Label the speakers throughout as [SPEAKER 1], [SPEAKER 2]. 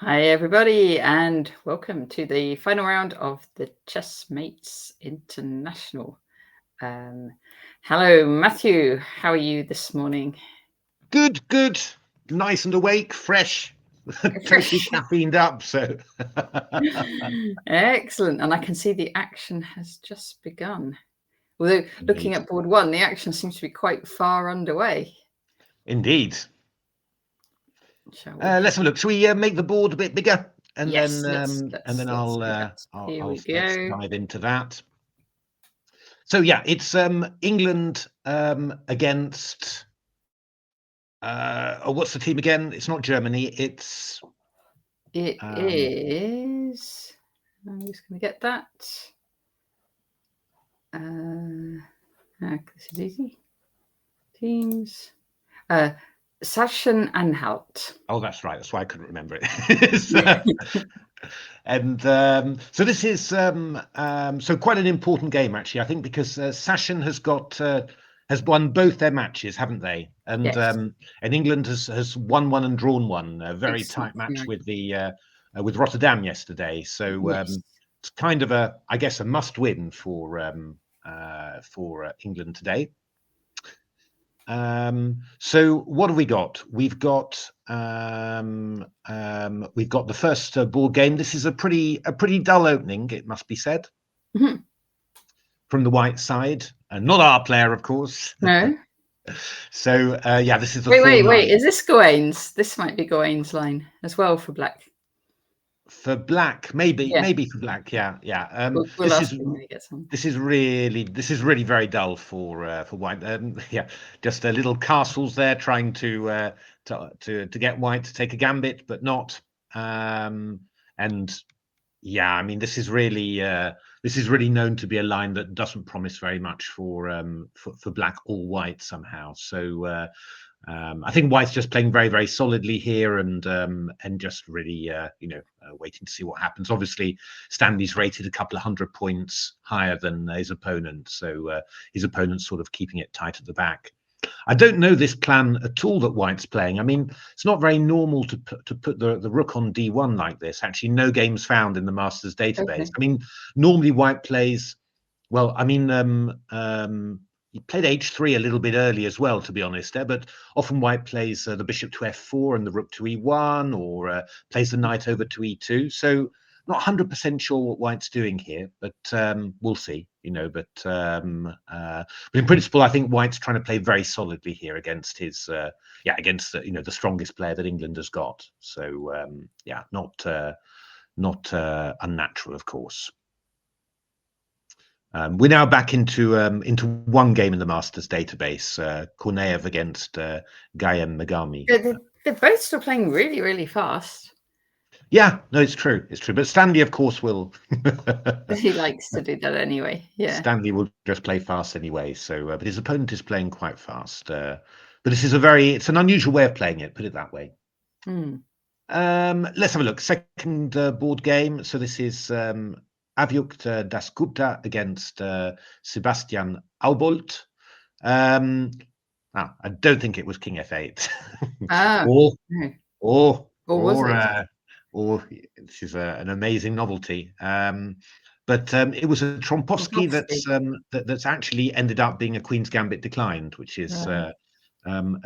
[SPEAKER 1] Hi, everybody, and welcome to the final round of the Chessmates International. Hello, Matthew. How are you this morning?
[SPEAKER 2] Good. Nice and awake, fresh, totally caffeined up. So
[SPEAKER 1] Excellent. And I can see the action has just begun. Although looking
[SPEAKER 2] Indeed.
[SPEAKER 1] at board one, the action seems to be quite far underway.
[SPEAKER 2] Indeed.
[SPEAKER 1] Shall we?
[SPEAKER 2] Let's have a look. Shall we make the board a bit bigger, and
[SPEAKER 1] Yes,
[SPEAKER 2] then
[SPEAKER 1] let's do that. Here we
[SPEAKER 2] let's
[SPEAKER 1] go.
[SPEAKER 2] dive into that. So yeah, it's England against what's the team again? It's not Germany. It's
[SPEAKER 1] It is. I'm just going to get that. This is easy. Teams. Sachsen-Anhalt.
[SPEAKER 2] Oh, that's right. That's why I couldn't remember it. And so this is so quite an important game, actually, I think, because Sachsen has won both their matches, haven't they? And
[SPEAKER 1] Yes.
[SPEAKER 2] And England has won one and drawn one. A very
[SPEAKER 1] Excellent.
[SPEAKER 2] tight match with the with Rotterdam yesterday. So
[SPEAKER 1] Yes.
[SPEAKER 2] it's kind of a, I guess, a must-win for England today. So what have we got? We've got the first board game. This is a pretty dull opening, it must be said, from the white side, and not our player, of course.
[SPEAKER 1] No.
[SPEAKER 2] So yeah, this is the
[SPEAKER 1] wait. Is this Gawain's? This might be Gawain's line as well for black.
[SPEAKER 2] For black, maybe for black, yeah.
[SPEAKER 1] We'll ask him when he gets on.
[SPEAKER 2] This is really very dull for white. Yeah, just little castles there trying to get white to take a gambit, but not. And yeah, I mean, this is really known to be a line that doesn't promise very much for black or white somehow. So I think white's just playing very solidly here, and just really waiting to see what happens. Obviously, Stanley's rated a couple of 100 points higher than his opponent, so his opponent's sort of keeping it tight at the back. I don't know this plan at all that white's playing. I mean, it's not very normal to put the rook on d1 like this. Actually, no games found in the Masters database. I mean, normally white plays, well, I mean, he played h3 a little bit early as well, to be honest, but often white plays the bishop to f4 and the rook to e1, or plays the knight over to e2. So not 100% sure what white's doing here, but we'll see, but in principle, I think white's trying to play very solidly here against his against the strongest player that England has got. So yeah, not unnatural, of course. We're now back into one game in the Masters database, Korneev against Gawain Megami.
[SPEAKER 1] They're both still playing really fast.
[SPEAKER 2] Yeah, no, it's true. But Stanley, of course, will.
[SPEAKER 1] He likes to do that anyway. Yeah.
[SPEAKER 2] Stanley will just play fast anyway. So, but his opponent is playing quite fast. But this is it's an unusual way of playing it. Put it that way. Let's have a look. Second board game. So this is Avyukt Dasgupta against Sebastian Aubolt. I don't think it was King f8. Or this is an amazing novelty. But it was a Trompowsky that's actually ended up being a Queen's Gambit declined, which is a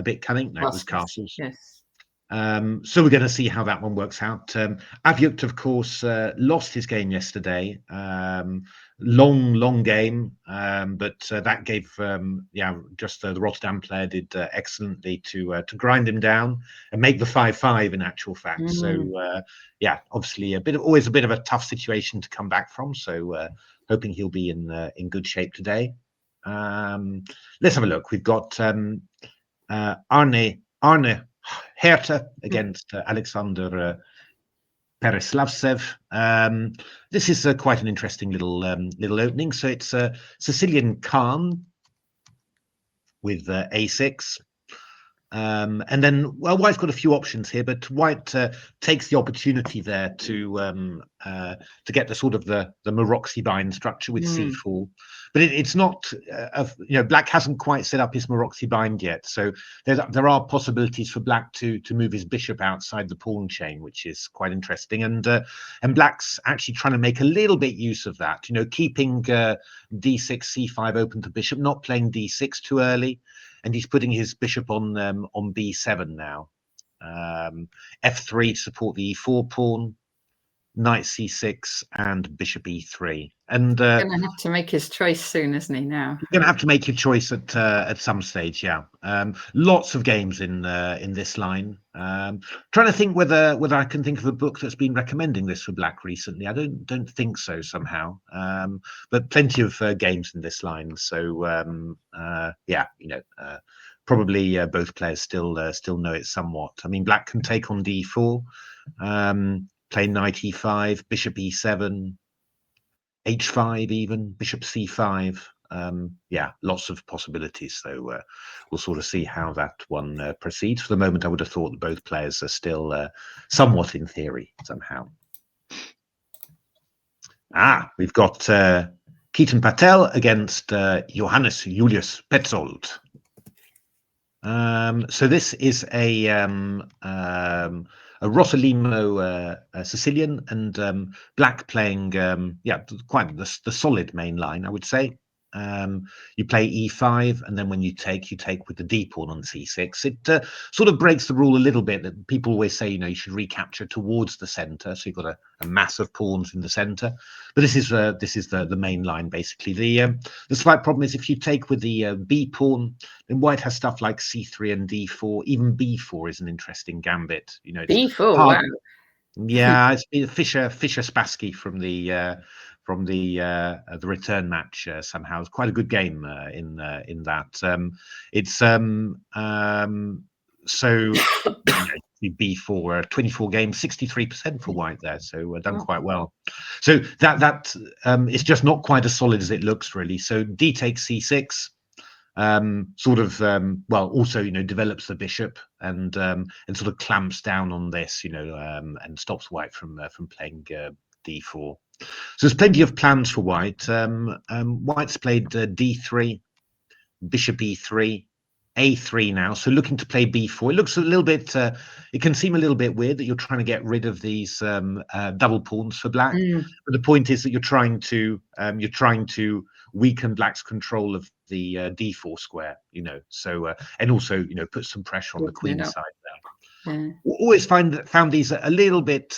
[SPEAKER 2] bit cunning. No, it was castles.
[SPEAKER 1] Yes.
[SPEAKER 2] So we're going to see how that one works out. Avyukt, of course, lost his game yesterday. Long game, but that gave just the Rotterdam player did excellently to grind him down and make the 5-5 in actual fact. So yeah, obviously always a bit of a tough situation to come back from. So hoping he'll be in good shape today. Let's have a look. We've got Arne Herta against Alexander Pereslavtsev. This is quite an interesting little opening. So it's Sicilian Khan with a6. And then, white's got a few options here, but white takes the opportunity there to get the sort of the Maroczy-Bind structure with c4. but it's not. Black hasn't quite set up his Maroczy bind yet, so there are possibilities for Black to move his bishop outside the pawn chain, which is quite interesting. And Black's actually trying to make a little bit use of that. Keeping d6, c5 open to bishop, not playing d6 too early, and he's putting his bishop on b7 now. F3 to support the e4 pawn, knight c6, and bishop e3. And
[SPEAKER 1] he's going to have to make his choice soon, isn't he? Now
[SPEAKER 2] you're going to have to make your choice at some stage. Yeah, lots of games in this line. Trying to think whether I can think of a book that's been recommending this for Black recently. I don't think so somehow. But plenty of games in this line. So yeah, probably both players still know it somewhat. I mean, Black can take on d4, play knight e5, bishop e7, h5, even bishop c5. Yeah, lots of possibilities. So we'll sort of see how that one proceeds. For the moment, I would have thought that both players are still somewhat in theory somehow. We've got Keaton Patel against Johannes Julius Petzold. So this is a Rossolimo Sicilian, and Black playing quite the solid main line, I would say. You play e5, and then when you take with the d pawn on c6. It sort of breaks the rule a little bit that people always say, you should recapture towards the center, so you've got a mass of pawns in the center. But this is the main line basically. The slight problem is if you take with the b pawn, then White has stuff like c3 and d4. Even b4 is an interesting gambit.
[SPEAKER 1] b4.
[SPEAKER 2] Hard.
[SPEAKER 1] Wow.
[SPEAKER 2] Yeah, it's Fischer Spassky from the return match somehow. It's quite a good game in that. So b4, 24 games, 63% for White there, so done quite well. So that it's just not quite as solid as it looks, really. So d takes c6. Also develops the bishop and sort of clamps down on this, and stops White from playing d4. So there's plenty of plans for White. White's played d3, bishop e3, a3 now, so looking to play b4. It looks a little bit, it can seem a little bit weird that you're trying to get rid of these double pawns for Black, but the point is that you're trying to weaken Black's control of the d4 square, so and also put some pressure on the queen side there. Yeah. Always found these a little bit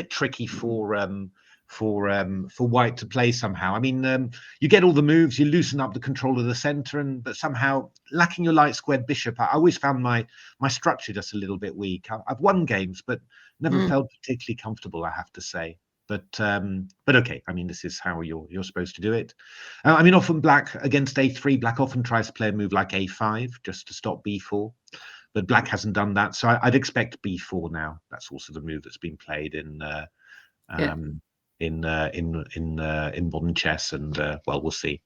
[SPEAKER 2] tricky for White to play somehow. I mean, you get all the moves, you loosen up the control of the center, but somehow lacking your light squared bishop. I always found my structure just a little bit weak. I've won games, but never felt particularly comfortable, I have to say. But okay, I mean, this is how you're supposed to do it. I mean, often Black against a3, Black often tries to play a move like a5 just to stop b4, but Black hasn't done that. So I'd expect b4 now. That's also the move that's been played in modern chess, and well, we'll see.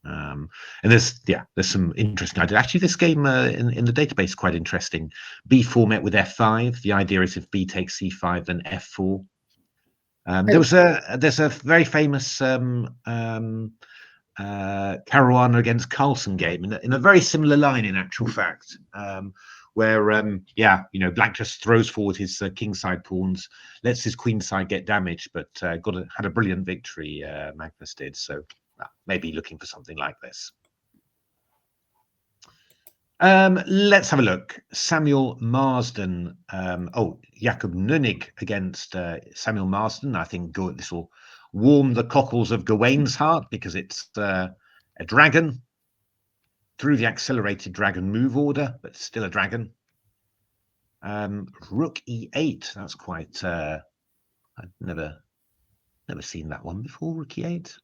[SPEAKER 2] And there's some interesting ideas. Actually, this game in the database is quite interesting. b4 met with f5. The idea is if b takes c5, then f4. There's a very famous Caruana against Carlsen game in a very similar line, in actual fact, where Black just throws forward his kingside pawns, lets his queenside get damaged, but had a brilliant victory. Magnus did, so maybe looking for something like this. Let's have a look. Samuel Marsden. Jakob Nunig against Samuel Marsden. I think this will warm the cockles of Gawain's heart because it's a dragon through the accelerated dragon move order, but still a dragon. Rook e8. That's quite. I've never seen that one before. Rook e8.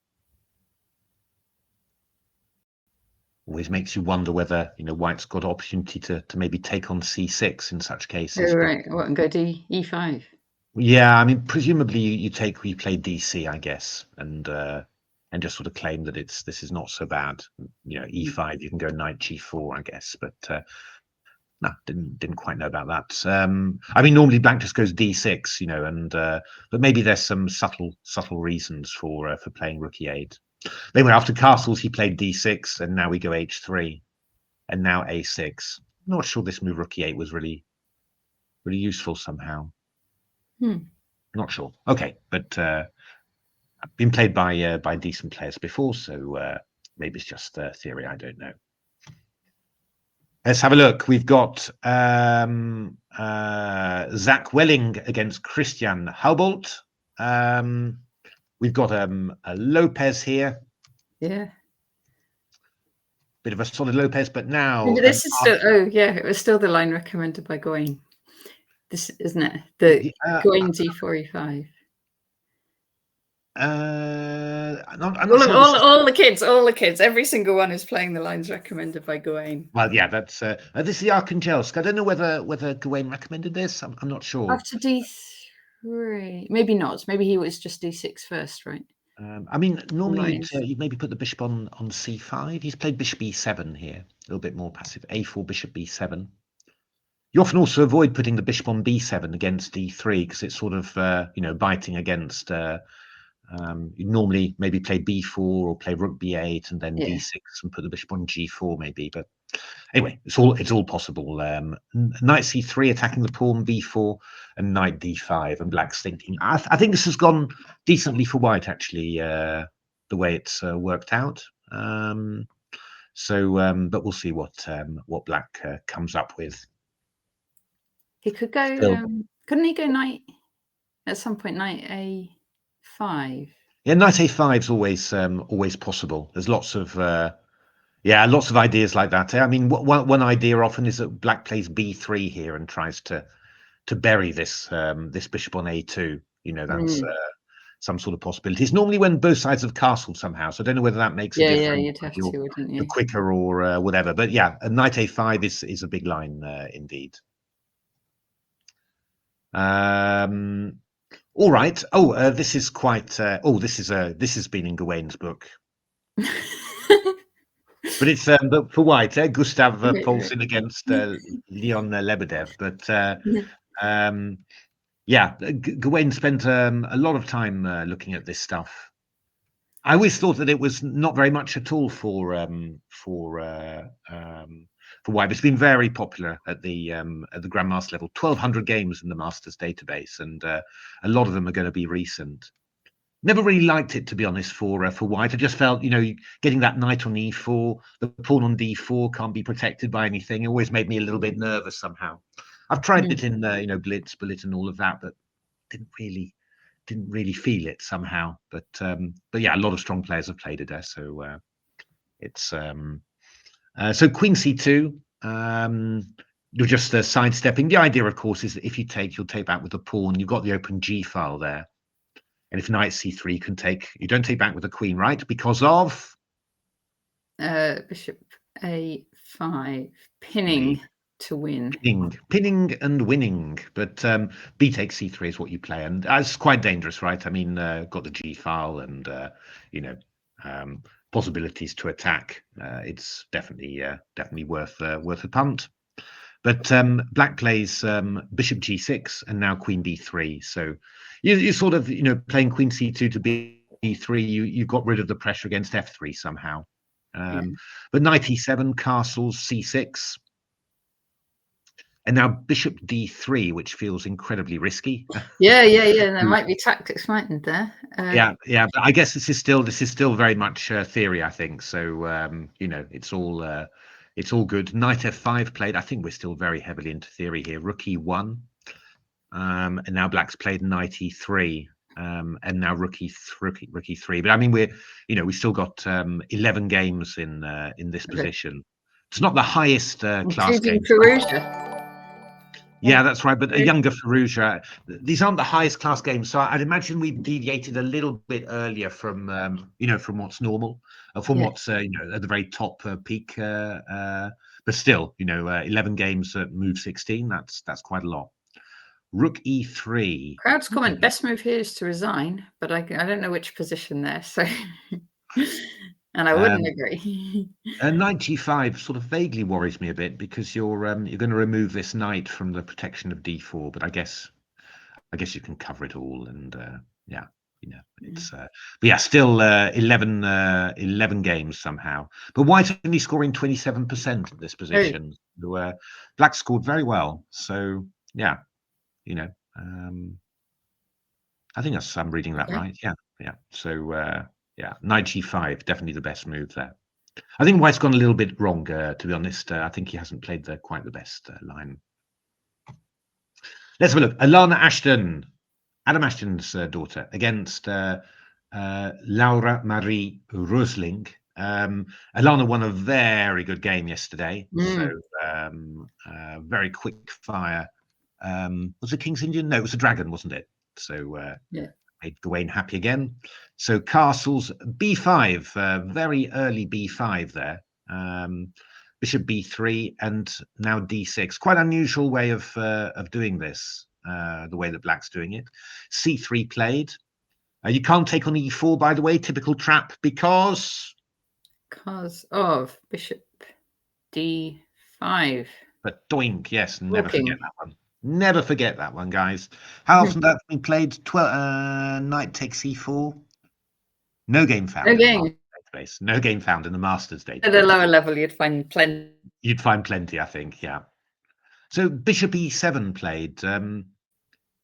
[SPEAKER 2] Always makes you wonder whether White's got opportunity to maybe take on c6 in such cases.
[SPEAKER 1] Oh, right. What, and go to e5?
[SPEAKER 2] Yeah, I mean, presumably you play dc, I guess, and just sort of claim that this is not so bad. E5, you can go knight g4, I guess, but no, didn't quite know about that. I mean, normally Black just goes d6, and but maybe there's some subtle reasons for playing rook e8. Anyway, after castles, he played d6, and now we go h3, and now a6. I'm not sure this move rook e8 was really useful somehow. Not sure. Okay, but been played by decent players before, so maybe it's just theory. I don't know. Let's have a look. We've got Zach Welling against Christian Haubolt. We've got a Lopez here.
[SPEAKER 1] Yeah.
[SPEAKER 2] Bit of a solid Lopez, but now
[SPEAKER 1] This is still. Oh, yeah, it was still the line recommended by Gawain. This isn't it? The Gawain d4 e5.
[SPEAKER 2] I'm not sure.
[SPEAKER 1] All the kids, every single one is playing the lines recommended by Gawain.
[SPEAKER 2] Well, yeah, that's this is the Archangelsk. I don't know whether Gawain recommended this. I'm not sure.
[SPEAKER 1] After d3, maybe not. Maybe he was just d6 first, right?
[SPEAKER 2] I mean, normally you'd maybe put the bishop on c5. He's played bishop e7 here, a little bit more passive. A4, bishop b7. You often also avoid putting the bishop on b7 against d3 because it's sort of biting against. You normally maybe play b4 or play rook b8 and then d6 and put the bishop on g4 maybe. But anyway, it's all possible. Knight c3 attacking the pawn, b4, and knight d5, and black's thinking. I think this has gone decently for white actually, the way it's worked out. But we'll see what black comes up with.
[SPEAKER 1] He could go. Couldn't he go knight at some point? Knight a5.
[SPEAKER 2] Yeah, knight a5 is always possible. There's lots of ideas like that. I mean, one idea often is that black plays b3 here and tries to bury this bishop on a2. That's some sort of possibility. It's normally when both sides have castled somehow. So I don't know whether that makes a difference.
[SPEAKER 1] Yeah, you'd have to, wouldn't you?
[SPEAKER 2] Quicker or whatever. But yeah, a knight a5 is a big line indeed. All right. This is quite. This has been in Gawain's book. But it's but for white, Gustav Poulsen against Leon Lebedev. But Gawain spent a lot of time looking at this stuff. I always thought that it was not very much at all for white. It's been very popular at the grandmaster level. 1,200 games in the Masters database, and a lot of them are going to be recent. Never really liked it, to be honest, for white. I just felt, getting that knight on e4, the pawn on d4 can't be protected by anything. It always made me a little bit nervous somehow. I've tried it in, Blitz, Bullet, and all of that, but didn't really feel it somehow. But yeah, a lot of strong players have played it there, so it's so queen c2. You're just sidestepping. The idea, of course, is that if you take, you'll take back with the pawn. You've got the open g file there. And if knight c3 you can take, you don't take back with the queen, right? Because of
[SPEAKER 1] bishop a5, pinning to win.
[SPEAKER 2] Pinning and winning. But b takes c3 is what you play, and it's quite dangerous, right? I mean, got the g file and possibilities to attack. It's definitely worth a punt. But black plays bishop g6 and now queen b3. So you sort of, playing queen c2 to b3, you've got rid of the pressure against f3 somehow. But knight e7, castles, c6. And now bishop d3, which feels incredibly risky.
[SPEAKER 1] Yeah. There might be tactics frightened there.
[SPEAKER 2] Yeah. But I guess this is still very much theory, I think. So it's all good. Knight f5 played. I think we're still very heavily into theory here. Rook e1, and now black's played knight e3, and now rook e3. But I mean, we still got 11 games in this position. It's not the highest class game. Yeah, that's right. But a younger Firouzja. These aren't the highest class games, so I'd imagine we deviated a little bit earlier from from what's normal, from what's at the very top peak. But still, 11 games at move 16. That's quite a lot. Rook e3.
[SPEAKER 1] Crowd's comment: best move here is to resign, but I don't know which position there. So, and I wouldn't agree.
[SPEAKER 2] Knight g5 sort of vaguely worries me a bit because you're going to remove this knight from the protection of d4, but I guess you can cover it all, and yeah. You know, it's but yeah, still 11 games somehow. But White only scoring 27% at this position. So, Black scored very well. So yeah, you know, I think I'm reading that right. Yeah, yeah. So yeah, 95, definitely the best move there. I think White's gone a little bit wrong, to be honest. I think he hasn't played quite the best line. Let's have a look. Alana Ashton, Adam Ashton's daughter, against Laura Marie Rosling. Alana won a very good game yesterday. So very quick fire. Was it King's Indian? No, it was a dragon, wasn't it? So made Gawain happy again. So castles b5, very early b5 there. Bishop b3 and now d6. Quite unusual way of doing this. The way that Black's doing it. c3 played. You can't take on e4, by the way. Typical trap because
[SPEAKER 1] of bishop d5.
[SPEAKER 2] But doink, yes, never forget that one. Never forget that one, guys. How often that's been played? Knight takes e4. No game found in the Masters database. No game found in the Masters database.
[SPEAKER 1] At a lower level, you'd find plenty.
[SPEAKER 2] You'd find plenty, I think, yeah. So bishop e7 played.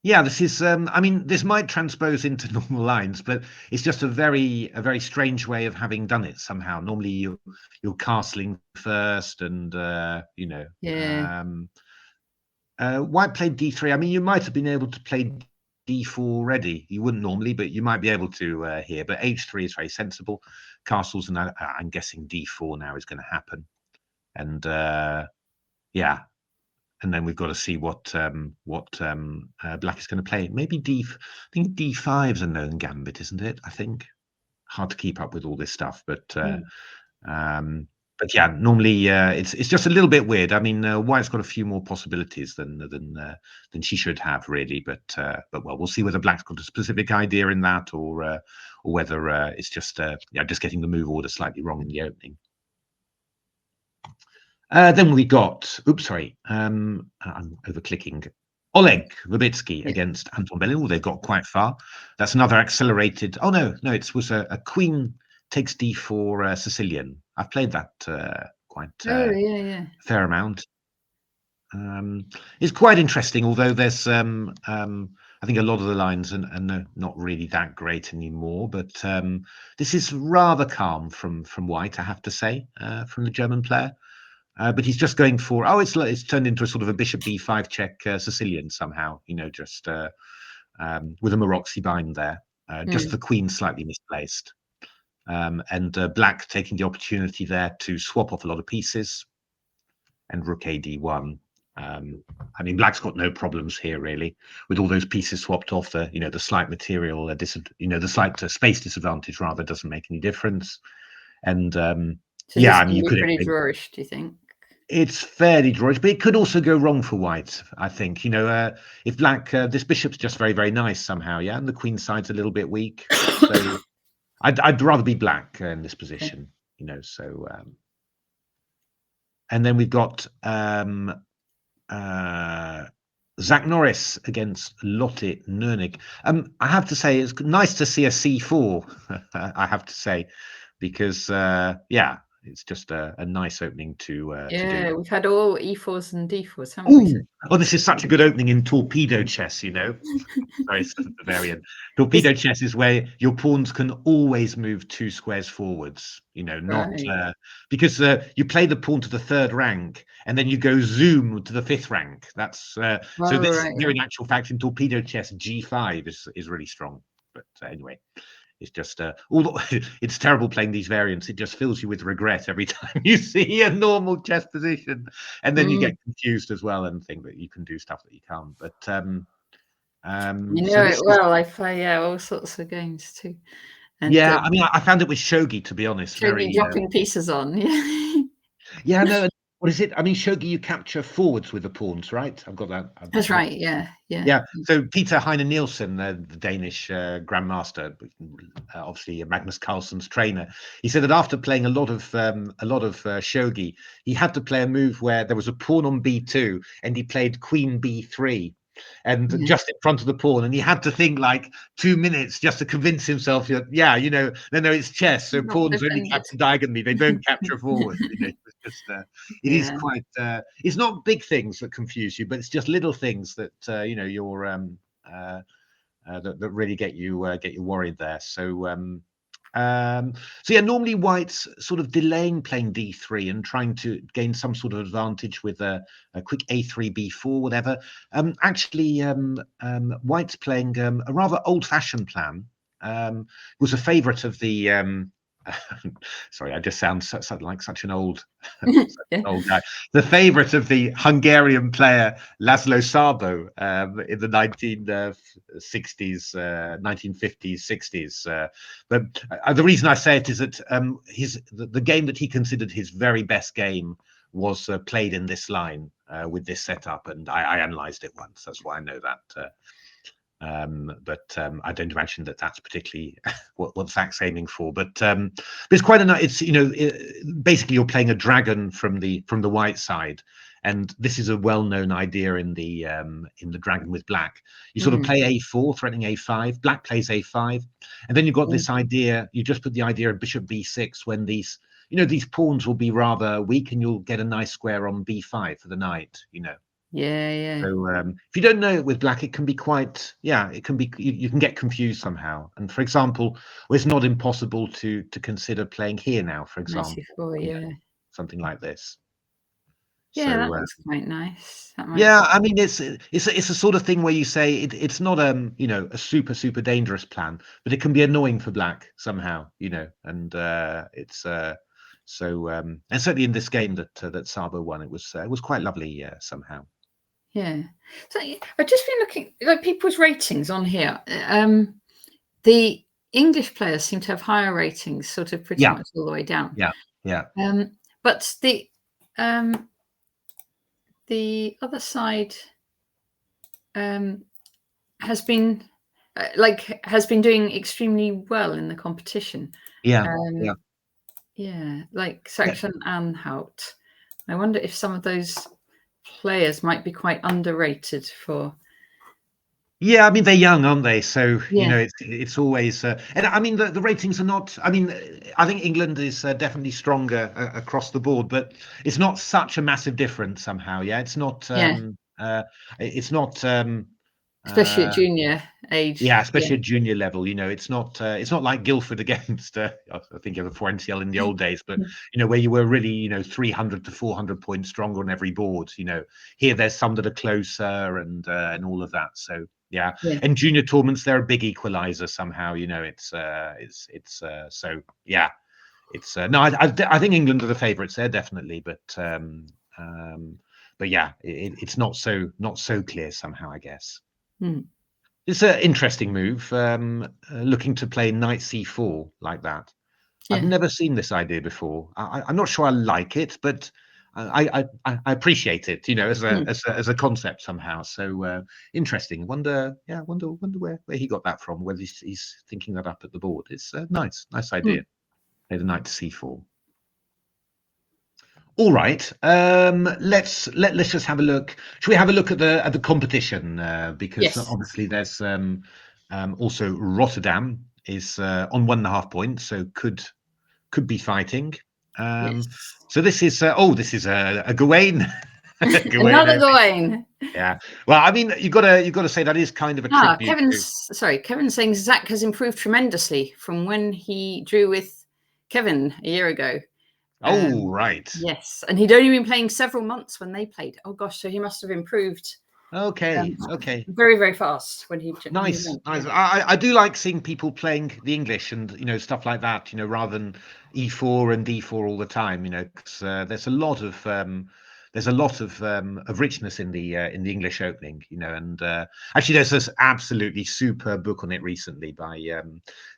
[SPEAKER 2] Yeah, this is. I mean, this might transpose into normal lines, but it's just a very strange way of having done it somehow. Normally, you're castling first, and you know.
[SPEAKER 1] Yeah.
[SPEAKER 2] White played d3. I mean, you might have been able to play d4 already. You wouldn't normally, but you might be able to here. But h3 is very sensible. Castles, and I'm guessing d4 now is going to happen. And yeah, and then we've got to see what Black is going to play. Maybe I think d5 is a known gambit, isn't it? I think hard to keep up with all this stuff, but yeah, normally it's just a little bit weird. I mean, White's got a few more possibilities than she should have, really. But well, we'll see whether Black's got a specific idea in that, or whether it's just just getting the move order slightly wrong in the opening. Then we got, I'm over-clicking. Oleg Verbitsky against Anton Belin. Oh, they got quite far. That's another accelerated. Oh no, it was a queen takes d4 Sicilian. I've played that quite fair amount. It's quite interesting, although there's I think a lot of the lines are not really that great anymore. But this is rather calm from White, I have to say, from the German player. But he's just going for it's turned into a sort of a bishop b5 check Sicilian somehow, you know, just with a Maroczy bind there, just the queen slightly misplaced, and Black taking the opportunity there to swap off a lot of pieces, and rook ad1. I mean, Black's got no problems here really with all those pieces swapped off. The slight material, the slight space disadvantage rather doesn't make any difference, and
[SPEAKER 1] so yeah, I mean, you could pretty drawish, do you think?
[SPEAKER 2] It's fairly drawish, but it could also go wrong for White, I think. If Black, this bishop's just very, very nice somehow, yeah, and the queen side's a little bit weak. So I'd rather be Black in this position, so. And then we've got Zach Norris against Lotte Nurnig. I have to say, it's nice to see a c4, I have to say, because, it's just a nice opening to do.
[SPEAKER 1] We've had all e4s and d4s, haven't we?
[SPEAKER 2] Oh, this is such a good opening in torpedo chess, Sorry, Bavarian. Torpedo chess is where your pawns can always move 2 squares forwards, not because you play the pawn to the 3rd rank and then you go zoom to the 5th rank. That's so this here in actual fact in torpedo chess g5 is really strong. But anyway. It's just it's terrible playing these variants. It just fills you with regret every time you see a normal chess position, and then you get confused as well and think that you can do stuff that you can't. But
[SPEAKER 1] I play all sorts of games too.
[SPEAKER 2] And, I mean, I found it with shogi, to be honest.
[SPEAKER 1] Shogi dropping pieces on,
[SPEAKER 2] yeah, no. What is it? I mean, shogi, you capture forwards with the pawns, right? I've got that.
[SPEAKER 1] That's right. Yeah.
[SPEAKER 2] So Peter Heine Nielsen, the Danish grandmaster, obviously Magnus Carlsen's trainer, he said that after playing a lot of shogi, he had to play a move where there was a pawn on b2, and he played queen b3, and just in front of the pawn, and he had to think like 2 minutes just to convince himself that, yeah, no, it's chess, so
[SPEAKER 1] Not
[SPEAKER 2] pawns only
[SPEAKER 1] defended.
[SPEAKER 2] capture diagonally, they don't capture forward. It's just it is quite it's not big things that confuse you, but it's just little things that you're that really get you worried there. So yeah, normally white's sort of delaying playing d3 and trying to gain some sort of advantage with a quick a3, b4, whatever. Actually, white's playing a rather old-fashioned plan. Was a favorite of the sorry, I just sound like such an old old guy. The favorite of the Hungarian player Laszlo Szabo in the 1960s, 1950s, 60s. But the reason I say it is that the game that he considered his very best game was played in this line with this setup, and I analysed it once. That's why I know that. But I don't imagine that that's particularly what Zach's aiming for. But it's quite a nice. Basically you're playing a dragon from the white side, and this is a well-known idea in the dragon with black. You sort of play a4, threatening a5. Black plays a5, and then you've got this idea. You just put the idea of bishop b6 when these pawns will be rather weak, and you'll get a nice square on b5 for the knight.
[SPEAKER 1] Yeah.
[SPEAKER 2] So if you don't know it with black, it can be quite, it can be, you can get confused somehow. And for example, it's not impossible to consider playing here now, for example, something like this.
[SPEAKER 1] Yeah, so, that looks quite nice.
[SPEAKER 2] I mean, it's a sort of thing where you say it's not a super dangerous plan, but it can be annoying for black somehow, and it's so and certainly in this game that Szabo won, it was quite lovely somehow.
[SPEAKER 1] Yeah. So I've just been looking like people's ratings on here. The English players seem to have higher ratings, sort of pretty much all the way down.
[SPEAKER 2] Yeah.
[SPEAKER 1] But the other side has been doing extremely well in the competition.
[SPEAKER 2] Yeah.
[SPEAKER 1] Like Saxon Anhalt. I wonder if some of those players might be quite underrated for.
[SPEAKER 2] Yeah, I mean, they're young, aren't they? So it's always and I mean the ratings are not. I mean, I think England is definitely stronger across the board, but it's not such a massive difference somehow. Yeah, it's not. It's not.
[SPEAKER 1] Especially at junior age.
[SPEAKER 2] Yeah, especially at junior level. It's not like Guildford against. I think of a Forensial in the old days, but where you were really 300 to 400 points stronger on every board. Here there's some that are closer and all of that. So. Yeah, and junior tournaments, they're a big equalizer somehow. It's so yeah, it's no. I think England are the favourites there definitely, but yeah, it's not so clear somehow, I guess. It's an interesting move, looking to play knight c4 like that. I've never seen this idea before. I'm not sure I like it, but I appreciate it, as a concept somehow. So interesting. Wonder where he got that from. Whether he's thinking that up at the board. It's a nice idea. Play the knight to c4. All right. Let's just have a look. Should we have a look at the competition? Because obviously there's also Rotterdam is on 1.5 points, so could be fighting. So this is a Gawain.
[SPEAKER 1] Another Gawain.
[SPEAKER 2] Yeah. Well, I mean, you got to say that is kind of a tribute.
[SPEAKER 1] Kevin's saying Zach has improved tremendously from when he drew with Kevin a year ago.
[SPEAKER 2] Oh, right.
[SPEAKER 1] Yes, and he'd only been playing several months when they played. Oh gosh, so he must have improved.
[SPEAKER 2] Okay.
[SPEAKER 1] Very, very fast when he.
[SPEAKER 2] Nice. I do like seeing people playing the English and stuff like that. Rather than e4 and d4 all the time. Because there's a lot of richness in the English opening. And actually there's this absolutely superb book on it recently by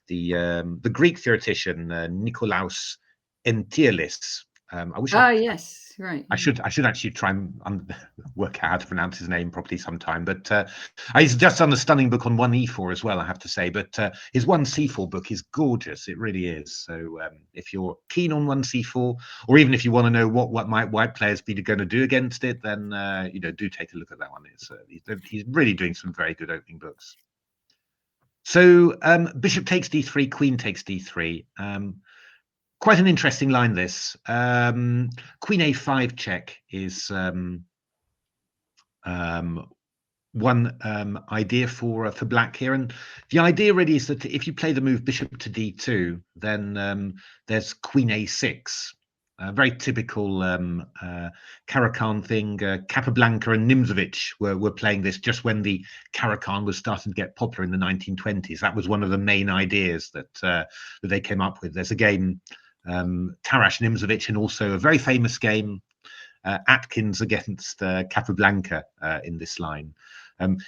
[SPEAKER 2] the Greek theoretician Nikolaos Entialis. I wish
[SPEAKER 1] yes, right.
[SPEAKER 2] I should actually try and work out how to pronounce his name properly sometime. But he's just done a stunning book on 1e4 as well, I have to say. But his 1c4 book is gorgeous. It really is. So if you're keen on 1c4, or even if you want to know what might white players be going to do against it, then do take a look at that one. He's really doing some very good opening books. So bishop takes d3, queen takes d3. Quite an interesting line, this. Queen a5 check is one idea for black here. And the idea really is that if you play the move bishop to d2, then there's queen a6. Very typical Caro-Kann thing. Capablanca and Nimzovich were playing this just when the Caro-Kann was starting to get popular in the 1920s. That was one of the main ideas that they came up with. There's a game, Taras Nimzovich, and also a very famous game, Atkins against Capablanca in this line.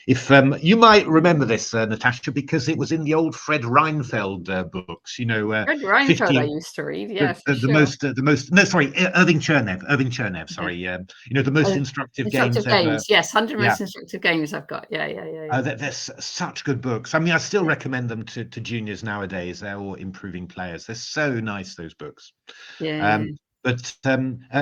[SPEAKER 2] If you might remember this, Natasha, because it was in the old Fred Reinfeld books.
[SPEAKER 1] Fred Reinfeld, I used to read. Yeah,
[SPEAKER 2] Irving Chernev. Sorry, the most instructive games ever.
[SPEAKER 1] Yes, 100 most instructive games I've got. Yeah.
[SPEAKER 2] There's such good books. I mean, I still recommend them to juniors nowadays. They're all improving players. They're so nice, those books.
[SPEAKER 1] Yeah.
[SPEAKER 2] But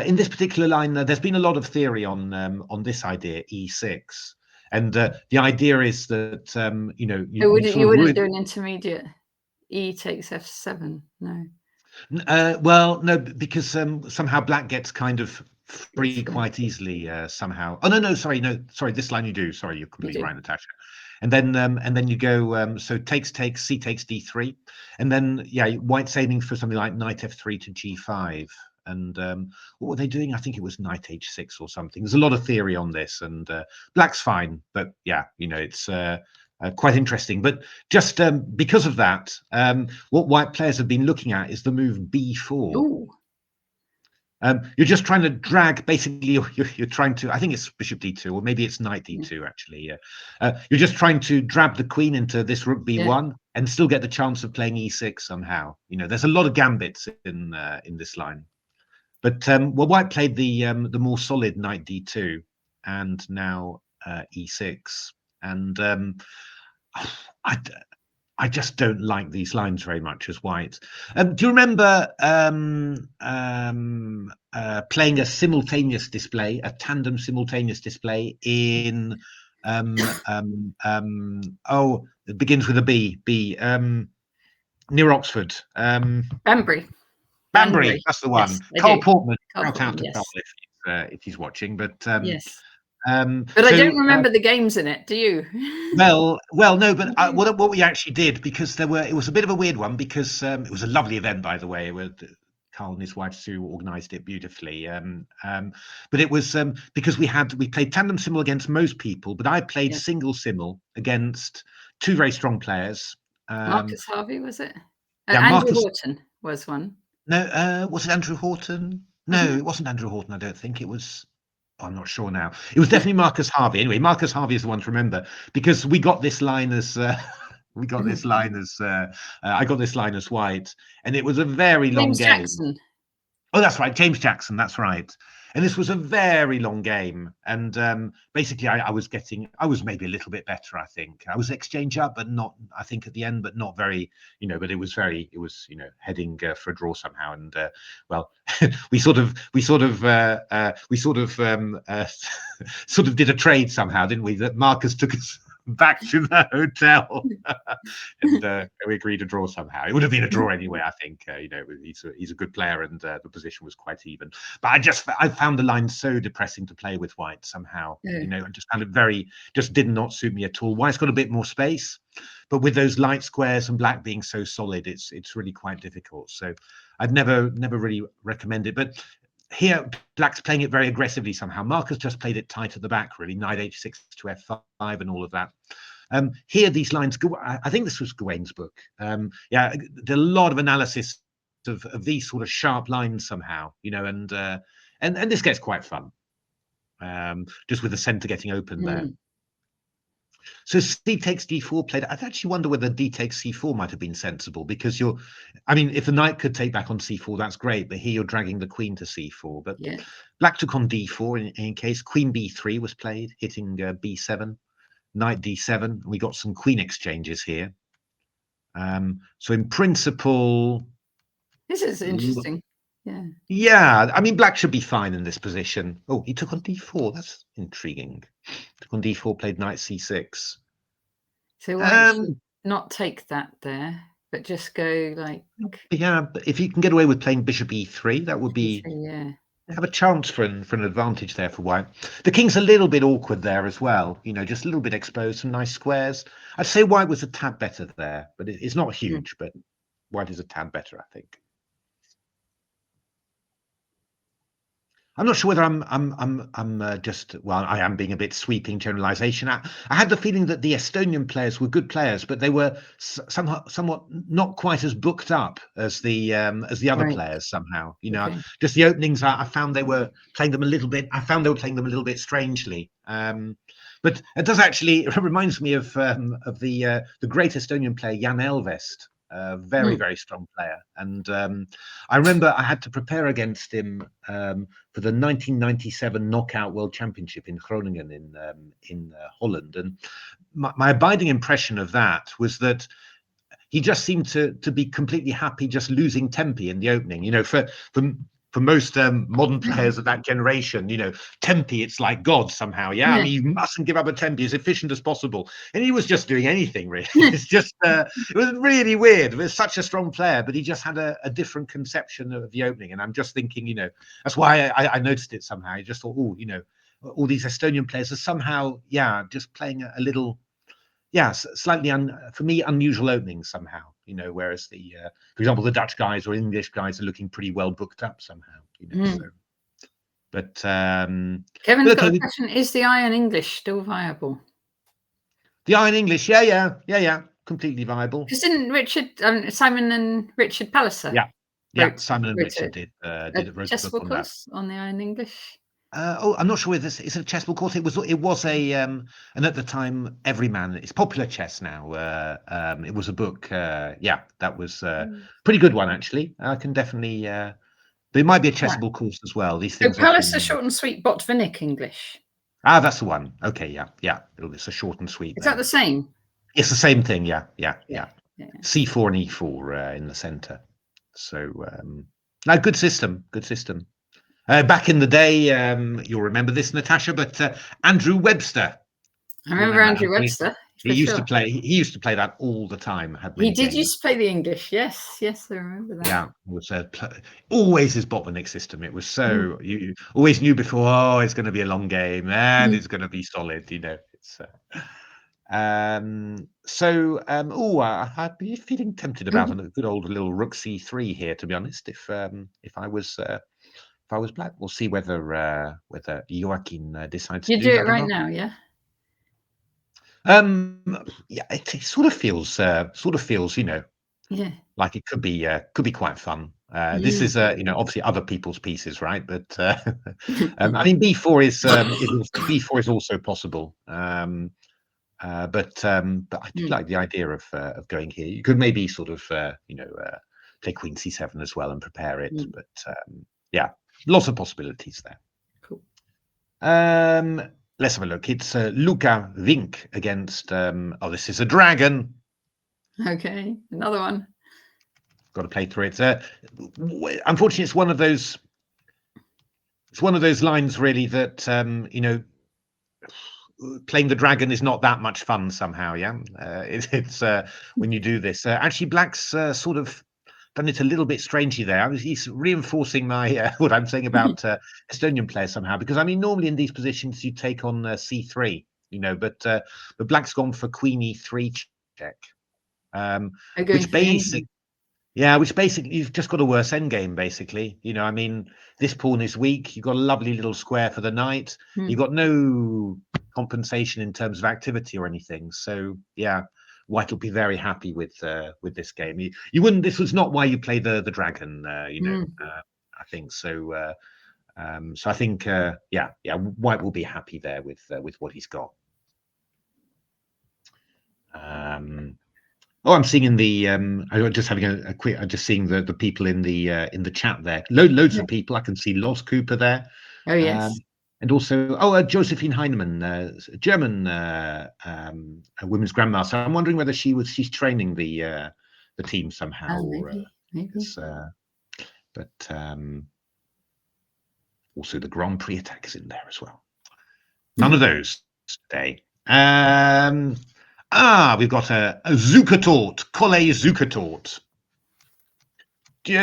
[SPEAKER 2] in this particular line, there's been a lot of theory on this idea, e6. And the idea is that
[SPEAKER 1] you wouldn't do an intermediate. E takes f7. No.
[SPEAKER 2] Well, no, because somehow black gets kind of free quite easily somehow. Oh no, sorry. This line you do. Sorry, you're completely right, Natasha. And then you go so takes, c takes d3, and then white's aiming for something like knight f3 to g5. And what were they doing? I think it was knight h6 or something. There's a lot of theory on this, and black's fine, but it's quite interesting. But just because of that, what white players have been looking at is the move b4.
[SPEAKER 1] Ooh.
[SPEAKER 2] You're just trying to drag, basically, you're trying to, I think it's bishop d2, or maybe it's knight d2, actually. You're just trying to drag the queen into this rook b1 and still get the chance of playing e6 somehow. There's a lot of gambits in this line. But white played the more solid knight d2 and now e6. And I just don't like these lines very much as white. Do you remember playing a simultaneous display, a tandem simultaneous display in it begins with a B, near Oxford? Banbury, that's the one.
[SPEAKER 1] Yes,
[SPEAKER 2] Carl Portman.
[SPEAKER 1] Shout out
[SPEAKER 2] to Carl if he's watching. But
[SPEAKER 1] yes. But I don't remember the games in it. Do you?
[SPEAKER 2] Well, no. But what we actually did, because it was a bit of a weird one, because it was a lovely event, by the way, with Carl and his wife Sue organised it beautifully. But it was because we played tandem simul against most people, but I played single simul against two very strong players.
[SPEAKER 1] Marcus Harvey, was it? Andrew Horton was one.
[SPEAKER 2] No, was it Andrew Horton? No, it wasn't Andrew Horton. I don't think it was. I'm not sure now. It was definitely Marcus Harvey. Anyway, Marcus Harvey is the one to remember, because we got this line as I got this line as white, and it was a very long game.
[SPEAKER 1] Jackson.
[SPEAKER 2] Oh, that's right, James Jackson. That's right. And this was a very long game, and basically, I was maybe a little bit better. I think I was exchange up, but not. I think at the end, but not very. But it was heading for a draw somehow. And well, we sort of did a trade somehow, didn't we? That Marcus took us back to the hotel, and we agreed to draw somehow. It would have been a draw anyway, I think. He's a good player, and the position was quite even. But I found the line so depressing to play with white somehow. And just kind of just did not suit me at all. White's got a bit more space, but with those light squares and black being so solid, it's really quite difficult. So I'd never really recommend it. But here, black's playing it very aggressively somehow. Marcus just played it tight at the back, really. Knight h6 to f5 and all of that. Here, these lines, I think this was Gawain's book. There's a lot of analysis of these sort of sharp lines somehow, and this gets quite fun, just with the center getting open there. So c takes d4 played. I actually wonder whether d takes c4 might have been sensible, because I mean, if the knight could take back on c4, that's great, but here you're dragging the queen to c4. But
[SPEAKER 1] Yeah.
[SPEAKER 2] black took on d4 in any case. Queen b3 was played, hitting b7, knight d7. We got some queen exchanges here. So in principle,
[SPEAKER 1] This is interesting.
[SPEAKER 2] yeah, I mean, black should be fine in this position. Oh, he took on d4. That's intriguing. Took on d4, played knight c6.
[SPEAKER 1] So white should not take that there, but just go like.
[SPEAKER 2] Yeah, but if you can get away with playing bishop e3, that would be have a chance for an advantage there for white. The king's a little bit awkward there as well. Just a little bit exposed. Some nice squares. I'd say white was a tad better there, but it's not huge. But white is a tad better, I think. I'm not sure whether I'm just, well, I am being a bit sweeping generalization. I had the feeling that the Estonian players were good players, but they were somewhat not quite as booked up as the other players somehow. Just the openings. I found they were playing them a little bit. I found they were playing them a little bit strangely. But it does actually. It reminds me of the great Estonian player Jan Elvest. Very, very strong player. And I remember I had to prepare against him for the 1997 Knockout World Championship in Groningen in Holland. And my abiding impression of that was that he just seemed to be completely happy just losing tempi in the opening. For most modern players of that generation, tempi, it's like God somehow. Yeah, I mean, you mustn't give up a tempi, as efficient as possible. And he was just doing anything, really. It's just, it was really weird. He was such a strong player, but he just had a different conception of the opening. And I'm just thinking, that's why I noticed it somehow. I just thought, all these Estonian players are somehow, just playing a little, slightly for me unusual openings somehow. Whereas for example, the Dutch guys or English guys are looking pretty well booked up somehow. So, but
[SPEAKER 1] Kevin's got a question: is the Iron English still viable?
[SPEAKER 2] The Iron English, yeah, completely viable.
[SPEAKER 1] Because didn't Simon and Richard Palliser?
[SPEAKER 2] Yeah, Simon and Richard did wrote a book on that.
[SPEAKER 1] On the Iron English.
[SPEAKER 2] I'm not sure whether it's a chessable course. It was a and at the time, Everyman. It's popular chess now. It was a book. That was pretty good one actually. I can definitely. There might be a chessable course as well. These things.
[SPEAKER 1] Palliser short and sweet Botvinnik English.
[SPEAKER 2] That's the one. Okay, yeah. It's a short and sweet.
[SPEAKER 1] Is that the same?
[SPEAKER 2] It's the same thing. Yeah. C4 and E4 in the center. So, good system. Good system. Back in the day, you'll remember this, Natasha, but Andrew Webster.
[SPEAKER 1] I remember Andrew Webster.
[SPEAKER 2] He used to play. He used to play that all the time.
[SPEAKER 1] He did used to play the English. Yes, I remember that.
[SPEAKER 2] Yeah, it was always his Botvinnik system. It was so you always knew before. Oh, it's going to be a long game, and it's going to be solid. It's. I'd be feeling tempted about a good old little Rook C3 here, to be honest. If I was black, we'll see whether Joachim decides to do
[SPEAKER 1] it right now. Yeah.
[SPEAKER 2] It sort of feels, like it could be quite fun. This is, obviously other people's pieces, right? But I mean, B4 is also possible. But I do like the idea of going here. You could maybe sort of, play Queen C7 as well and prepare it. But lots of possibilities there.
[SPEAKER 1] Cool.
[SPEAKER 2] Let's have a look. It's Luca Vink against. This is a dragon.
[SPEAKER 1] Okay, another one.
[SPEAKER 2] Got to play through it. Unfortunately, it's one of those. It's one of those lines, really, that playing the dragon is not that much fun somehow. Yeah, it's when you do this. Actually, black's sort of done it a little bit strangely there. He's reinforcing my what I'm saying about Estonian players somehow, because I mean normally in these positions you take on C3, but black's gone for Queen E3 check, which basically you've just got a worse endgame. Basically, I mean this pawn is weak. You've got a lovely little square for the knight. You've got no compensation in terms of activity or anything. So yeah. White will be very happy with this game. You wouldn't. This was not why you play the dragon. I think so. So I think White will be happy there with what he's got. I'm seeing in the I'm just having a quick. I'm just seeing the people in the chat there. Loads of people. I can see Los Cooper there.
[SPEAKER 1] Oh yes.
[SPEAKER 2] And also, Josephine Heinemann, German women's grandmaster. I'm wondering whether she's training the team somehow,
[SPEAKER 1] maybe.
[SPEAKER 2] But also the Grand Prix attack is in there as well. None of those today. We've got a Zukertort, Colle Zukertort. Do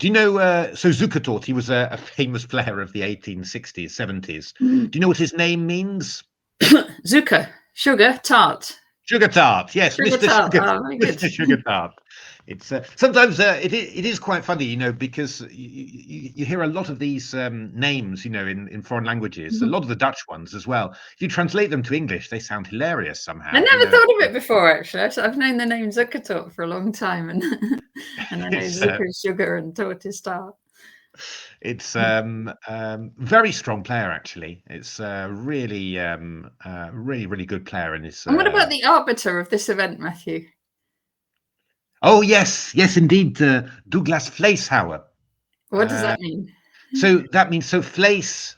[SPEAKER 2] you know? So Zukertort, he was a famous player of the 1860s, 70s. Do you know what his name means?
[SPEAKER 1] Zucker, sugar, tart.
[SPEAKER 2] Sugar tart, yes,
[SPEAKER 1] Sugar
[SPEAKER 2] Mr.
[SPEAKER 1] tart.
[SPEAKER 2] Sugar,
[SPEAKER 1] Oh, very good.
[SPEAKER 2] Mr. Sugar Tart. It's sometimes it is quite funny, because you hear a lot of these names, in foreign languages. A lot of the Dutch ones as well. If you translate them to English, they sound hilarious somehow.
[SPEAKER 1] I never thought of it before. Actually, I've known the name Zuckertort for a long time, and and I know Zucker is sugar and tort is tart.
[SPEAKER 2] It's very strong player actually. It's really really good player in this.
[SPEAKER 1] And what about the arbiter of this event, Matthew?
[SPEAKER 2] Oh yes, indeed, Douglas Fleeshauer.
[SPEAKER 1] What does that mean?
[SPEAKER 2] So that means Vlees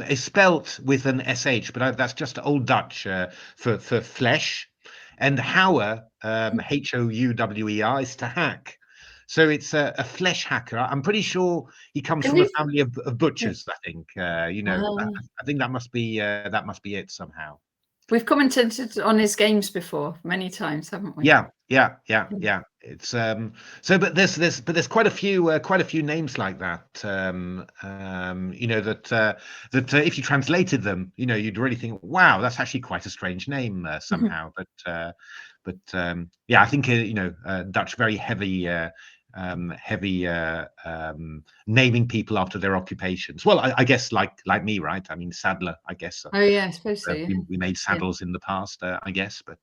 [SPEAKER 2] is spelt with an sh, but that's just Old Dutch for flesh, and Hauer, Houwer, is to hack. So it's a flesh hacker. I'm pretty sure he comes from a family of butchers. I think I think that must be it somehow.
[SPEAKER 1] We've commented on his games before many times, haven't we?
[SPEAKER 2] Yeah. It's but there's quite a few names like that. That if you translated them, you'd really think, wow, that's actually quite a strange name somehow. But I think Dutch very heavy naming people after their occupations. Well, I guess like me, right? I mean, Sadler, I guess.
[SPEAKER 1] Oh yeah, I suppose so. Yeah.
[SPEAKER 2] We made saddles in the past, I guess, but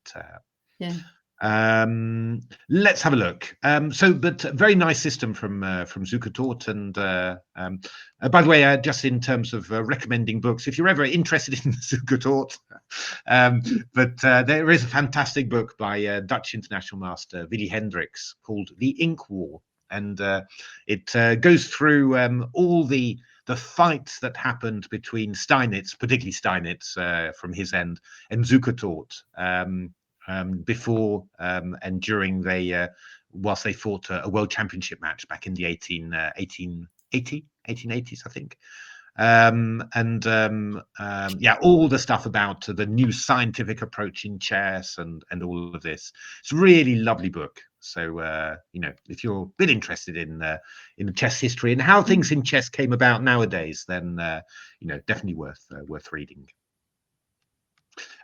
[SPEAKER 1] yeah.
[SPEAKER 2] Let's have a look. But very nice system from Zukertort. And by the way, just in terms of recommending books, if you're ever interested in Zukertort, but there is a fantastic book by Dutch international master Willy Hendricks called The Ink War, and it goes through all the fights that happened between Steinitz, particularly Steinitz from his end, and Zukertort. Before and during whilst they fought a world championship match back in the 1880s, I think. All the stuff about the new scientific approach in chess and all of this. It's a really lovely book. So if you're a bit interested in chess history and how things in chess came about nowadays, then definitely worth reading.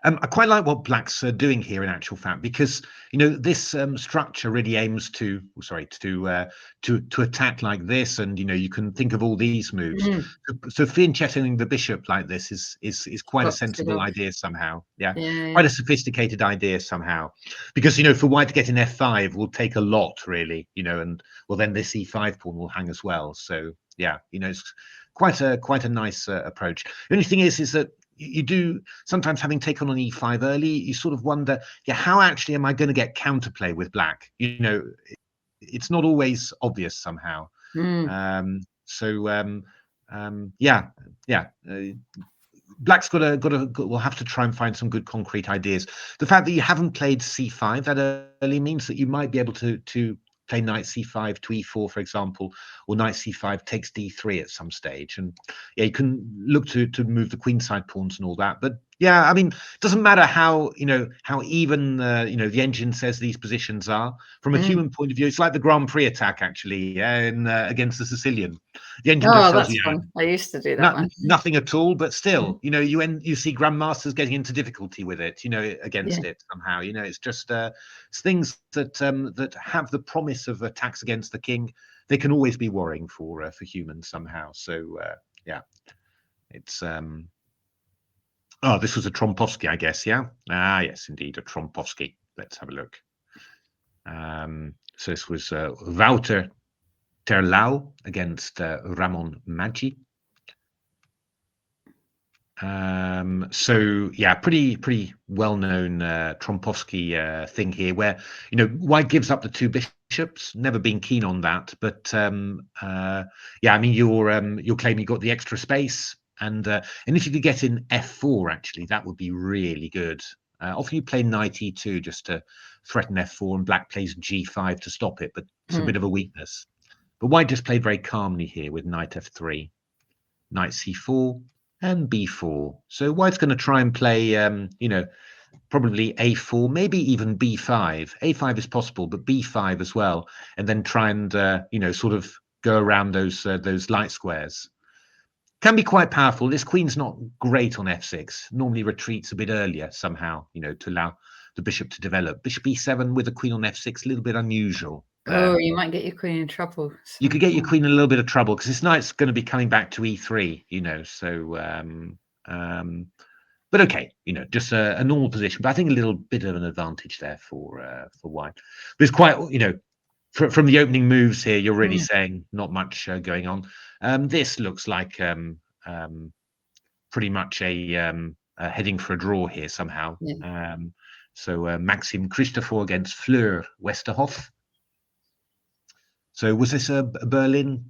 [SPEAKER 2] I quite like what Black's doing here, in actual fact, because this structure really aims to attack like this, and you can think of all these moves. So fianchetting the bishop like this is quite a sensible idea somehow. Yeah, quite a sophisticated idea somehow, because for white to get in f5 will take a lot really, and well then this e5 pawn will hang as well. So yeah, it's quite a nice approach. The only thing is that you do sometimes, having taken on e5 early, you sort of wonder, how actually am I going to get counterplay with black? It's not always obvious somehow. Black's will have to try and find some good concrete ideas. The fact that you haven't played c5 that early means that you might be able to play knight c5 to e4, for example, or knight c5 takes d3 at some stage, and you can look to move the queenside pawns and all that. But I mean, it doesn't matter how even the engine says these positions are. From a human point of view, it's like the Grand Prix attack actually, against the Sicilian. The engine just tells you,
[SPEAKER 1] fun. I used to do that one.
[SPEAKER 2] Nothing at all, but still, you see grandmasters getting into difficulty with it, against it somehow. It's just it's things that have the promise of attacks against the king. They can always be worrying for humans somehow. So it's this was a Trompowsky, I guess. Yeah. Yes, indeed, a Trompowsky. Let's have a look. So this was Wouter Terlouw against Ramon Maggi. So yeah, pretty well-known Trompovsky thing here, where White gives up the two bishops. Never been keen on that, but yeah, I mean you're claiming you got the extra space, and if you could get in f4, actually, that would be really good. Often you play knight e2 just to threaten f4, and Black plays g5 to stop it, but it's a bit of a weakness. But White just played very calmly here with knight f3, knight c4. And b4. So White's going to try and play, probably a4, maybe even b5. a5 is possible, but b5 as well, and then try and sort of go around those light squares. Can be quite powerful. This queen's not great on f6. Normally retreats a bit earlier somehow, to allow the bishop to develop. Bishop e7 with a queen on f6, a little bit unusual.
[SPEAKER 1] Oh, you might get your queen in trouble.
[SPEAKER 2] You could get your queen in a little bit of trouble because this knight's going to be coming back to e3, so but okay, just a normal position, but I think a little bit of an advantage there for White. But it's quite, from the opening moves here, you're really saying not much going on. This looks like pretty much a heading for a draw here somehow.
[SPEAKER 1] Yeah.
[SPEAKER 2] So Maxim Christopher against Fleur Westerhoff. So was this a Berlin?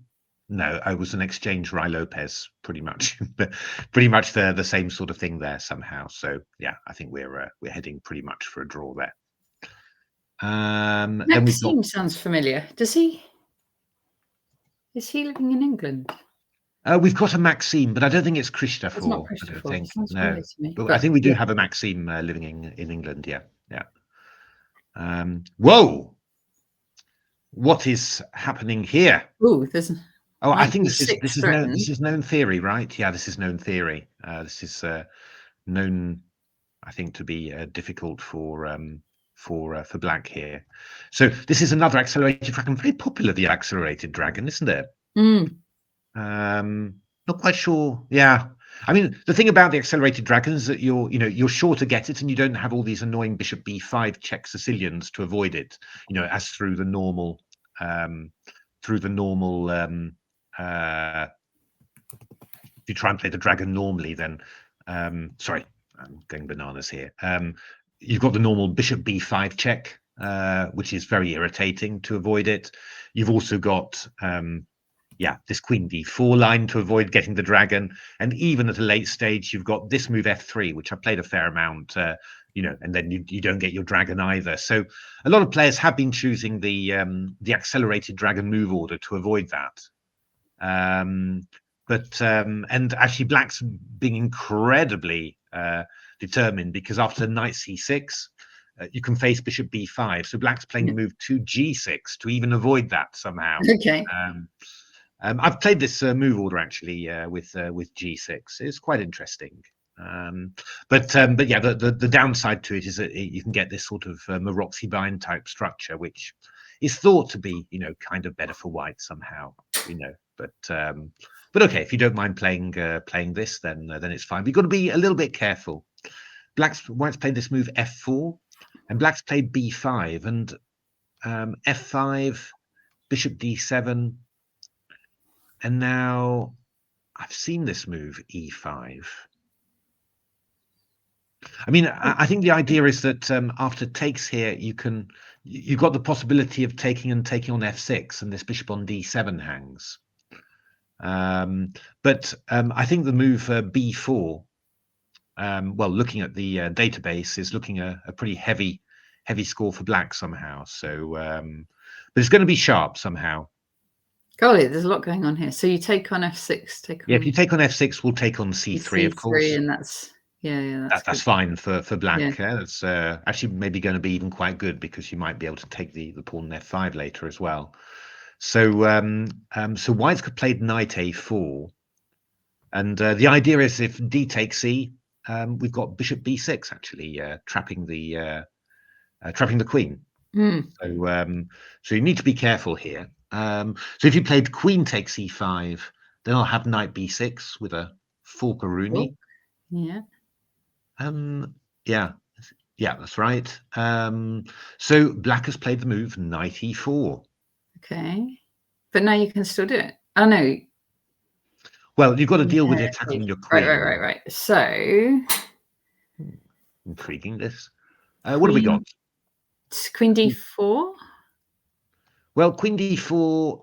[SPEAKER 2] No, it was an exchange Rai Lopez, pretty much, pretty much the same sort of thing there somehow. So yeah, I think we're heading pretty much for a draw there. Then we've got,
[SPEAKER 1] sounds familiar. Is he living in England?
[SPEAKER 2] We've got a Maxime, but I don't think it's Christopher.
[SPEAKER 1] It's not
[SPEAKER 2] I
[SPEAKER 1] Christopher.
[SPEAKER 2] don't think.
[SPEAKER 1] Sounds
[SPEAKER 2] No,
[SPEAKER 1] familiar to me,
[SPEAKER 2] but I think we do have a Maxime living in England. Yeah. Whoa! What is happening here?
[SPEAKER 1] Oh, there's.
[SPEAKER 2] Oh, I think this is known theory, right? Yeah, this is known theory. This is known, I think, to be difficult for Black here. So this is another accelerated dragon, very popular. The accelerated dragon, isn't it? Not quite sure. Yeah, I mean, the thing about the accelerated dragon is that you're sure to get it, and you don't have all these annoying bishop b5 check Sicilians to avoid it. As through the normal. If you try and play the dragon normally, then sorry, I'm going bananas here. You've got the normal bishop b5 check, which is very irritating to avoid it. You've also got this queen d4 line to avoid getting the dragon, and even at a late stage, you've got this move f3, which I played a fair amount. And then you don't get your dragon either. So a lot of players have been choosing the accelerated dragon move order to avoid that. And actually Black's being incredibly determined, because after knight c6, you can face bishop b5. So Black's playing the move to g6 to even avoid that somehow.
[SPEAKER 1] Okay.
[SPEAKER 2] I've played this move order actually with g6. It's quite interesting. But yeah, the downside to it is that you can get this sort of Maroczy bind type structure, which is thought to be kind of better for White somehow. But okay, if you don't mind playing this, then it's fine. But you've got to be a little bit careful. White's played this move f4, and Black's played b5, and f5, bishop d7, and now I've seen this move e5. I mean, I think the idea is that after takes here, you've got the possibility of taking on f6, and this bishop on d7 hangs. But I think the move b4, looking at the database, is looking a pretty heavy score for Black somehow. So, but it's going to be sharp somehow.
[SPEAKER 1] Golly, there's a lot going on here. So you take on f6.
[SPEAKER 2] If you take on f6, we'll take on c3, of course.
[SPEAKER 1] And that's
[SPEAKER 2] that's fine for Black. Yeah. That's actually maybe going to be even quite good, because you might be able to take the pawn on f5 later as well. So so White's played knight a4, and the idea is if d takes c, we've got bishop b6 actually trapping the queen. So you need to be careful here. So if you played queen takes e5, then I'll have knight b6 with a fork-a-rooney.
[SPEAKER 1] Yeah.
[SPEAKER 2] Yeah, that's right. So Black has played the move knight e4.
[SPEAKER 1] Okay, but now you can still do it. Oh no.
[SPEAKER 2] Well, you've got to deal with the attack on your queen.
[SPEAKER 1] Right. So
[SPEAKER 2] intriguing. This. What have we got?
[SPEAKER 1] Queen d4.
[SPEAKER 2] Well, Queen d4.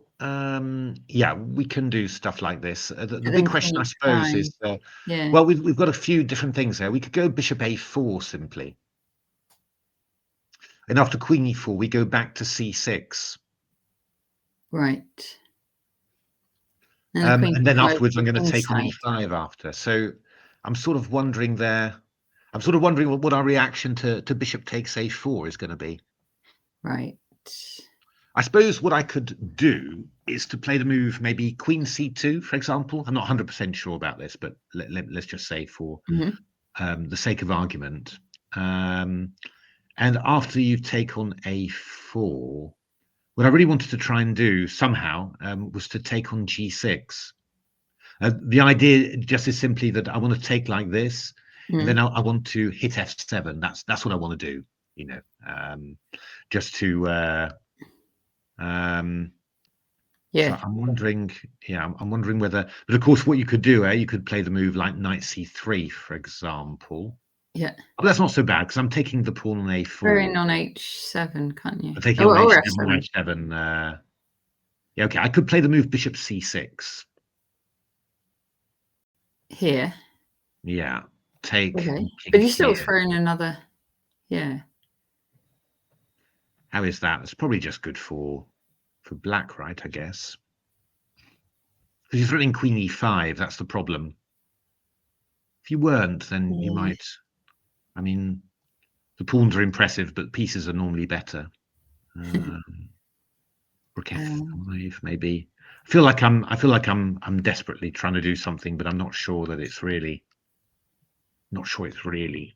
[SPEAKER 2] Yeah, we can do stuff like this. The big question, I suppose, is well, we've got a few different things there. We could go Bishop a4 simply, and after Queen e4, we go back to c6.
[SPEAKER 1] Right.
[SPEAKER 2] And then afterwards, I'm going to take on e5 after. So I'm sort of wondering there. I'm sort of wondering what our reaction to Bishop takes a4 is going to be.
[SPEAKER 1] Right.
[SPEAKER 2] I suppose what I could do is to play the move maybe Queen c2, for example. I'm not 100% sure about this, but let's just say for the sake of argument. And after you take on a4, what I really wanted to try and do somehow was to take on g6. The idea just is simply that I want to take like this, and then I want to hit f7. That's what I want to do, you know, just to. So I'm wondering, I'm wondering whether, but of course, what you could do, you could play the move like knight c3, for example.
[SPEAKER 1] Yeah.
[SPEAKER 2] But that's not so bad because I'm taking the pawn on a4.
[SPEAKER 1] Going on h7, can't you?
[SPEAKER 2] I'm taking on h7. Yeah, okay. I could play the move bishop c6.
[SPEAKER 1] Here.
[SPEAKER 2] Yeah. Take.
[SPEAKER 1] Okay. But you're still throwing another. Yeah.
[SPEAKER 2] How is that? It's probably just good for black, right? I guess. Because you're threatening queen e5. That's the problem. If you weren't, then you might. I mean, the pawns are impressive, but pieces are normally better. Rook f5, maybe. I feel like I'm desperately trying to do something, but I'm not sure that it's really. Not sure it's really.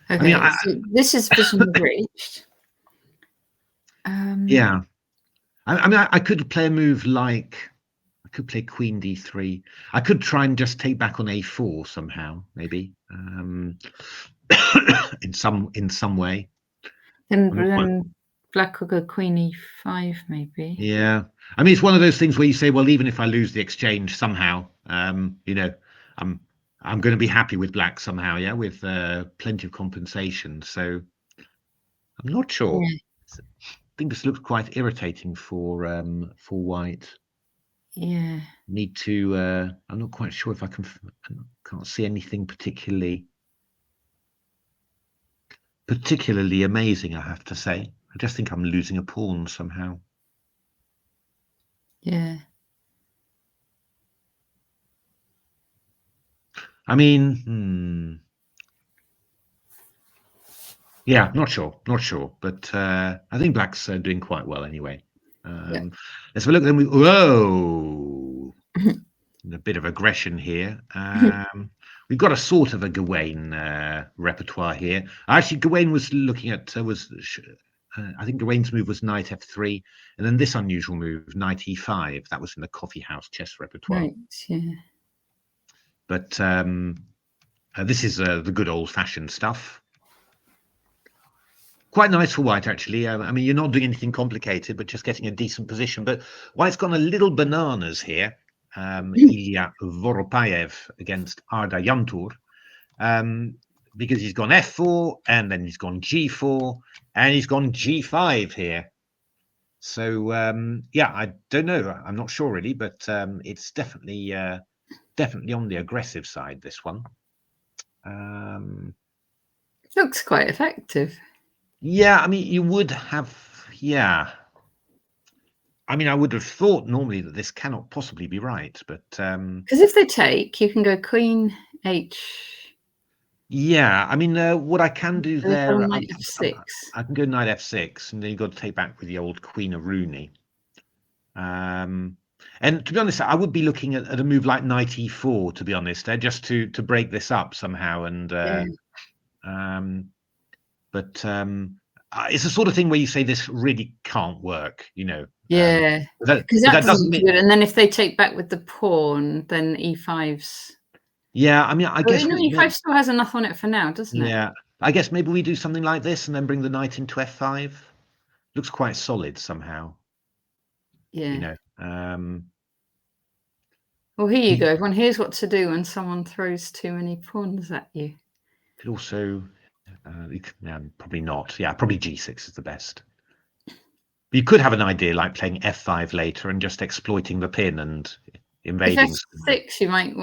[SPEAKER 1] Okay, I mean, so this is position reached.
[SPEAKER 2] Yeah, I mean, I could play a move like I could play Queen d3. I could try and just take back on a4 somehow, maybe in some way.
[SPEAKER 1] Then black will go Queen e5, maybe.
[SPEAKER 2] Yeah, I mean, it's one of those things where you say, well, even if I lose the exchange somehow, you know, I'm going to be happy with black somehow, yeah, with plenty of compensation. So I'm not sure. Yeah. I think this looks quite irritating for white.
[SPEAKER 1] Yeah.
[SPEAKER 2] Need to. I'm not quite sure if I can't see anything particularly amazing. I have to say. I just think I'm losing a pawn somehow.
[SPEAKER 1] Yeah.
[SPEAKER 2] I mean, yeah, not sure, but I think black's doing quite well anyway. Let's have a look. Then whoa, a bit of aggression here. We've got a sort of a Gawain repertoire here. Actually, Gawain was looking at I think Gawain's move was knight f3, and then this unusual move, knight e5. That was in the coffee house chess repertoire.
[SPEAKER 1] Right. Yeah.
[SPEAKER 2] But this is the good old-fashioned stuff. Quite nice for white, actually. I mean, you're not doing anything complicated, but just getting a decent position. But white's gone a little bananas here. Ilya Voropayev against Arda Yantur, because he's gone f4, and then he's gone g4, and he's gone g5 here. So, yeah, I don't know. I'm not sure, really, but it's definitely on the aggressive side, this one.
[SPEAKER 1] Looks quite effective.
[SPEAKER 2] Yeah, I mean, you would have, yeah. I mean, I would have thought normally that this cannot possibly be right, but
[SPEAKER 1] because if they take, you can go Queen H.
[SPEAKER 2] Yeah, I mean, what I can do there,
[SPEAKER 1] Knight f6.
[SPEAKER 2] I can go knight f6, and then you've got to take back with the old Queen of Rooney. And to be honest, I would be looking at a move like knight e4, to be honest, just to break this up somehow. And but it's the sort of thing where you say this really can't work, you know.
[SPEAKER 1] Yeah, because that doesn't mean good. And then if they take back with the pawn, then e5's.
[SPEAKER 2] Yeah, I mean, I guess
[SPEAKER 1] e5 still has enough on it for now, doesn't it?
[SPEAKER 2] Yeah, I guess maybe we do something like this and then bring the knight into f5. Looks quite solid somehow.
[SPEAKER 1] Yeah.
[SPEAKER 2] You know,
[SPEAKER 1] Well, here you go. Everyone, here's what to do when someone throws too many pawns at you.
[SPEAKER 2] Could also, probably not. Yeah, probably g6 is the best. You could have an idea like playing f5 later and just exploiting the pin and invading.
[SPEAKER 1] If f6, you might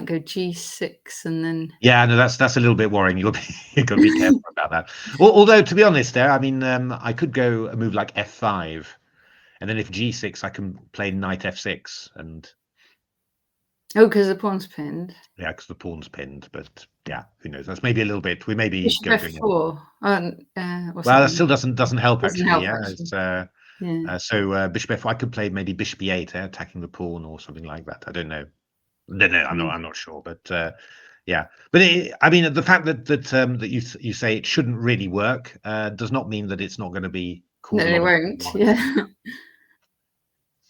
[SPEAKER 1] go g6 and then.
[SPEAKER 2] Yeah, no, that's a little bit worrying. You've got to be careful about that. Although, to be honest, I mean, I could go a move like f5, and then if g6, I can play knight f6, and
[SPEAKER 1] Oh, because the pawn's pinned.
[SPEAKER 2] Yeah, because the pawn's pinned. But yeah, who knows? That's maybe a little bit. We may be
[SPEAKER 1] Bishop
[SPEAKER 2] going.
[SPEAKER 1] f4.
[SPEAKER 2] Well, that still doesn't help
[SPEAKER 1] Doesn't
[SPEAKER 2] actually.
[SPEAKER 1] help,
[SPEAKER 2] It's, so bishop f4. I could play maybe bishop e8, attacking the pawn or something like that. I don't know. I'm not sure. But yeah. But I mean, the fact that you say it shouldn't really work does not mean that it's not going to be called.
[SPEAKER 1] No, it won't. Yeah.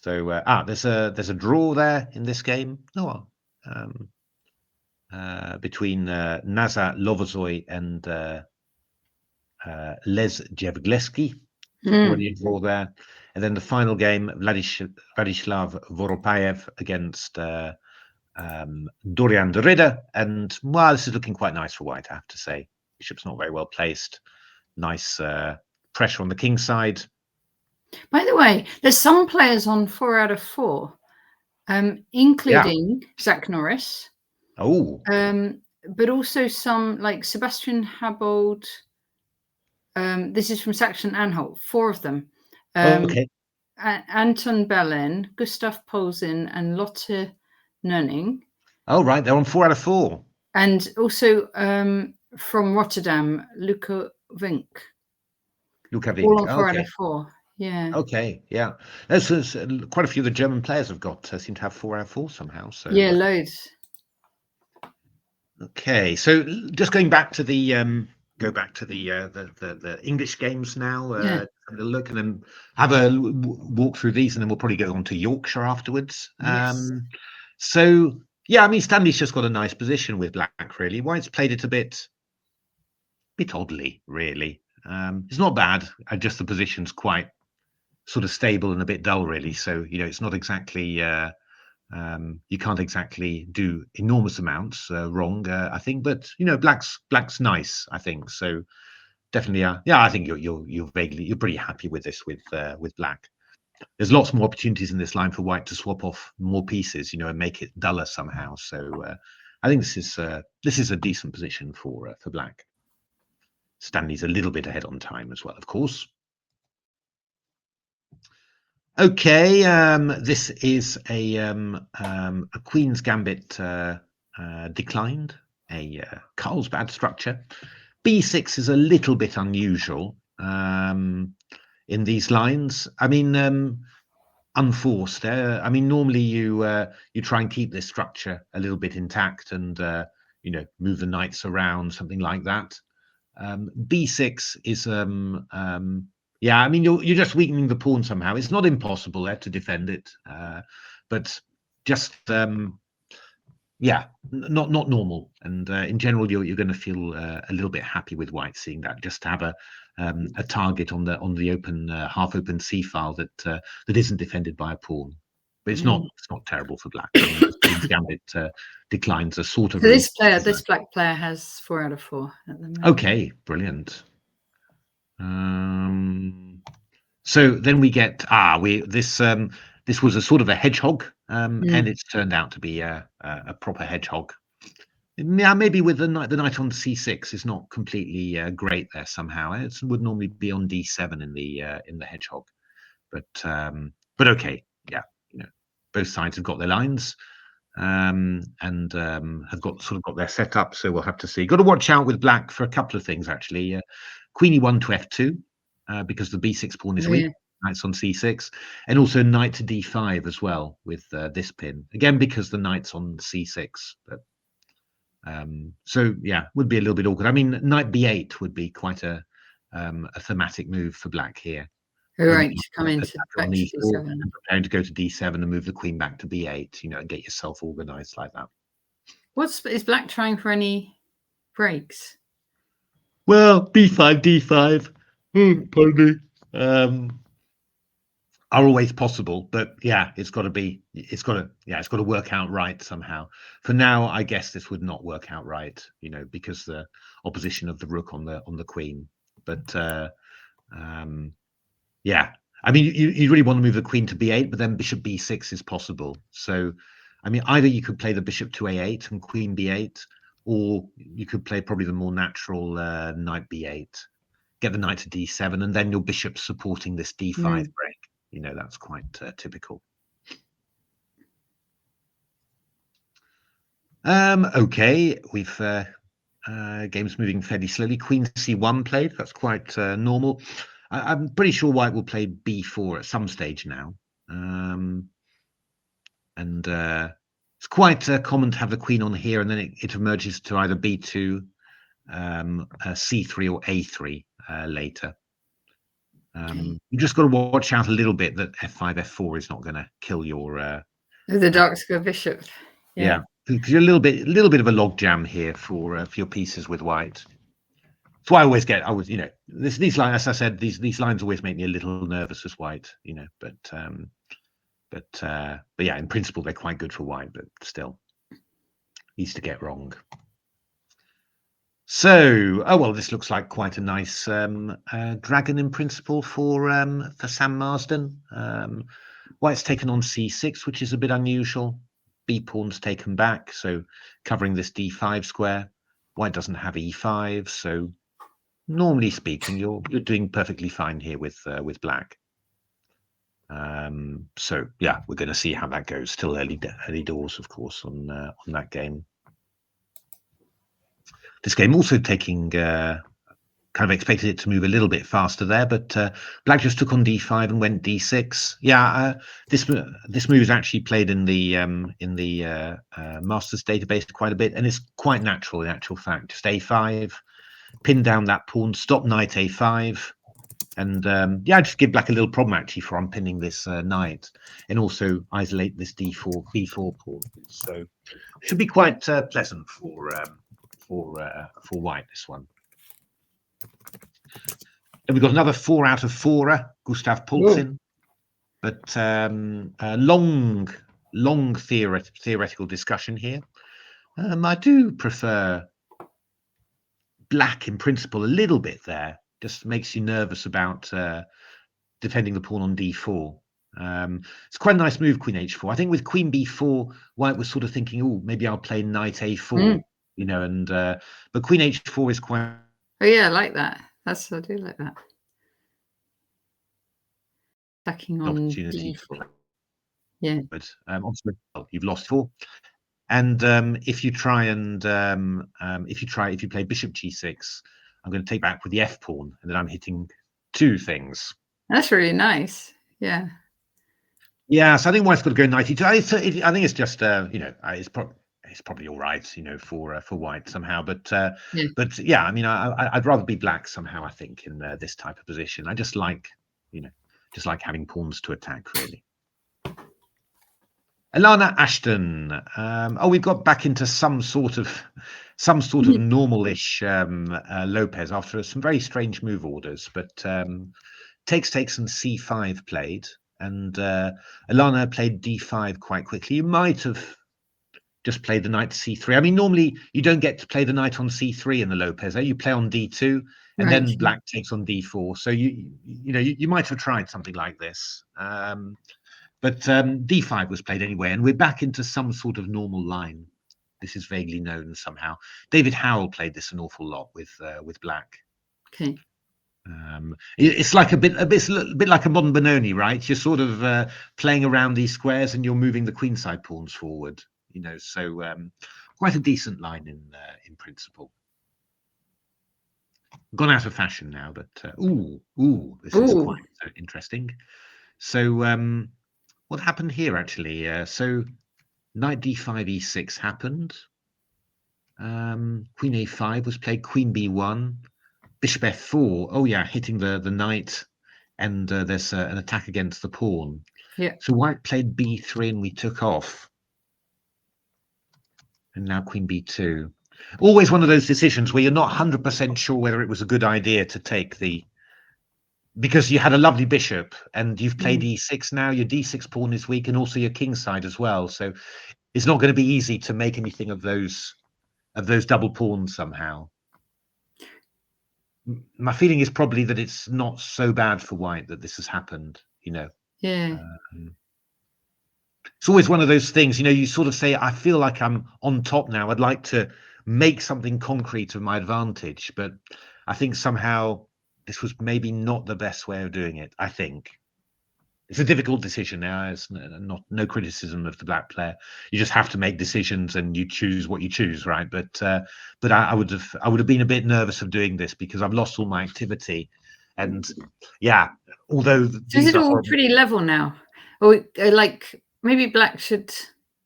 [SPEAKER 2] So there's a draw there in this game. Oh, between Naza Lovozoy and Les Jevgleski. Already a draw there. And then the final game, Vladislav Voropayev against Dorian de Ridder. And, well, this is looking quite nice for white, I have to say. Bishop's not very well placed. Nice pressure on the king side.
[SPEAKER 1] By the way, there's some players on 4 out of 4, including Zach Norris.
[SPEAKER 2] Oh.
[SPEAKER 1] But also some like Sebastian Habold. This is from Saxon-Anhalt, 4 of them.
[SPEAKER 2] Okay.
[SPEAKER 1] Anton Bellin, Gustav Polzin, and Lotte Nönning.
[SPEAKER 2] Oh, right. They're on 4 out of 4.
[SPEAKER 1] And also from Rotterdam, Luca Vink. All on 4 out of 4. Yeah.
[SPEAKER 2] Okay. Yeah. There's quite a few of the German players have got seem to have 4 out of 4 somehow. So
[SPEAKER 1] yeah, loads.
[SPEAKER 2] Okay. So just going back to the English games now. Have a look and then have a walk through these, and then we'll probably go on to Yorkshire afterwards.
[SPEAKER 1] Yes.
[SPEAKER 2] So yeah, I mean, Stanley's just got a nice position with black. Really, White's played it a bit oddly. Really, it's not bad. Just the position's quite sort of stable and a bit dull, really. So it's not exactly. You can't exactly do enormous amounts wrong, I think, but black's nice, I think. So definitely, yeah, I think you're pretty happy with this with black. There's lots more opportunities in this line for white to swap off more pieces, and make it duller somehow. So I think this is a decent position for black. Stanley's a little bit ahead on time as well, of course. Okay, this is a Queen's Gambit declined, a Carlsbad structure. B6 is a little bit unusual in these lines. I mean, unforced. I mean, normally you try and keep this structure a little bit intact and move the knights around, something like that. B6 is yeah, I mean, you're just weakening the pawn somehow. It's not impossible to defend it, but just yeah, not normal. And in general, you're going to feel a little bit happy with white seeing that, just to have a target on the open half open c file that isn't defended by a pawn. But it's not terrible for black. I mean, Queen's Gambit declines a sort of.
[SPEAKER 1] So this black player has 4 out of 4 at the moment.
[SPEAKER 2] Okay, brilliant. So then we get this was a sort of a hedgehog, and it's turned out to be a proper hedgehog. Yeah, maybe with the knight on c6 is not completely great there somehow. It would normally be on d7 in the hedgehog, but okay, yeah, both sides have got their lines. And have got their setup, so we'll have to see. Got to watch out with black for a couple of things actually. Queen e1 to f2 because the b6 pawn is weak. Knight's on c6, and also knight to d5 as well with this pin again because the knight's on c6. But so yeah, would be a little bit awkward. I mean, knight b8 would be quite a thematic move for black here.
[SPEAKER 1] Right, come into back to
[SPEAKER 2] d7. And preparing to go to d7 and move the queen back to b8, and get yourself organized like that.
[SPEAKER 1] Is black trying for any breaks?
[SPEAKER 2] Well, b5, d5. Pardon me. are always possible, but yeah, it's got to work out right somehow. For now, I guess this would not work out right, because the opposition of the rook on the queen. But yeah, I mean, you really want to move the queen to b8, but then bishop b6 is possible. So, I mean, either you could play the bishop to a8 and queen b8, or you could play probably the more natural knight b8, get the knight to d7, and then your bishop supporting this d5 break. That's quite typical. Okay, we've games moving fairly slowly. Queen c1 played. That's quite normal. I'm pretty sure white will play b4 at some stage now. And it's quite common to have the queen on here, and then it emerges to either b2, c3, or a3 later. You just got to watch out a little bit that f5, f4 is not going to kill your
[SPEAKER 1] the dark square bishop.
[SPEAKER 2] Yeah, because you're a little bit of a logjam here for your pieces with white. That's why I always these lines, as I said, these lines always make me a little nervous as white, but yeah, in principle they're quite good for white, but still easy to get wrong. So, well, this looks like quite a nice dragon in principle for Sam Marsden. White's taken on c6, which is a bit unusual. B pawn's taken back, so covering this d5 square. White doesn't have e5, so normally speaking, you're doing perfectly fine here with black. So yeah, we're going to see how that goes. Still early doors, of course, on that game. This game also taking kind of expected it to move a little bit faster there, but black just took on d5 and went d6. Yeah, this move is actually played in the Masters database quite a bit, and it's quite natural in actual fact. Just a5, pin down that pawn, stop knight a5, and yeah, just give black a little problem actually for unpinning this knight, and also isolate this b4 pawn. So it should be quite pleasant for white, this one. And we've got another 4 out of 4, Gustav Poulsen. But a long theoretical discussion here. I do prefer black in principle a little bit there. Just makes you nervous about defending the pawn on d4. It's quite a nice move, queen h4. I think with queen b4, white was sort of thinking, oh, maybe I'll play knight a4, and but queen h4 is quite...
[SPEAKER 1] Oh yeah, I like that. I do like that. Attacking on d4. Yeah.
[SPEAKER 2] But obviously, you've lost 4. And if you play bishop g6, I'm going to take back with the f pawn, and then I'm hitting 2 things.
[SPEAKER 1] That's really nice. Yeah.
[SPEAKER 2] Yeah, so I think white's got to go knight e2. I think it's just it's probably all right, for white somehow. But yeah, I mean, I'd rather be black somehow. I think in this type of position, I just like having pawns to attack, really. Alana Ashton. We've got back into some sort of normal-ish Lopez after some very strange move orders, but takes and c5 played, and Alana played d5 quite quickly. You might have just played the knight to c3. I mean, normally you don't get to play the knight on c3 in the Lopez. You play on d2, and then black takes on d4. So you might have tried something like this. But d5 was played anyway, and we're back into some sort of normal line. This is vaguely known somehow. David Howell played this an awful lot with black.
[SPEAKER 1] Okay.
[SPEAKER 2] It's like a bit like a modern Benoni, right? You're sort of playing around these squares, and you're moving the queenside pawns forward. So quite a decent line in principle. Gone out of fashion now, but this is quite interesting. So what happened here actually? So knight d5 e6 happened. Queen a5 was played. Queen b1, bishop f4. Oh yeah, hitting the knight, and there's an attack against the pawn.
[SPEAKER 1] Yeah.
[SPEAKER 2] So white played b3, and we took off. And now queen b2. Always one of those decisions where you're not 100% sure whether it was a good idea to take the because you had a lovely bishop, and you've played e6 now. Your d6 pawn is weak, and also your king side as well. So it's not going to be easy to make anything of those double pawns somehow. My feeling is probably that it's not so bad for white that this has happened.
[SPEAKER 1] Yeah.
[SPEAKER 2] It's always one of those things. You sort of say, I feel like I'm on top now. I'd like to make something concrete of my advantage, but I think somehow this was maybe not the best way of doing it. I think it's a difficult decision now. It's no criticism of the black player. You just have to make decisions, and you choose what you choose, right? But I would have been a bit nervous of doing this because I've lost all my activity, and yeah. Although
[SPEAKER 1] So is it all pretty level now, or like maybe black should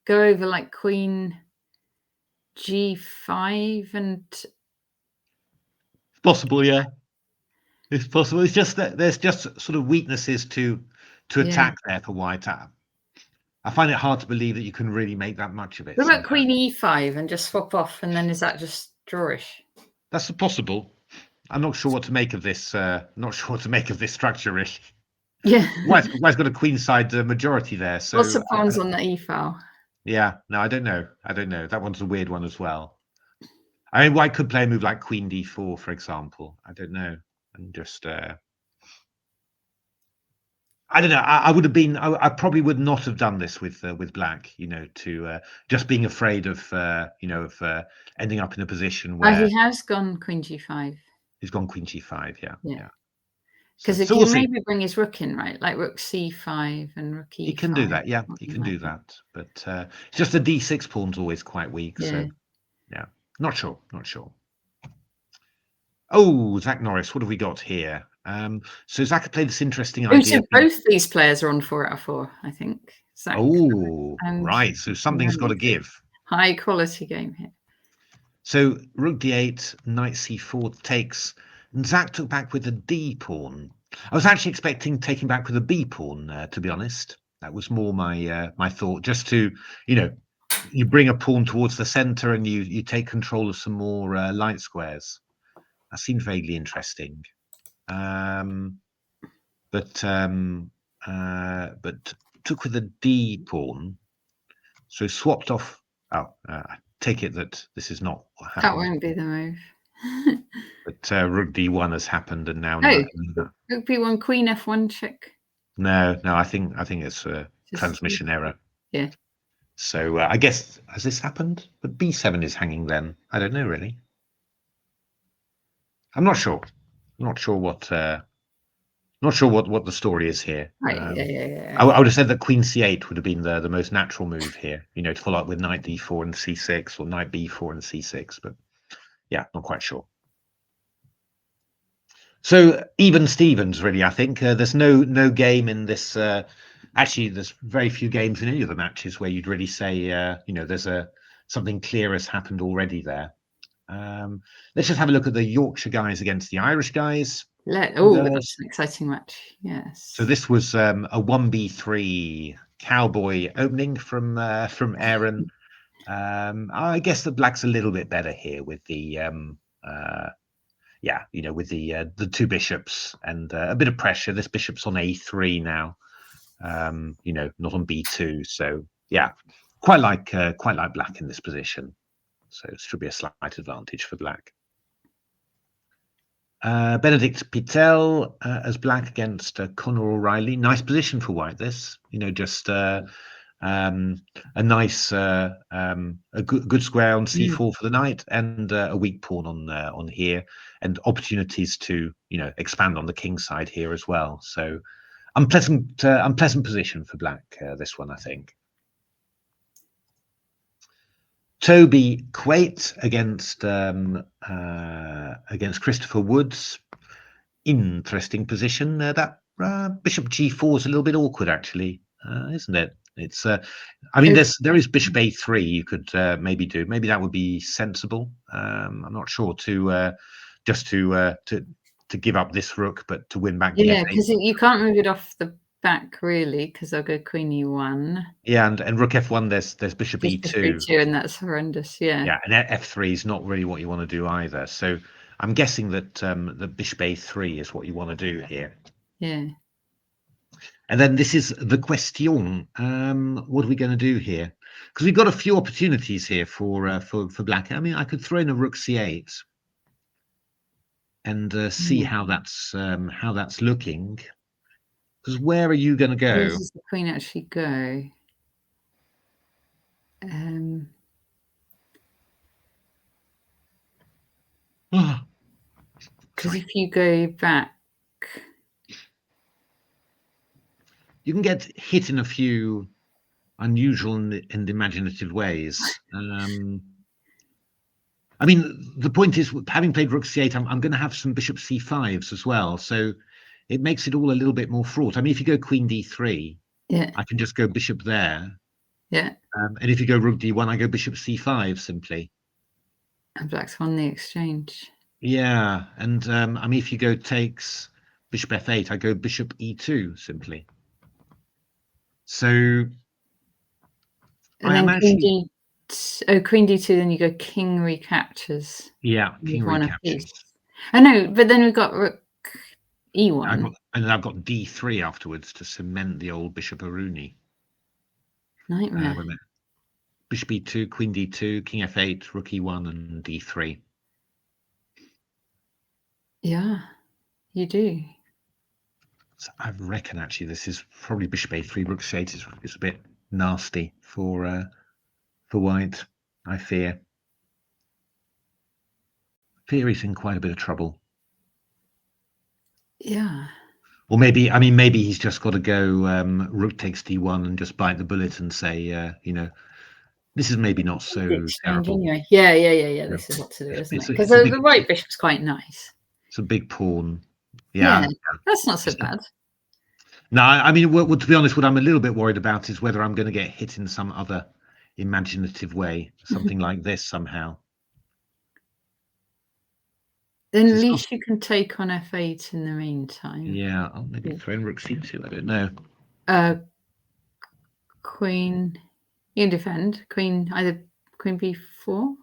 [SPEAKER 1] go over like Queen G5 and?
[SPEAKER 2] It's possible, yeah. It's possible. It's just that there's just sort of weaknesses to attack there for white. I find it hard to believe that you can really make that much of it.
[SPEAKER 1] What about Queen E5 and just swap off, and then is that just drawish?
[SPEAKER 2] That's possible. I'm not sure what to make of this. Not sure what to make of this structure, really.
[SPEAKER 1] Yeah.
[SPEAKER 2] White's got a queenside majority there. So
[SPEAKER 1] lots of pawns on the E file.
[SPEAKER 2] Yeah. No, I don't know. That one's a weird one as well. I mean, white could play a move like Queen D4, for example. I don't know. And just I don't know. I would have been. I probably would not have done this with black. To just being afraid of ending up in a position where
[SPEAKER 1] he has gone Queen G5.
[SPEAKER 2] He's gone Queen G5.
[SPEAKER 1] Yeah. Because it can maybe bring his rook in, right? Like Rook C5 and Rook E5.
[SPEAKER 2] He can do that. Yeah, he can do that. But it's just the D6 pawn's always quite weak.
[SPEAKER 1] Yeah.
[SPEAKER 2] So yeah, not sure. Oh, Zach Norris, what have we got here? So Zach had played this interesting idea.
[SPEAKER 1] So both these players are on 4 out of 4, I think. Zach
[SPEAKER 2] Right. So something's got to give.
[SPEAKER 1] High quality game here.
[SPEAKER 2] So Rook D8, Knight C4 takes, and Zach took back with a D pawn. I was actually expecting taking back with a B pawn, to be honest. That was more my my thought, just to, you bring a pawn towards the center and you take control of some more light squares. That seemed vaguely interesting. But took with a D pawn, so swapped off. I take it that this is not what happened.
[SPEAKER 1] That won't be the move.
[SPEAKER 2] But Rook D1 has happened, and now
[SPEAKER 1] Rook B1, Queen F1 check.
[SPEAKER 2] No, I think it's a transmission error.
[SPEAKER 1] Yeah.
[SPEAKER 2] So I guess, has this happened? But B7 is hanging then. I don't know really. I'm not sure. Not sure what the story is here.
[SPEAKER 1] Right. Yeah.
[SPEAKER 2] I would have said that Queen C8 would have been the most natural move here. To follow up with Knight D4 and C6, or Knight B4 and C6. But yeah, not quite sure. So even Stevens, really. I think there's no game in this. Actually, there's very few games in any of the matches where you'd really say, there's something clear has happened already there. Let's just have a look at the Yorkshire guys against the Irish guys.
[SPEAKER 1] That's an exciting match. Yes.
[SPEAKER 2] So this was a 1b3 cowboy opening from Aaron. I guess the black's a little bit better here with the with the two bishops and a bit of pressure. This bishop's on A3 now. Not on B2. So yeah, quite like black in this position. So it should be a slight advantage for black. Benedict Pitel as black against Conor O'Reilly. Nice position for white. This, just a nice, a good square on C4 for the knight, and a weak pawn on here, and opportunities to expand on the king side here as well. So unpleasant position for black. This one, I think. Toby Quate against Christopher Woods. Interesting position. That Bishop G4 is a little bit awkward, actually, isn't it? It's. I mean, there is Bishop A3. You could maybe do. Maybe that would be sensible. I'm not sure to give up this rook, but to win back.
[SPEAKER 1] Yeah, because you can't move it off the back really, because I'll go Queen E1.
[SPEAKER 2] Yeah, and Rook F1. There's Bishop E2,
[SPEAKER 1] and that's horrendous. Yeah,
[SPEAKER 2] and F3 is not really what you want to do either. So I'm guessing that the Bishop A3 is what you want to do here.
[SPEAKER 1] Yeah.
[SPEAKER 2] And then this is the question. What are we going to do here? Because we've got a few opportunities here for black. I mean, I could throw in a rook c8 and see how that's looking. Because where are you going to go?
[SPEAKER 1] Where does the queen actually go? Because if you go back,
[SPEAKER 2] you can get hit in a few unusual and imaginative ways. I mean, the point is, having played rook c8, I'm going to have some bishop c5s as well. So it makes it all a little bit more fraught. I mean, if you go queen d3,
[SPEAKER 1] yeah,
[SPEAKER 2] I can just go bishop there.
[SPEAKER 1] yeah.
[SPEAKER 2] And if you go rook d1, I go bishop c5 simply.
[SPEAKER 1] And black's won the exchange.
[SPEAKER 2] Yeah, and I mean, if you go takes bishop f8, I go bishop e2 simply. So
[SPEAKER 1] And
[SPEAKER 2] I am
[SPEAKER 1] then
[SPEAKER 2] actually...
[SPEAKER 1] queen d2, then you go king recaptures.
[SPEAKER 2] Yeah, king recaptures.
[SPEAKER 1] I know, but then we've got rook e1.
[SPEAKER 2] And I've got d3 afterwards to cement the old bishop Aruni.
[SPEAKER 1] Nightmare.
[SPEAKER 2] Bishop e2, queen d2, king f8, rook e1, and d3.
[SPEAKER 1] Yeah, you do.
[SPEAKER 2] So I reckon actually this is probably bishop a3, rook c8 is a bit nasty for white. I fear he's in quite a bit of trouble.
[SPEAKER 1] Yeah.
[SPEAKER 2] Or maybe, I mean, maybe he's just got to go rook takes d1 and just bite the bullet and say, you know, this is maybe not so terrible.
[SPEAKER 1] Anyway. Yeah. This is what to do, isn't it? Because the right bishop's quite nice.
[SPEAKER 2] It's a big pawn.
[SPEAKER 1] Yeah, that's not so bad.
[SPEAKER 2] No, I mean, to be honest, what I'm a little bit worried about is whether I'm going to get hit in some other imaginative way, something like this somehow.
[SPEAKER 1] Then at least you can take on f8 in the meantime.
[SPEAKER 2] Yeah, I'll maybe throw in rook c2. I don't know.
[SPEAKER 1] Queen. You can defend. Either queen b4.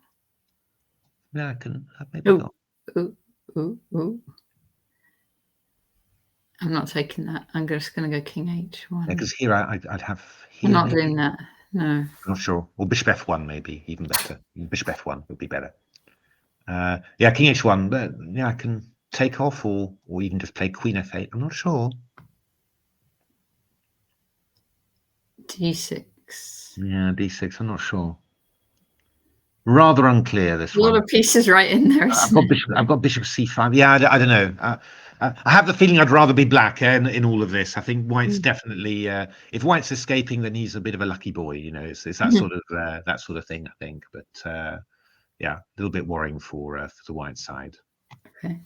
[SPEAKER 2] Yeah, I can. Maybe not.
[SPEAKER 1] Ooh. I'm not taking that. I'm just going to go king h1.
[SPEAKER 2] Yeah, because here I'd have. Here,
[SPEAKER 1] I'm not doing that. No.
[SPEAKER 2] I'm not sure. Or bishop f1 maybe even better. Bishop f1 would be better. Yeah, king h1. But yeah, I can take off or even just play queen f8. I'm not sure.
[SPEAKER 1] d6.
[SPEAKER 2] Yeah, d6. I'm not sure. Rather unclear, this one.
[SPEAKER 1] A lot of pieces right in there, isn't it?
[SPEAKER 2] I've got bishop c5. Yeah, I don't know. I have the feeling I'd rather be black in all of this. I think white's definitely. If white's escaping, then he's a bit of a lucky boy. You know, it's that sort of thing. I think, but yeah, a little bit worrying for the white side.
[SPEAKER 1] Okay.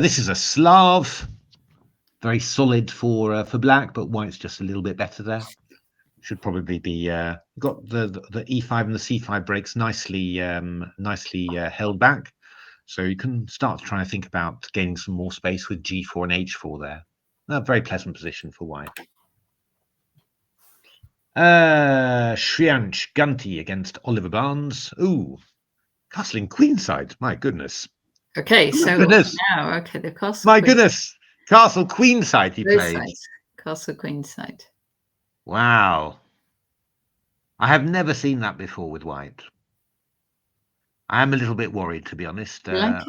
[SPEAKER 2] This is a Slav, very solid for black, but white's just a little bit better there. Should probably be got the e5 and the c5 breaks nicely held back, so you can start trying to think about gaining some more space with g4 and h4 there. A very pleasant position for white. Shriyansh Gunty against Oliver Barnes. Ooh, castling queenside. My goodness.
[SPEAKER 1] Okay, so now the castle.
[SPEAKER 2] My goodness, castle queenside he played.
[SPEAKER 1] Castle queenside.
[SPEAKER 2] Wow. I have never seen that before with white. I am a little bit worried, to be honest.
[SPEAKER 1] I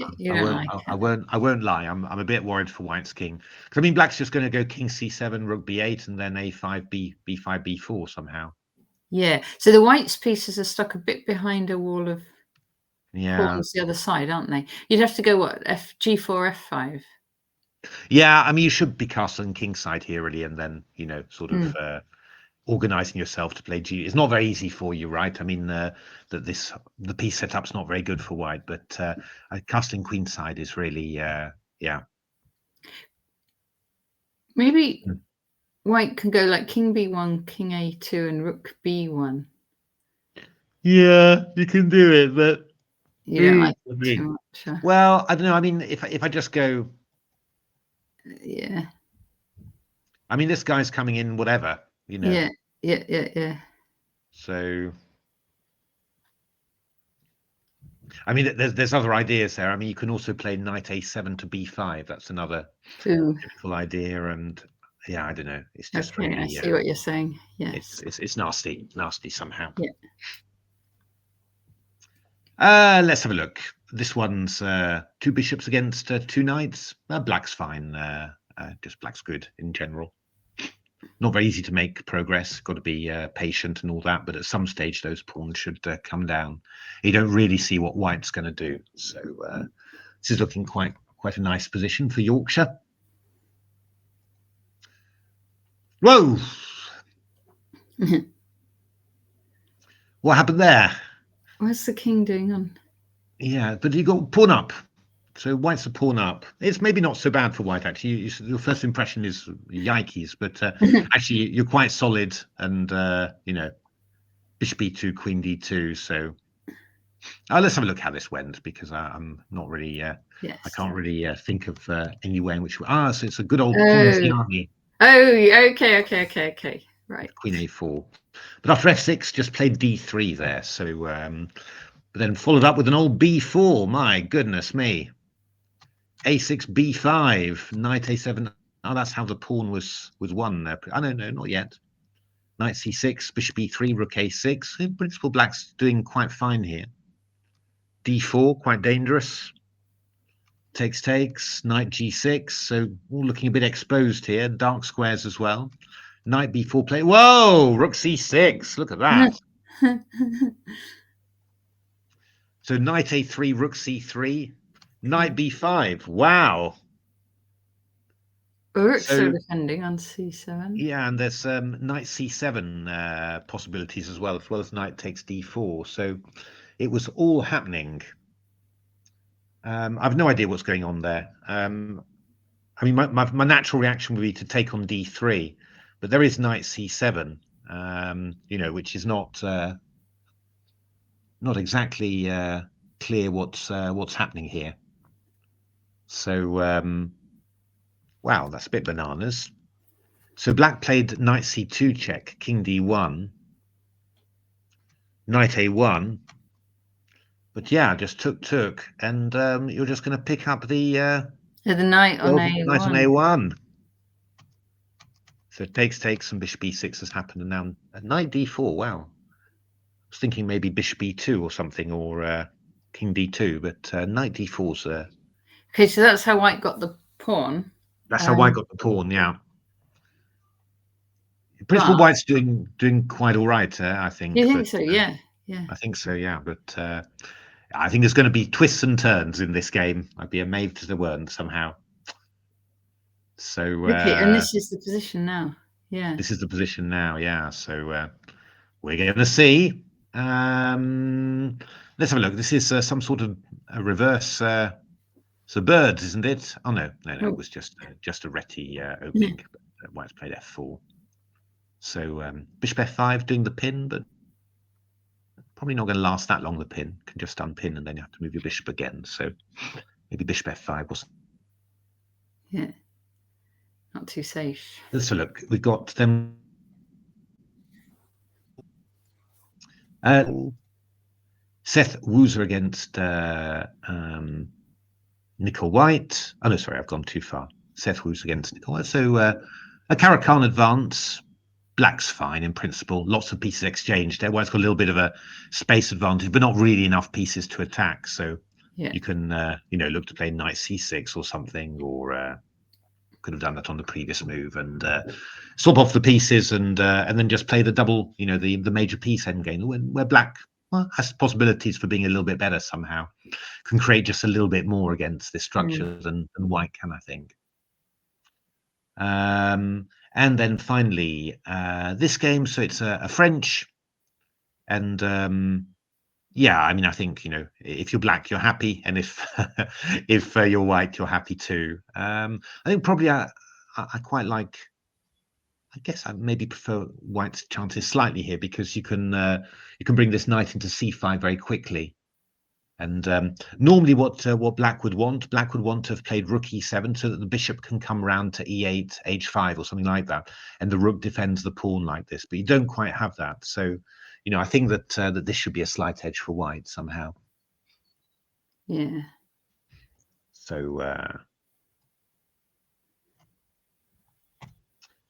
[SPEAKER 2] won't lie. I'm a bit worried for white's king. Because I mean, black's just going to go king c7, rook b8, and then a5, b5, b4 somehow.
[SPEAKER 1] Yeah. So the white's pieces are stuck a bit behind a wall of pawns the other side, aren't they? You'd have to go what g4, f5.
[SPEAKER 2] Yeah, I mean, you should be castling kingside here really, and then sort of organizing yourself to play g. It's not very easy for you, right? I mean, the piece setup's not very good for white, but casting queenside is really yeah.
[SPEAKER 1] Maybe white can go like king b1, king a2, and rook b1.
[SPEAKER 2] Yeah, you can do it, but
[SPEAKER 1] you don't like it too much.
[SPEAKER 2] Well, I don't know. I mean, if I just go,
[SPEAKER 1] yeah.
[SPEAKER 2] I mean, this guy's coming in, whatever,
[SPEAKER 1] Yeah.
[SPEAKER 2] So I mean, there's other ideas there. I mean, you can also play knight a7 to b5. That's another typical idea. And yeah, I don't know. It's just
[SPEAKER 1] okay,
[SPEAKER 2] really.
[SPEAKER 1] I see what you're saying. Yes,
[SPEAKER 2] It's nasty somehow.
[SPEAKER 1] Yeah.
[SPEAKER 2] Let's have a look. This one's 2 bishops against 2 knights. Black's fine. Just black's good in general. Not very easy to make progress. Got to be patient and all that. But at some stage, those pawns should come down. You don't really see what white's going to do. So this is looking quite a nice position for Yorkshire. Whoa! What happened there?
[SPEAKER 1] What's the king doing on?
[SPEAKER 2] Yeah, but you got pawn up. So white's a pawn up. It's maybe not so bad for white, actually. Your first impression is yikes, but actually you're quite solid. And, you know, bishop e2, queen d2. So let's have a look how this went, because I'm not really,
[SPEAKER 1] yes,
[SPEAKER 2] I can't really think of any way in which... so it's a good old
[SPEAKER 1] Ponziani. Oh, okay. Right.
[SPEAKER 2] Queen a4. But after f6, just played d3 there. So, but then followed up with an old b4. My goodness me. a6, b5, knight a7. Oh, that's how the pawn was won there. Oh, no, not yet. Knight c6, bishop e3, rook a6. In principle, black's doing quite fine here. d4, quite dangerous. Takes, knight g6. So all looking a bit exposed here. Dark squares as well. Knight b4 play. Whoa, rook c6. Look at that. So knight a3, rook c3, knight b5. Wow.
[SPEAKER 1] Rook's still defending on c7.
[SPEAKER 2] Yeah, and there's knight c7 possibilities as well as knight takes d4. So it was all happening. I've no idea what's going on there. I mean, my natural reaction would be to take on d3, but there is knight c7, you know, which is not exactly clear what's happening here. So wow, that's a bit bananas. So black played knight c2 check, king d1, knight a1. But yeah, just took, and you're just going to pick up the
[SPEAKER 1] knight on a1.
[SPEAKER 2] Knight on a1. So takes, and bishop e6 has happened, and now knight d4. Wow, I was thinking maybe bishop e2 or something, or king d2, but knight d4's
[SPEAKER 1] okay, so that's how white got the pawn.
[SPEAKER 2] That's how white got the pawn. Yeah. In principle, white's doing quite all right, I think.
[SPEAKER 1] You think so? Yeah.
[SPEAKER 2] I think so. Yeah, but I think there's going to be twists and turns in this game. I'd be amazed if there weren't somehow. So
[SPEAKER 1] okay, and this is the position now. Yeah.
[SPEAKER 2] This is the position now. Yeah. So we're going to see. Let's have a look. This is some sort of a reverse. So birds, isn't it? Oh no, it was just a Reti opening. White's played f4. So bishop f5 doing the pin, but probably not going to last that long. The pin can just unpin, and then you have to move your bishop again. So maybe bishop f5 was.
[SPEAKER 1] Yeah, not too safe.
[SPEAKER 2] Let's have a look. We've got them. Seth Wooser against Nickel White. Oh no, sorry, I've gone too far. Seth Wooser against Nickel White. So a Caro-Kann advance. Black's fine in principle. Lots of pieces exchanged there. White's got a little bit of a space advantage, but not really enough pieces to attack. So you can, look to play knight c6 or something, or could have done that on the previous move and swap off the pieces and then just play the double, the major piece endgame, where black has possibilities for being a little bit better somehow, can create just a little bit more against this structure than white can, I think. And then finally, this game, so it's a French, and I mean, I think, if you're black, you're happy, and if if you're white, you're happy too. I think probably I quite like. I guess I maybe prefer white's chances slightly here, because you can bring this knight into c5 very quickly. And normally what black would want to have played rook e7 so that the bishop can come round to e8, h5 or something like that, and the rook defends the pawn like this. But you don't quite have that. So, I think that this should be a slight edge for white somehow.
[SPEAKER 1] Yeah.
[SPEAKER 2] So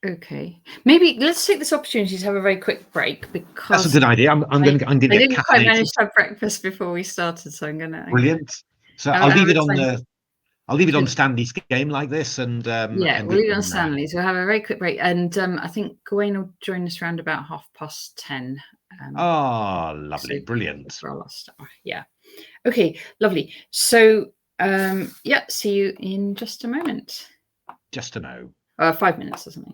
[SPEAKER 1] okay, maybe let's take this opportunity to have a very quick break, because
[SPEAKER 2] that's a good idea. I'm going to
[SPEAKER 1] I
[SPEAKER 2] get
[SPEAKER 1] didn't quite
[SPEAKER 2] caffeinated.
[SPEAKER 1] manage to have breakfast before we started, so I'm gonna
[SPEAKER 2] Brilliant. So
[SPEAKER 1] have
[SPEAKER 2] I'll
[SPEAKER 1] a
[SPEAKER 2] leave it on
[SPEAKER 1] time
[SPEAKER 2] the. I'll leave it on
[SPEAKER 1] to-
[SPEAKER 2] Stanley's game like this, and
[SPEAKER 1] yeah,
[SPEAKER 2] and
[SPEAKER 1] we'll
[SPEAKER 2] we
[SPEAKER 1] leave it on
[SPEAKER 2] can.
[SPEAKER 1] Stanley's. We'll have a very quick break, and I think Gawain will join us around about 10:30.
[SPEAKER 2] Oh,
[SPEAKER 1] So
[SPEAKER 2] lovely, brilliant.
[SPEAKER 1] for our last hour. Yeah. Okay, lovely. So yeah, see you in just a moment.
[SPEAKER 2] Just to know.
[SPEAKER 1] 5 minutes or something.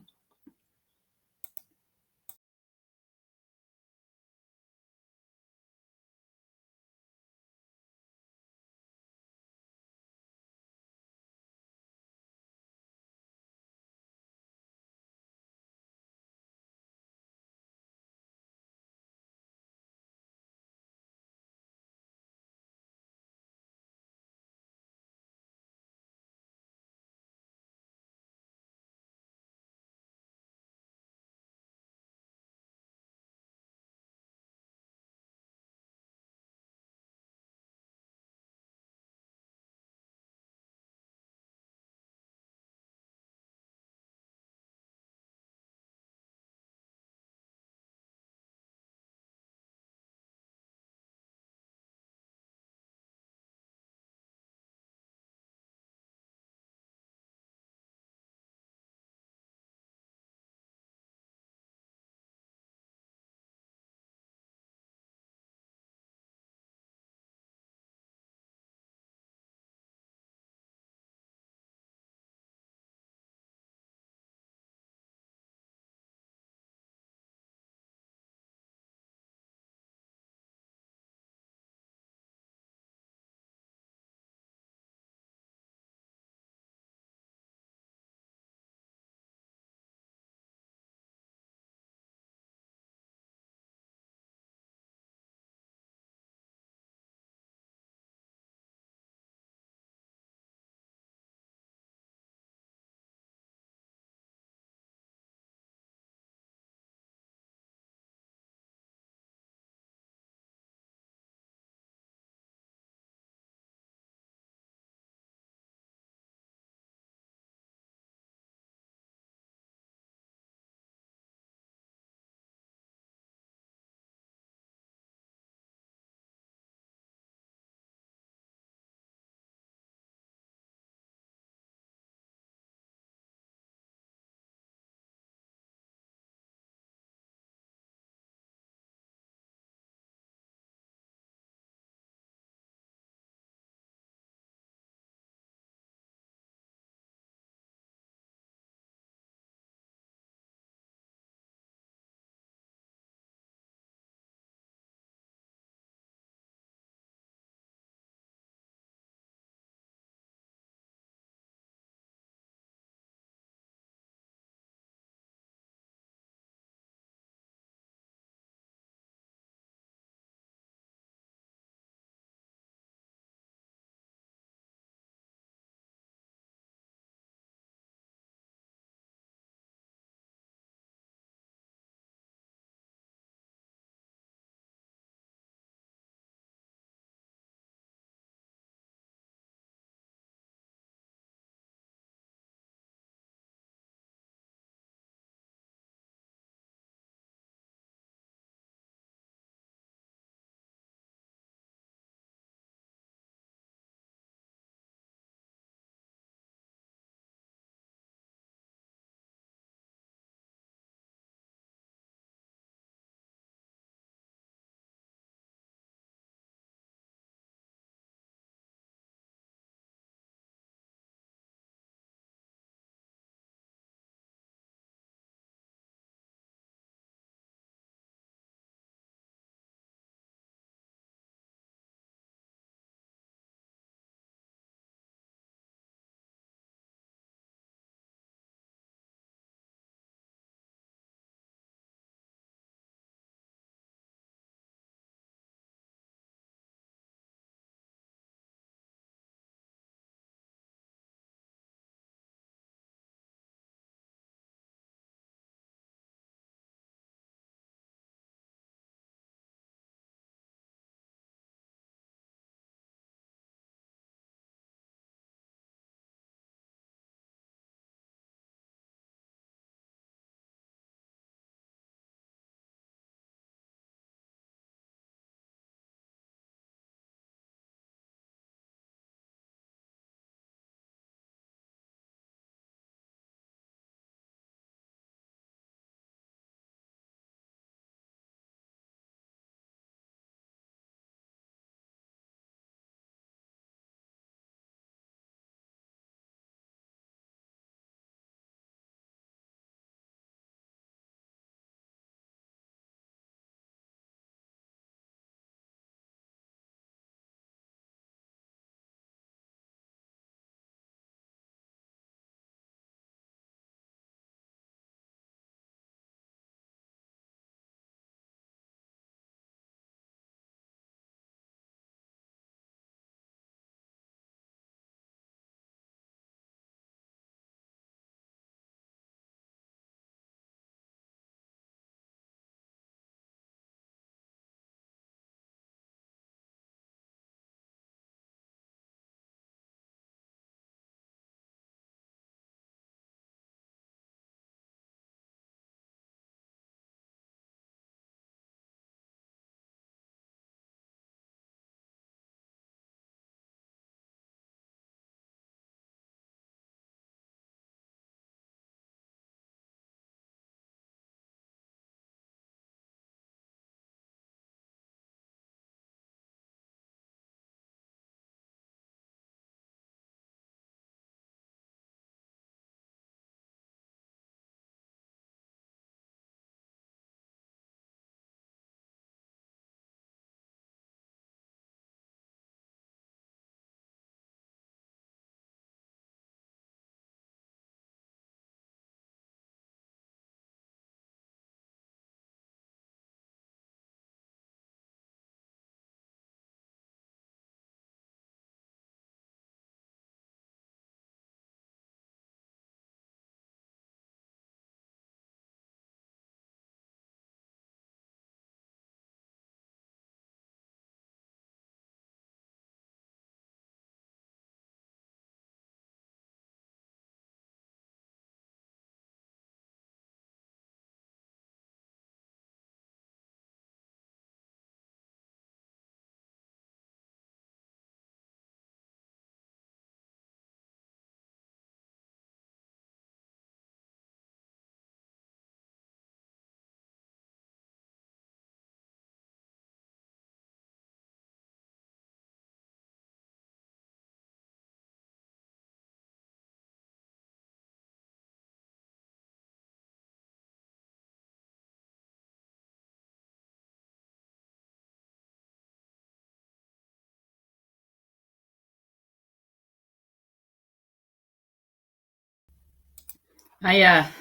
[SPEAKER 1] Hiya.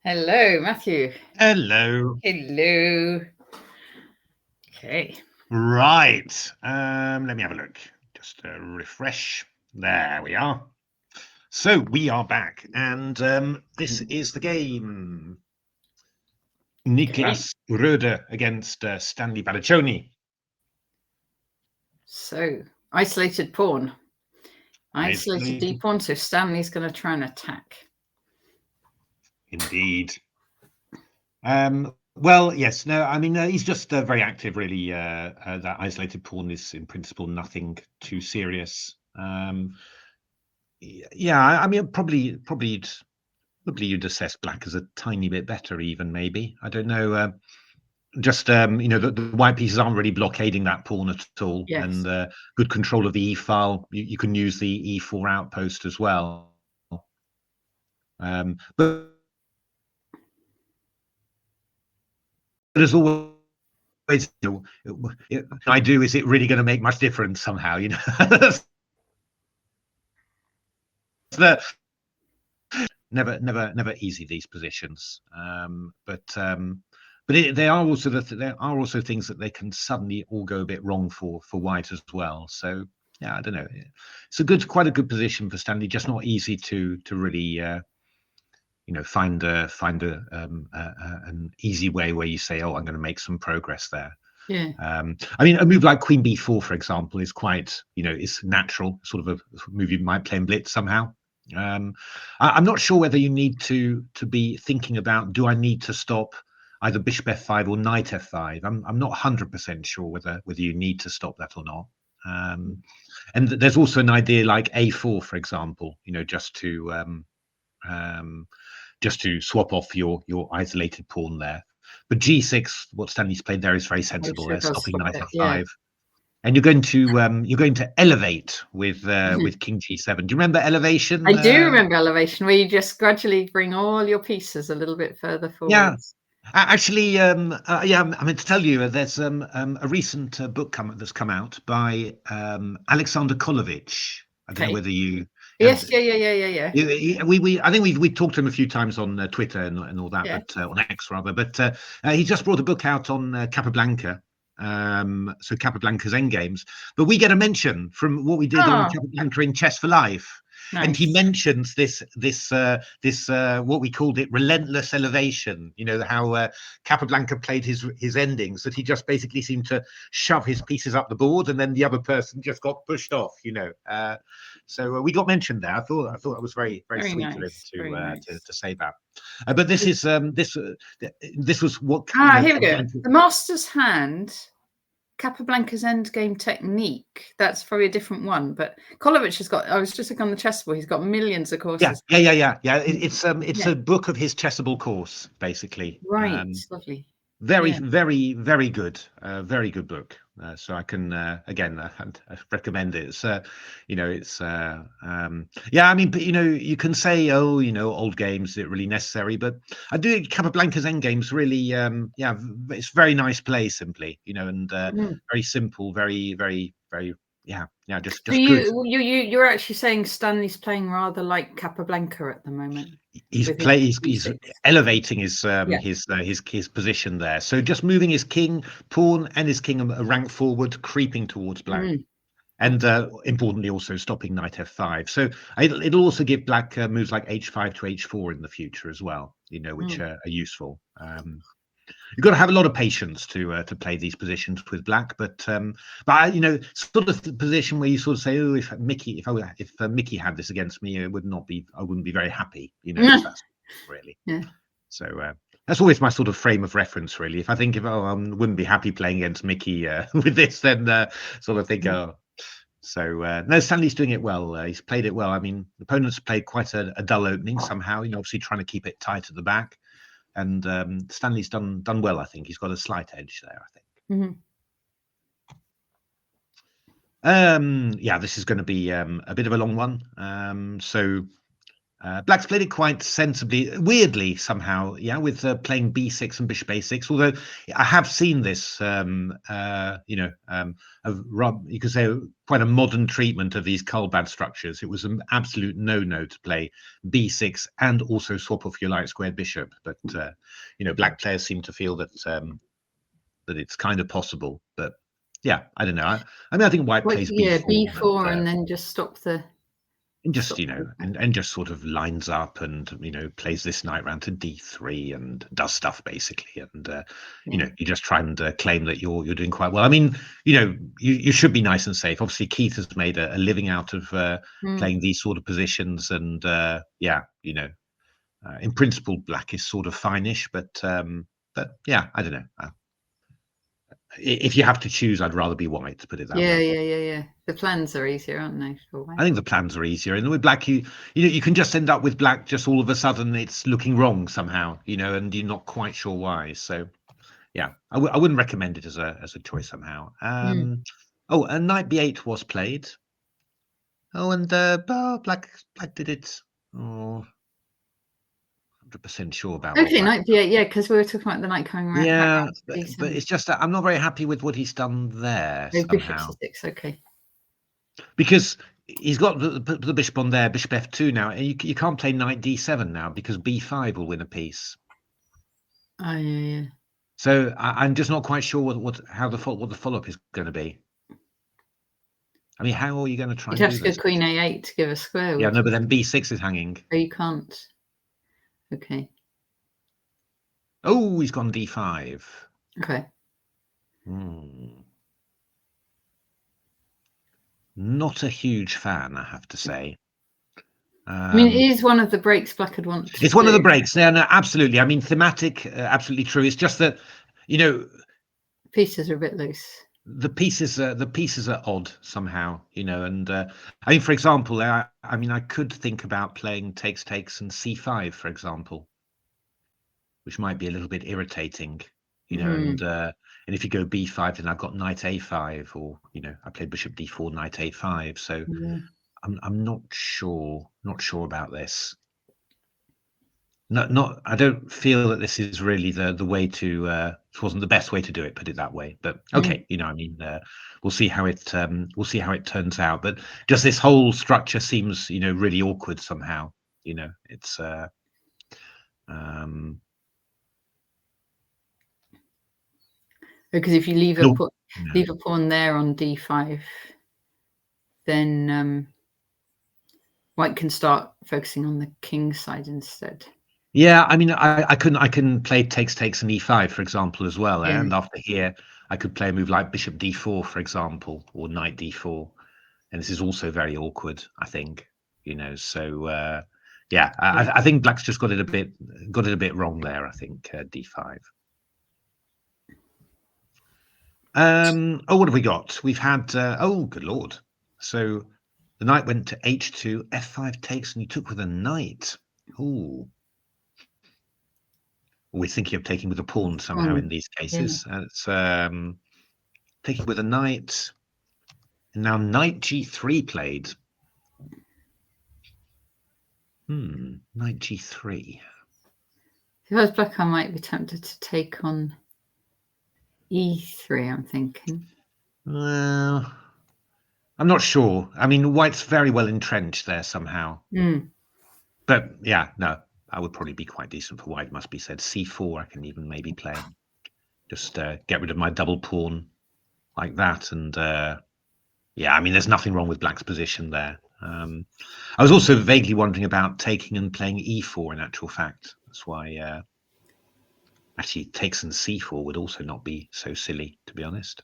[SPEAKER 1] Hello, Matthew.
[SPEAKER 2] Hello.
[SPEAKER 1] Hello. Okay.
[SPEAKER 2] Right. Let me have a look. Just refresh. There we are. So we are back, and this is the game. Niklas Röde against Stanley Ballaccioni.
[SPEAKER 1] So, isolated pawn. Isolated D pawn, so Stanley's going to try and attack.
[SPEAKER 2] Indeed. Well, yes, no, I mean, he's just very active, really. That isolated pawn is, in principle, nothing too serious. Yeah, I mean, probably you'd assess black as a tiny bit better, even maybe. I don't know. Just the white pieces aren't really blockading that pawn at all,
[SPEAKER 1] Yes.
[SPEAKER 2] and good control of the e file. You can use the e4 outpost as well. But there's always, I do. Is it really going to make much difference somehow? The never easy, these positions. But there are also things that they can suddenly all go a bit wrong for white as well. So yeah, I don't know. It's quite a good position for Stanley. Just not easy to really find an easy way where you say, oh, I'm going to make some progress there.
[SPEAKER 1] Yeah.
[SPEAKER 2] I mean, a move like Queen B4, for example, is quite, it's natural, sort of a move you might play in blitz somehow. I'm not sure whether you need to be thinking about, do I need to stop either bishop f5 or knight f5? I'm not 100% sure whether you need to stop that or not. And there's also an idea like a4, for example, just to swap off your isolated pawn there. But g6, what Stanley's played there is very sensible. They're stopping knight f5. Yeah. And you're going to elevate with king g7. Do you remember elevation?
[SPEAKER 1] I do remember elevation, where you just gradually bring all your pieces a little bit further forward.
[SPEAKER 2] Yeah, actually, I mean, to tell you, there's a recent book that's come out by Alexander Kolovich. I don't know whether you.
[SPEAKER 1] Yes, yeah.
[SPEAKER 2] I think we talked to him a few times on Twitter and all that, but on X rather. But he just brought a book out on Capablanca. So Capablanca's endgames, but we get a mention from what we did on Capablanca in Chess for Life. Nice. And he mentions this what we called it relentless elevation. How Capablanca played his endings, that he just basically seemed to shove his pieces up the board, and then the other person just got pushed off. So we got mentioned there. I thought that was very sweet
[SPEAKER 1] nice.
[SPEAKER 2] of him to say that. But this is this was what.
[SPEAKER 1] Here we go. The Master's Hand. Capablanca's endgame technique. That's probably a different one, but Kolovich has got. I was just looking on the chessboard. He's got millions of courses.
[SPEAKER 2] Yeah. It's a book of his chessable course, basically.
[SPEAKER 1] Right, lovely.
[SPEAKER 2] Very good. Very good book. So I can again I recommend it. It's it's I mean, but you can say, oh, old games, is it really necessary? But I do think Capablanca's endgames really it's very nice play, simply, and very simple, very just
[SPEAKER 1] so
[SPEAKER 2] good.
[SPEAKER 1] You're actually saying Stanley's playing rather like Capablanca at the moment.
[SPEAKER 2] He's elevating his position there. So just moving his king pawn and his king a rank forward, creeping towards black, and importantly also stopping knight f5. So it'll also give black moves like h5 to h4 in the future as well. Which are useful. You've got to have a lot of patience to play these positions with black, but sort of the position where you sort of say, oh, if Mickey had this against me, I wouldn't be very happy, that's really. Yeah. So that's always my sort of frame of reference, really. If I think I wouldn't be happy playing against Mickey with this, then sort of think, oh. So no, Stanley's doing it well. He's played it well. I mean, the opponent's played quite a dull opening somehow. Obviously trying to keep it tight at the back. And Stanley's done well, I think. He's got a slight edge there, I think. This is going to be a bit of a long one. So Black's played it quite sensibly, weirdly somehow, yeah, with playing b6 and bishop a6. Although I have seen this, you know, you could say quite a modern treatment of these Kulbad structures. It was an absolute no-no to play b6 and also swap off your light squared bishop. But you know, Black players seem to feel that that it's kind of possible. But yeah, I don't know. I mean, I think White plays b4,
[SPEAKER 1] b4, and then just stop the.
[SPEAKER 2] And just, you know, and just sort of lines up and, you know, plays this knight round to d3 and does stuff basically. And, you know, you just try and claim that you're doing quite well. I mean, you know, you should be nice and safe. Obviously, Keith has made a living out of playing these sort of positions. And, yeah, you know, in principle, Black is sort of fine-ish. But yeah, I don't know. If you have to choose, I'd rather be White, to put it that way.
[SPEAKER 1] Yeah. The plans are easier, aren't they?
[SPEAKER 2] I think the plans are easier, and with Black, you know, you can just end up with Black. Just all of a sudden, it's looking wrong somehow, you know, and you're not quite sure why. So, yeah, I wouldn't recommend it as a choice somehow. Oh, and Knight b8 was played. Oh, and Black did it. Oh, 100% sure about.
[SPEAKER 1] Okay, Knight b8, yeah, because we were talking about the knight coming around.
[SPEAKER 2] Yeah, but it's just that I'm not very happy with what he's done there somehow.
[SPEAKER 1] Bishop c6, okay.
[SPEAKER 2] Because he's got the bishop on there, bishop f2 now, and you can't play knight d7 now because b5 will win a piece.
[SPEAKER 1] Oh yeah.
[SPEAKER 2] So I'm just not quite sure what the follow-up is going to be. I mean, how are you going to try?
[SPEAKER 1] You'd have to go queen a8 to give a square.
[SPEAKER 2] Yeah, no, but then b6 is hanging.
[SPEAKER 1] Oh, you can't. Okay.
[SPEAKER 2] Oh, he's gone d5.
[SPEAKER 1] Okay.
[SPEAKER 2] Not a huge fan, I have to say.
[SPEAKER 1] I mean, it is one of the breaks Black had wanted.
[SPEAKER 2] It's one of the breaks. Yeah, no, absolutely. I mean, thematic, absolutely true. It's just that, you know,
[SPEAKER 1] pieces are a bit loose.
[SPEAKER 2] The pieces are odd somehow, you know. And I mean, for example, I mean, I could think about playing takes and c5, for example, which might be a little bit irritating, you know. And if you go b5, then I've got knight a5, or, you know, I played bishop d4, knight a5. So I'm not sure about this. I don't feel that this is really the way to. It wasn't the best way to do it, put it that way. But okay, you know, I mean, we'll see how it turns out. But just this whole structure seems, you know, really awkward somehow. You know, it's
[SPEAKER 1] because if you leave a pawn there on d5, then White can start focusing on the king side instead.
[SPEAKER 2] Yeah, I mean, I can play takes and e5, for example, as well. Yeah. And after here, I could play a move like bishop d4, for example, or knight d4. And this is also very awkward, I think. You know, so yeah, I think Black's just got it a bit wrong there. I think d5. Oh, what have we got? We've had oh, good lord! So the knight went to h2, f5 takes, and you took with a knight. Ooh. We're thinking of taking with a pawn somehow in these cases. It's taking with a knight. And now knight g3 played. Knight g3.
[SPEAKER 1] If I was Black, I might be tempted to take on e3, I'm thinking.
[SPEAKER 2] Well, I'm not sure. I mean, White's very well entrenched there somehow. But yeah, no. I would probably be quite decent for White, must be said. c4 I can even maybe play. Just get rid of my double pawn like that. And yeah, I mean, there's nothing wrong with Black's position there. I was also vaguely wondering about taking and playing e4 in actual fact. That's why actually takes and c4 would also not be so silly, to be honest.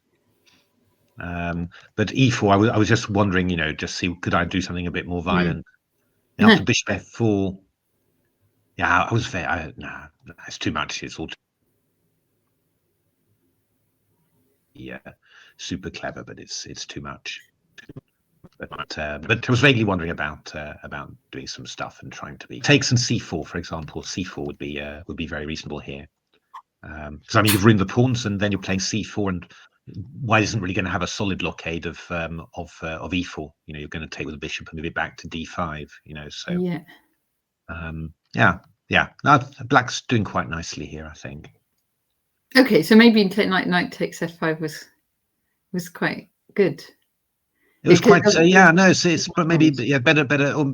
[SPEAKER 2] But e4, I was just wondering, you know, just see, could I do something a bit more violent? And after bishop f4, yeah, I was fair. Nah, it's too much. It's all super clever, but it's too much. But I was vaguely wondering about doing some stuff and trying to be takes and c4, for example. C4 would be very reasonable here. Because I mean, you've ruined the pawns, and then you're playing c4, and White isn't really going to have a solid blockade of e4. You know, you're going to take with the bishop and move it back to d5. You know, so
[SPEAKER 1] yeah.
[SPEAKER 2] Yeah. No, black's doing quite nicely here, I think.
[SPEAKER 1] Okay, so maybe knight takes f5 was quite good.
[SPEAKER 2] It was quite, no, it's but maybe, yeah, better.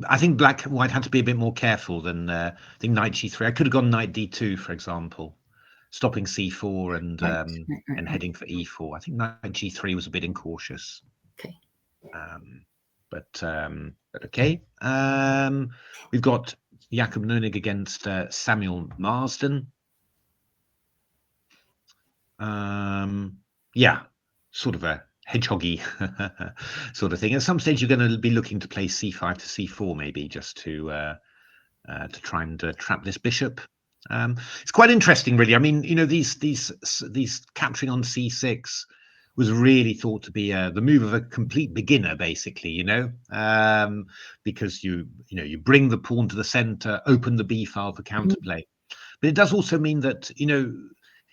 [SPEAKER 2] I think white had to be a bit more careful than I think knight g3. I could have gone knight d2, for example, stopping c4 and heading for e4. I think knight g3 was a bit incautious.
[SPEAKER 1] Okay.
[SPEAKER 2] But okay. We've got Jakob Neunig against Samuel Marsden. Yeah, sort of a hedgehoggy sort of thing. At some stage, you're going to be looking to play c5 to c4, maybe just to try and trap this bishop. It's quite interesting, really. I mean, you know, these capturing on c6 was really thought to be the move of a complete beginner, basically. You know, because you bring the pawn to the center, open the b file for counterplay, but it does also mean that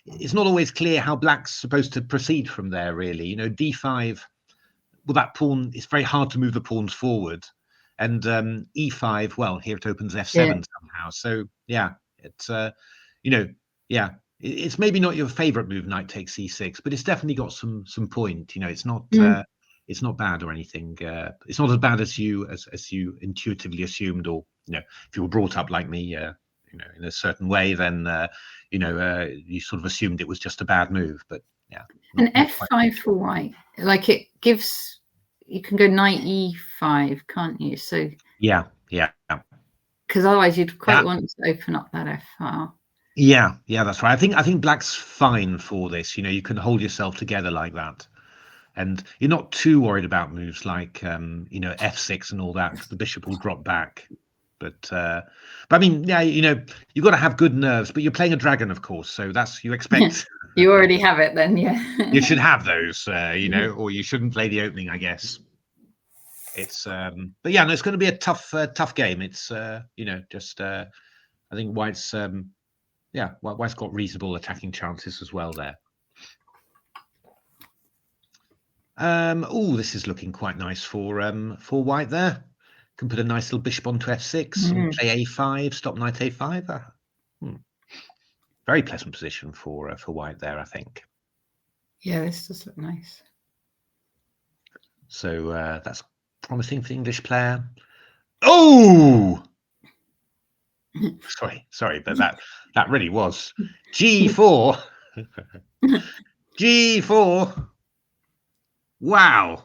[SPEAKER 2] it's not always clear how black's supposed to proceed from there, really. You know, d5, well, that pawn, it's very hard to move the pawns forward. And e5, well, here it opens f7 somehow. So, yeah, it's, it's maybe not your favorite move, knight takes c6, but it's definitely got some point. You know, it's not bad or anything. It's not as bad as you intuitively assumed, or, if you were brought up like me, in a certain way, then you sort of assumed it was just a bad move. But yeah,
[SPEAKER 1] and f5 for white, like it gives, you can go knight e5, can't you? So
[SPEAKER 2] yeah,
[SPEAKER 1] because otherwise you'd quite want to open up that f file.
[SPEAKER 2] Yeah, that's right. I think black's fine for this. You can hold yourself together like that, and you're not too worried about moves like f6 and all that, because the bishop will drop back. But I mean, yeah, you've got to have good nerves. But you're playing a dragon, of course, so you expect.
[SPEAKER 1] You already have it, then, yeah.
[SPEAKER 2] You should have those, or you shouldn't play the opening, I guess. It's but yeah, no, it's going to be a tough game. It's just I think white's white's got reasonable attacking chances as well there. Oh, this is looking quite nice for white there. Can put a nice little bishop onto f6 and play a5, stop knight a5. Very pleasant position for white there, I think.
[SPEAKER 1] Yeah, this does look nice.
[SPEAKER 2] So that's promising for the English player. Oh, sorry, but that really was g4. g4. Wow.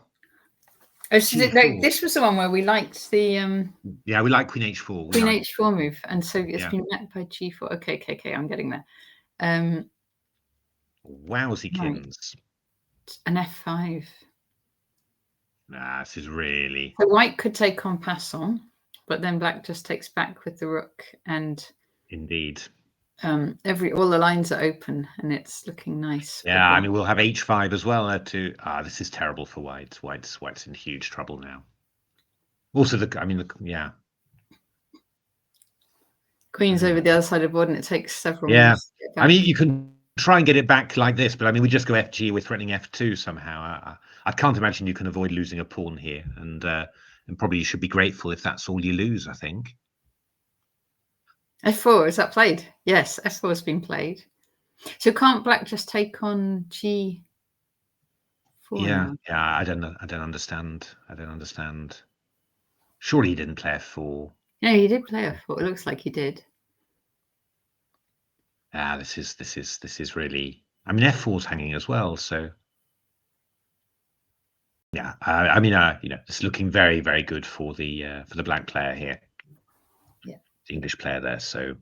[SPEAKER 1] Oh, so this was the one where we liked the
[SPEAKER 2] yeah, we like queen h4.
[SPEAKER 1] Queen h4 move, and so it's been met by g4. Okay, I'm getting there.
[SPEAKER 2] Wowzykins.
[SPEAKER 1] An f5.
[SPEAKER 2] Nah, this is really.
[SPEAKER 1] So white could take en passant, but then black just takes back with the rook, and
[SPEAKER 2] indeed.
[SPEAKER 1] All the lines are open and it's looking nice.
[SPEAKER 2] Yeah, I mean, we'll have h5 as well. This is terrible for white. White's in huge trouble now. Also,
[SPEAKER 1] Queen's over the other side of the board, and it takes several.
[SPEAKER 2] Yeah,
[SPEAKER 1] moves to get back.
[SPEAKER 2] I mean, you can try and get it back like this, but I mean, we just go fg. We're threatening f2 somehow. I can't imagine you can avoid losing a pawn here, and probably you should be grateful if that's all you lose, I think.
[SPEAKER 1] f4, is that played? Yes, f4 has been played. So can't black just take on g4?
[SPEAKER 2] Yeah, I don't know. I don't understand. Surely he didn't play f4.
[SPEAKER 1] No, he did play f4. It looks like he did.
[SPEAKER 2] This is really. I mean, f4's hanging as well, so. Yeah, I mean, it's looking very, very good for the black player here.
[SPEAKER 1] Yeah,
[SPEAKER 2] the English player there. So,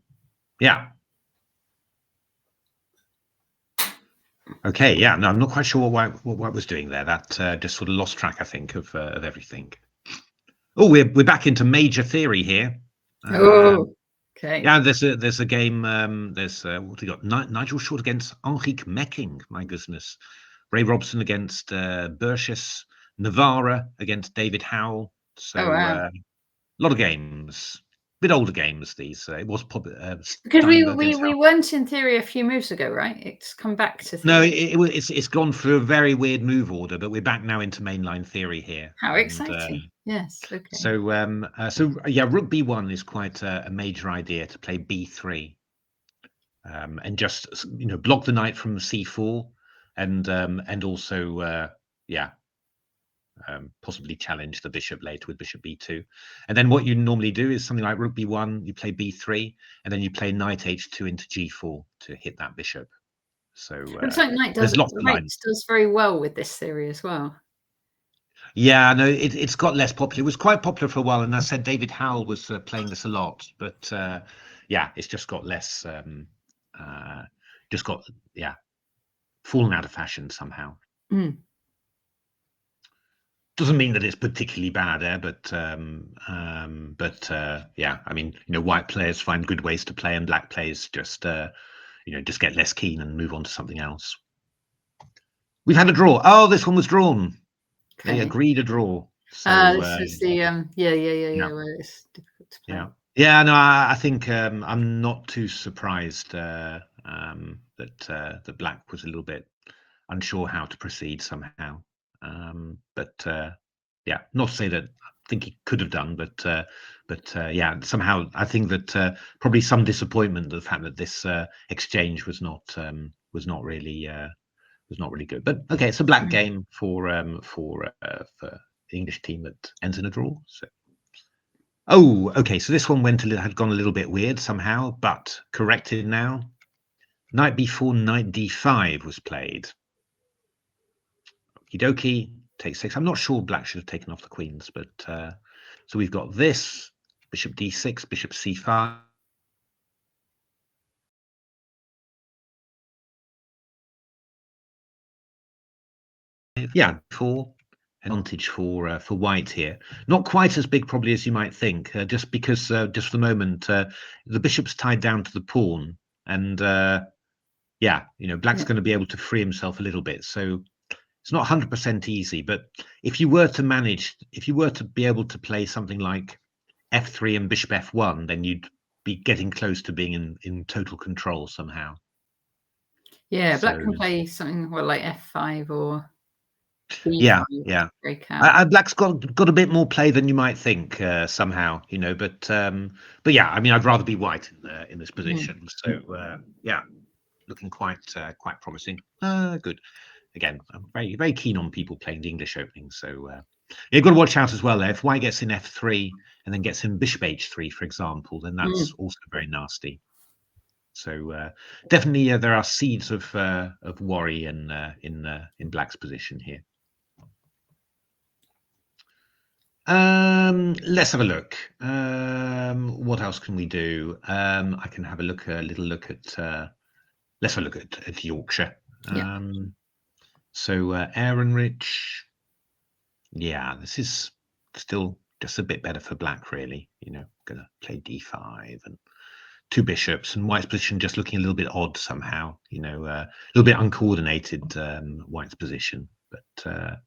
[SPEAKER 2] yeah. Okay, yeah. No, I'm not quite sure what White was doing there. That just sort of lost track, I think, of everything. Oh, we're back into major theory here.
[SPEAKER 1] Okay.
[SPEAKER 2] Yeah, there's a game. There's what we got? Nigel Short against Henrique Mecking. My goodness. Ray Robson against Burgess. Navarra against David Howell. So a lot of games. bit older games. These it was popular
[SPEAKER 1] because we weren't in theory a few moves ago, right? It's come back to theory.
[SPEAKER 2] No, it's gone through a very weird move order, but we're back now into mainline theory here.
[SPEAKER 1] How exciting! Yes. Okay.
[SPEAKER 2] So yeah, rook b1 is quite a major idea, to play b3, and just block the knight from c4, and also yeah. Possibly challenge the bishop later with bishop b2, and then what you normally do is something like rook b1, you play b3, and then you play knight h2 into g4 to hit that bishop. So
[SPEAKER 1] looks like knight
[SPEAKER 2] there's lots of lines.
[SPEAKER 1] does very well with this theory as well.
[SPEAKER 2] Yeah, no, it's got less popular. It was quite popular for a while, and I said David Howell was playing this a lot, but yeah, it's just got less, fallen out of fashion somehow. Doesn't mean that it's particularly bad there, but yeah, I mean, white players find good ways to play, and black players just just get less keen and move on to something else. We've had a draw. Oh, this one was drawn. Okay. They agreed a draw. So
[SPEAKER 1] this is the yeah. Where it's difficult to play.
[SPEAKER 2] Yeah. No, I think I'm not too surprised that black was a little bit unsure how to proceed somehow. But yeah, not to say that I think he could have done, but yeah, somehow I think that probably some disappointment, the fact that this exchange was not really good. But okay, it's a black game for the English team that ends in a draw. So okay, so this one had gone a little bit weird somehow, but corrected now. Knight b4, knight d5 was played. Okie dokie, takes 6. I'm not sure black should have taken off the queens, but so we've got this bishop d6, bishop c5. Yeah, advantage for white here. Not quite as big probably as you might think, just because just for the moment the bishop's tied down to the pawn, and yeah, black's going to be able to free himself a little bit. So it's not 100% easy, but if you were to be able to play something like f3 and bishop f1, then you'd be getting close to being in total control somehow.
[SPEAKER 1] Yeah, black can play something like f5 or
[SPEAKER 2] b5. Yeah. Black's got a bit more play than you might think somehow, but yeah, I mean, I'd rather be white in this position. So yeah, looking quite promising. Good. Again, I'm very, very keen on people playing the English opening. So you've got to watch out as well. If white gets in f3 and then gets in bishop h3, for example, then that's also very nasty. So definitely there are seeds of worry in black's position here. Let's have a look. What else can we do? I can have a little look at. Let's have a look at Yorkshire. So Ehrenrich, yeah, this is still just a bit better for black, really. Gonna play d5 and 2 bishops, and white's position just looking a little bit odd somehow. A little bit uncoordinated, white's position. But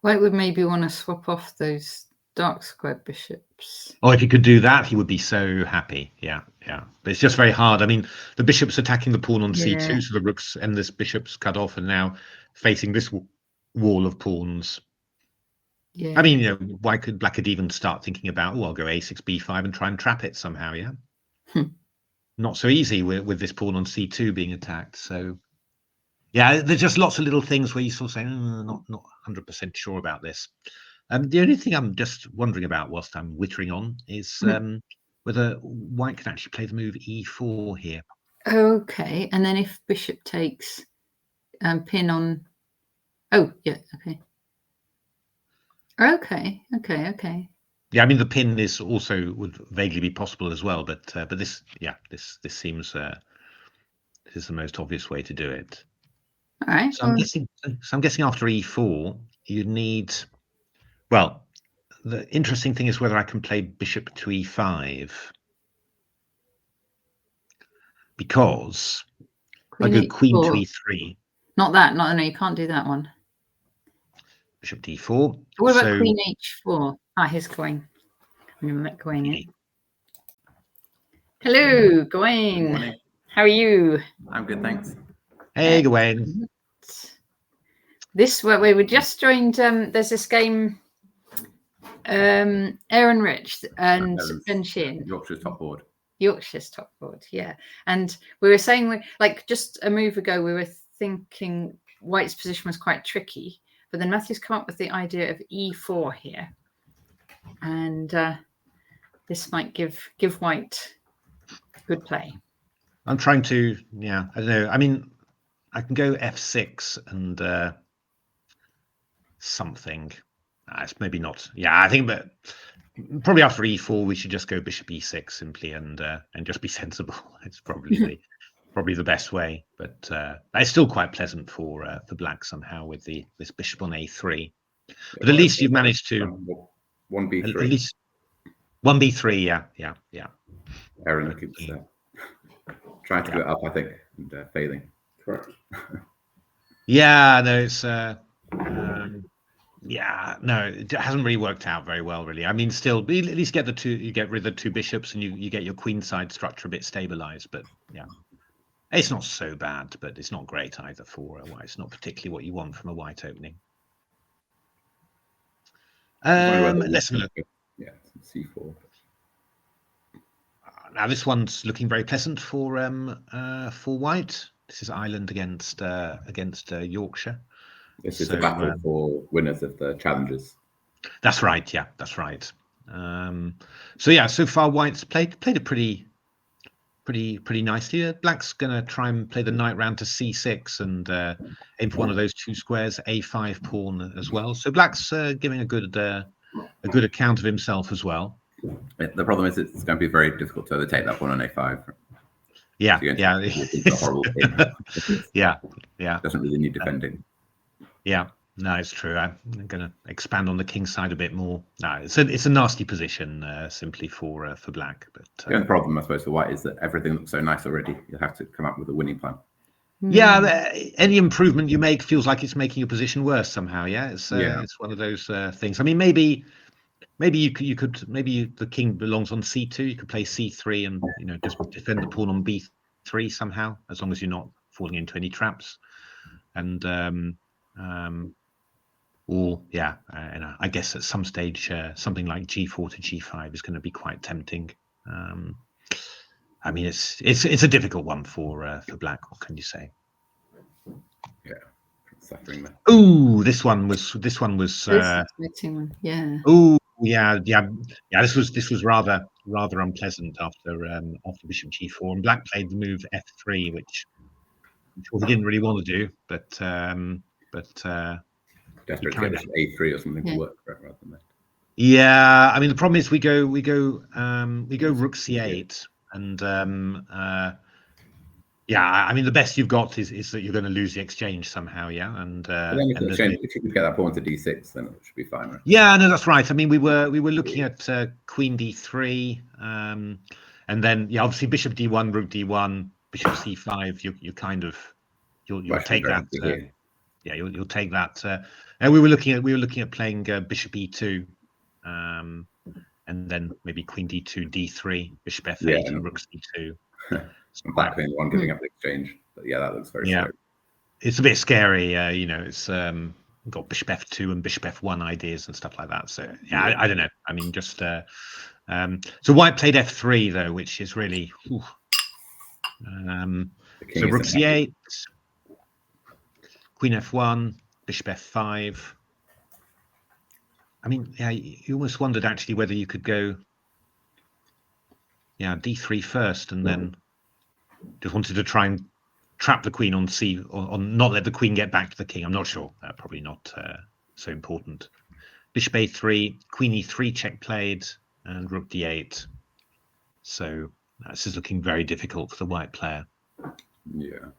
[SPEAKER 1] white would maybe want to swap off those dark square bishops.
[SPEAKER 2] Oh, if he could do that, he would be so happy. Yeah. But it's just very hard. I mean, the bishop's attacking the pawn on c2, so the rooks and this bishop's cut off, and now facing this wall of pawns.
[SPEAKER 1] Yeah.
[SPEAKER 2] I mean, black could even start thinking about, I'll go a6, b5 and try and trap it somehow. Yeah. Not so easy with this pawn on c2 being attacked. So yeah, there's just lots of little things where you sort of say, not 100% sure about this. The only thing I'm just wondering about whilst I'm wittering on is whether white can actually play the move e4 here.
[SPEAKER 1] Okay, and then if bishop takes pin on. Oh yeah, okay. Okay.
[SPEAKER 2] Yeah, I mean the pin is also would vaguely be possible as well, but this seems this is the most obvious way to do it.
[SPEAKER 1] All right.
[SPEAKER 2] So I'm guessing after e4 you need. Well, the interesting thing is whether I can play bishop to e5, because I go queen to e3.
[SPEAKER 1] Not that. No, you can't do that one.
[SPEAKER 2] Bishop d4.
[SPEAKER 1] What about queen h4? His coin. I'm going to let Gawain in. Hello, Gawain.
[SPEAKER 3] Good morning.
[SPEAKER 1] How are you?
[SPEAKER 3] I'm good, thanks.
[SPEAKER 2] Hey, Gawain.
[SPEAKER 1] This we were just joined. There's this game. Aaron Rich and Ben Sheehan.
[SPEAKER 3] Yorkshire's top board.
[SPEAKER 1] Yorkshire's top board, yeah. And we were saying, like just a move ago, we were thinking White's position was quite tricky, but then Matthew's come up with the idea of E4 here, and this might give White good play.
[SPEAKER 2] I'm trying to, I don't know. I mean, I can go F6 and something. It's maybe not. Yeah, I think, but probably after E4 we should just go Bishop E6 simply and just be sensible. It's probably the best way. But it's still quite pleasant for Black somehow with this Bishop on A3. But at least you've managed to
[SPEAKER 3] 1B3.
[SPEAKER 2] At least 1B3. Yeah.
[SPEAKER 3] Aaron keeps trying to go up, I think, and failing. Correct.
[SPEAKER 2] Yeah, no, it's no, it hasn't really worked out very well, really. I mean, still, at least get you get rid of the two bishops, and you get your queenside structure a bit stabilized. But yeah, it's not so bad, but it's not great either for White. It's not particularly what you want from a White opening. Let's have a look.
[SPEAKER 3] Yeah, C4.
[SPEAKER 2] Now this one's looking very pleasant for White. This is Ireland against Yorkshire.
[SPEAKER 3] This is a battle for winners of the challenges.
[SPEAKER 2] That's right. Yeah, that's right. So far White's played it pretty nicely. Black's gonna try and play the knight round to C6 and aim for one of those two squares, A5 pawn as well. So Black's giving a good account of himself as well.
[SPEAKER 3] The problem is it's going to be very difficult to overtake that pawn on A5.
[SPEAKER 2] Yeah.
[SPEAKER 3] Doesn't really need defending.
[SPEAKER 2] Yeah, no, it's true. I'm going to expand on the king side a bit more. No, it's a nasty position simply for Black. But
[SPEAKER 3] the only problem, I suppose, for White is that everything looks so nice already. You'll have to come up with a winning plan.
[SPEAKER 2] Yeah, any improvement you make feels like it's making your position worse somehow. Yeah, it's one of those things. I mean, maybe you could the king belongs on C2. You could play C3 and just defend the pawn on B3 somehow, as long as you're not falling into any traps. And I guess at some stage something like G4 to G5 is going to be quite tempting. I mean, it's a difficult one for Black. What can you say?
[SPEAKER 3] Yeah, suffering there.
[SPEAKER 2] Ooh, this one was.
[SPEAKER 1] Yeah.
[SPEAKER 2] Ooh, yeah. This was rather unpleasant after Bishop G4, and Black played the move F3, which he didn't really want to do, but
[SPEAKER 3] desperate to get A3 or something to work rather than that.
[SPEAKER 2] Yeah, I mean the problem is we go Rook C8, and I mean the best you've got is that you're going to lose the exchange somehow, and
[SPEAKER 3] if you could get that pawn to D6, then it should be fine, right?
[SPEAKER 2] Yeah, no, that's right. I mean we were looking at Queen D3, and then obviously Bishop D1, Rook D1, Bishop C5. You kind of you'll take that. You'll take that. And we were looking at playing Bishop E2, and then maybe Queen D2, D3, Bishop F8, and Rook C2.
[SPEAKER 3] Black being the one giving up the exchange, but that looks very scary.
[SPEAKER 2] It's a bit scary. It's got Bishop F2 and Bishop F1 ideas and stuff like that. So I don't know. I mean, just so White played F3 though, which is really. So Rook C8. Queen F1, Bishop F5. I mean, you almost wondered actually whether you could go, D3 first, and then just wanted to try and trap the queen on C, or not let the queen get back to the king. I'm not sure. Probably not so important. Bishop A3, Queen E3 check played, and Rook D8. So this is looking very difficult for the White player.
[SPEAKER 3] Yeah.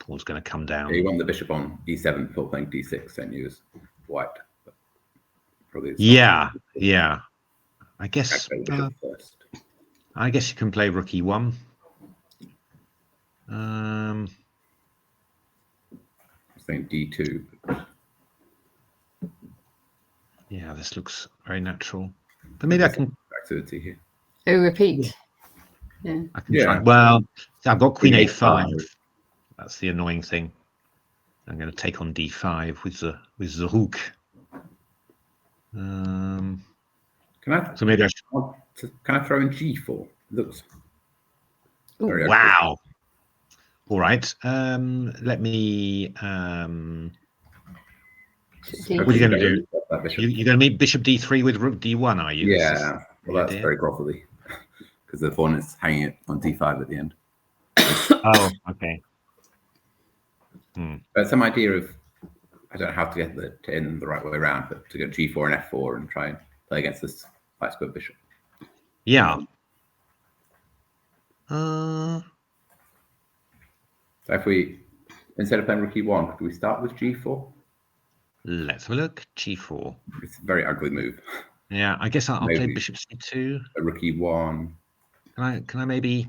[SPEAKER 2] Paul's going to come down.
[SPEAKER 3] You want the bishop on E7 before playing D6, don't you, as White? But probably.
[SPEAKER 2] Yeah. I guess. I guess you can play Rook E1.
[SPEAKER 3] I was thinking D2.
[SPEAKER 2] Yeah, this looks very natural. But maybe I can
[SPEAKER 3] activity here.
[SPEAKER 1] Oh, repeat. Yeah.
[SPEAKER 2] I can try. Well, I've got Queen
[SPEAKER 3] Queen
[SPEAKER 2] A5.
[SPEAKER 3] A5.
[SPEAKER 2] That's the annoying thing. I'm going to take on D5 with the rook.
[SPEAKER 3] Can I?
[SPEAKER 2] So maybe I should.
[SPEAKER 3] Can I throw in G4? Looks.
[SPEAKER 2] Ooh,
[SPEAKER 3] very
[SPEAKER 2] wow. All right. Let me. What are you going to do? You're going to meet Bishop D3 with Rook D1, are you?
[SPEAKER 3] Yeah. Well, that's very grovelly because the pawn is hanging it on D5 at the end.
[SPEAKER 2] Oh, okay.
[SPEAKER 3] But some idea of, I don't know how to get it in the right way around, but to go G4 and F4 and try and play against this white square bishop.
[SPEAKER 2] Yeah.
[SPEAKER 3] So if we, instead of playing Rook E1, could we start with G4?
[SPEAKER 2] Let's have a look. G4.
[SPEAKER 3] It's a very ugly move.
[SPEAKER 2] Yeah, I guess I'll play Bishop C2.
[SPEAKER 3] A Rook E1.
[SPEAKER 2] Can I maybe?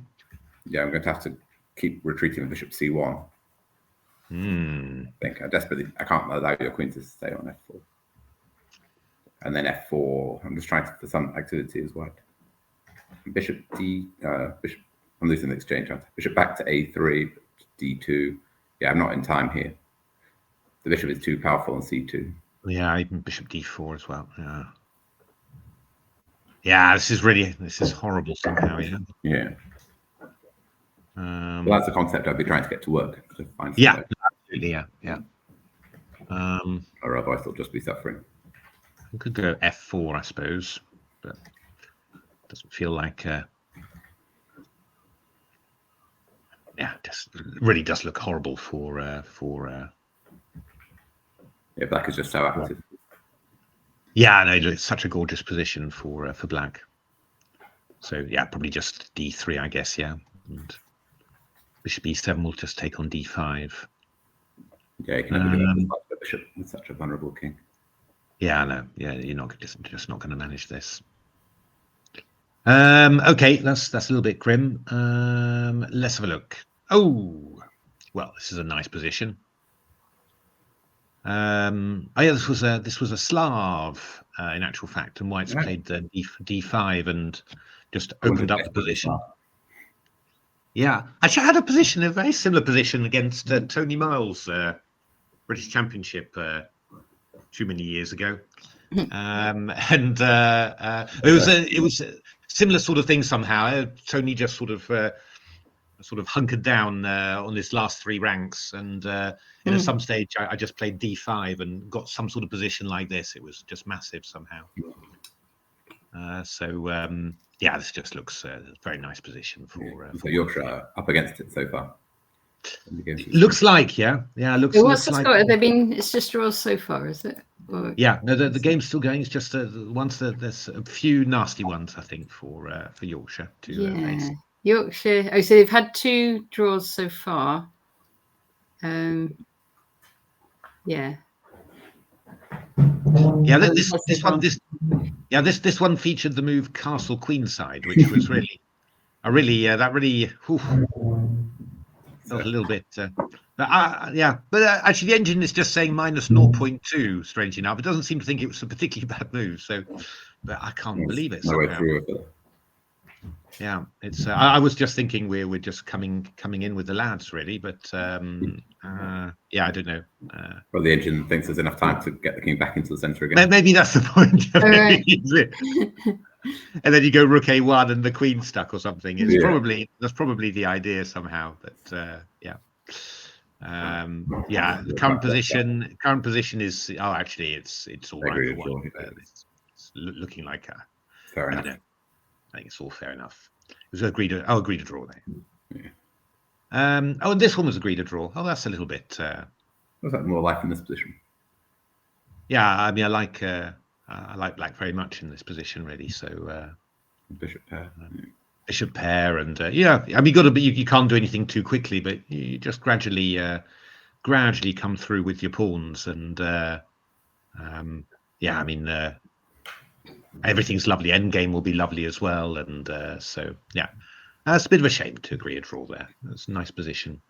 [SPEAKER 3] Yeah, I'm going to have to keep retreating with Bishop C1. I think I can't allow your queen to stay on F4. And then F4. I'm just trying for some activity as white. Bishop Bishop. I'm losing the exchange. Bishop back to A3, D2. Yeah, I'm not in time here. The bishop is too powerful on C2.
[SPEAKER 2] Yeah, even Bishop D4 as well. Yeah. Yeah, this is horrible somehow. Yeah.
[SPEAKER 3] Yeah. Well, that's the concept I'd be trying to get to work. To find
[SPEAKER 2] yeah, absolutely. Yeah.
[SPEAKER 3] Or otherwise they'll just be suffering.
[SPEAKER 2] We could go F4, I suppose, but it doesn't feel like. Yeah, just really does look horrible for.
[SPEAKER 3] Yeah, black is just so active.
[SPEAKER 2] Yeah, no, it's such a gorgeous position for black. So yeah, probably just D3, I guess. Yeah, and Bishop E7 will just take on D5.
[SPEAKER 3] Yeah, you can never do that with bishop with such a vulnerable king.
[SPEAKER 2] Yeah, no, yeah, you're just not going to manage this. Okay, that's a little bit grim. Let's have a look. Oh, well, this is a nice position. Oh yeah, this was a Slav in actual fact, and White's played the D5 and just opened up the position. Yeah, actually, I had a very similar position against Tony Miles, British Championship, too many years ago, and it was a similar sort of thing somehow. Tony just sort of hunkered down on his last three ranks, and at some stage I just played D5 and got some sort of position like this. It was just massive somehow. Yeah, this just looks a very nice position for.
[SPEAKER 3] So Yorkshire up against it so far.
[SPEAKER 2] Looks like, yeah. Looks like.
[SPEAKER 1] Score? They've been. It's just draws so far, is it? Or...
[SPEAKER 2] Yeah, no, the game's still going. It's just there's a few nasty ones, I think, for Yorkshire to face.
[SPEAKER 1] Yorkshire. Oh, so they've had 2 draws so far. Yeah.
[SPEAKER 2] Yeah, this one featured the move Castle Queenside, which was really felt a little bit. But actually, the engine is just saying minus 0.2. Strange enough, it doesn't seem to think it was a particularly bad move. So, but I can't believe it.
[SPEAKER 3] No way through it.
[SPEAKER 2] Yeah, it's. I was just thinking we're just coming in with the lads, really. But yeah, I don't know.
[SPEAKER 3] Well, the engine thinks there's enough time to get the king back into the centre again.
[SPEAKER 2] Maybe that's the point.
[SPEAKER 1] Right.
[SPEAKER 2] And then you go Rook A1 and the queen stuck or something. That's probably the idea somehow. But yeah. The current position is actually it's all right for one. It's looking like
[SPEAKER 3] fair enough.
[SPEAKER 2] I think it's all fair enough. It was agreed to draw there. Yeah. And this one was agreed to draw. Oh, that's a little bit.
[SPEAKER 3] Was that more life in this position?
[SPEAKER 2] Yeah, I mean, I like black very much in this position, really. So
[SPEAKER 3] bishop pair.
[SPEAKER 2] Bishop pair, and yeah, I mean, you can't do anything too quickly, but you just gradually come through with your pawns, and yeah, I mean, everything's lovely. Endgame will be lovely as well, and so yeah, it's a bit of a shame to agree a draw there. It's a nice position.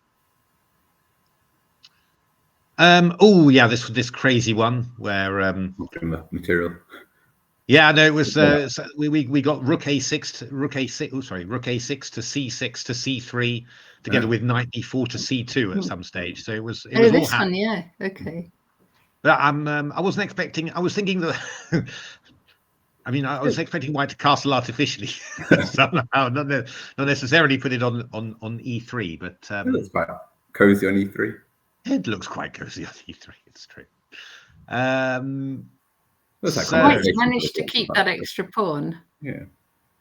[SPEAKER 2] Oh yeah, this crazy one where
[SPEAKER 3] Not doing the material.
[SPEAKER 2] yeah, no, it was we got rook a6 to rook a6. Oh, sorry, rook a6 to c6 to c3, together with knight e4 to c2 at some stage. So it was
[SPEAKER 1] Oh,
[SPEAKER 2] all
[SPEAKER 1] this
[SPEAKER 2] happening.
[SPEAKER 1] one, yeah. Okay.
[SPEAKER 2] But I wasn't expecting. I was thinking that. I mean, I was expecting white to castle artificially somehow, not necessarily put it on e3, but
[SPEAKER 3] It looks quite cozy on e3.
[SPEAKER 2] it looks quite cozy on e3. It's true.
[SPEAKER 3] Looks like
[SPEAKER 2] So-
[SPEAKER 1] White's
[SPEAKER 3] conversation
[SPEAKER 1] managed to
[SPEAKER 3] with
[SPEAKER 1] keep
[SPEAKER 3] the-
[SPEAKER 1] that extra pawn.
[SPEAKER 3] Yeah.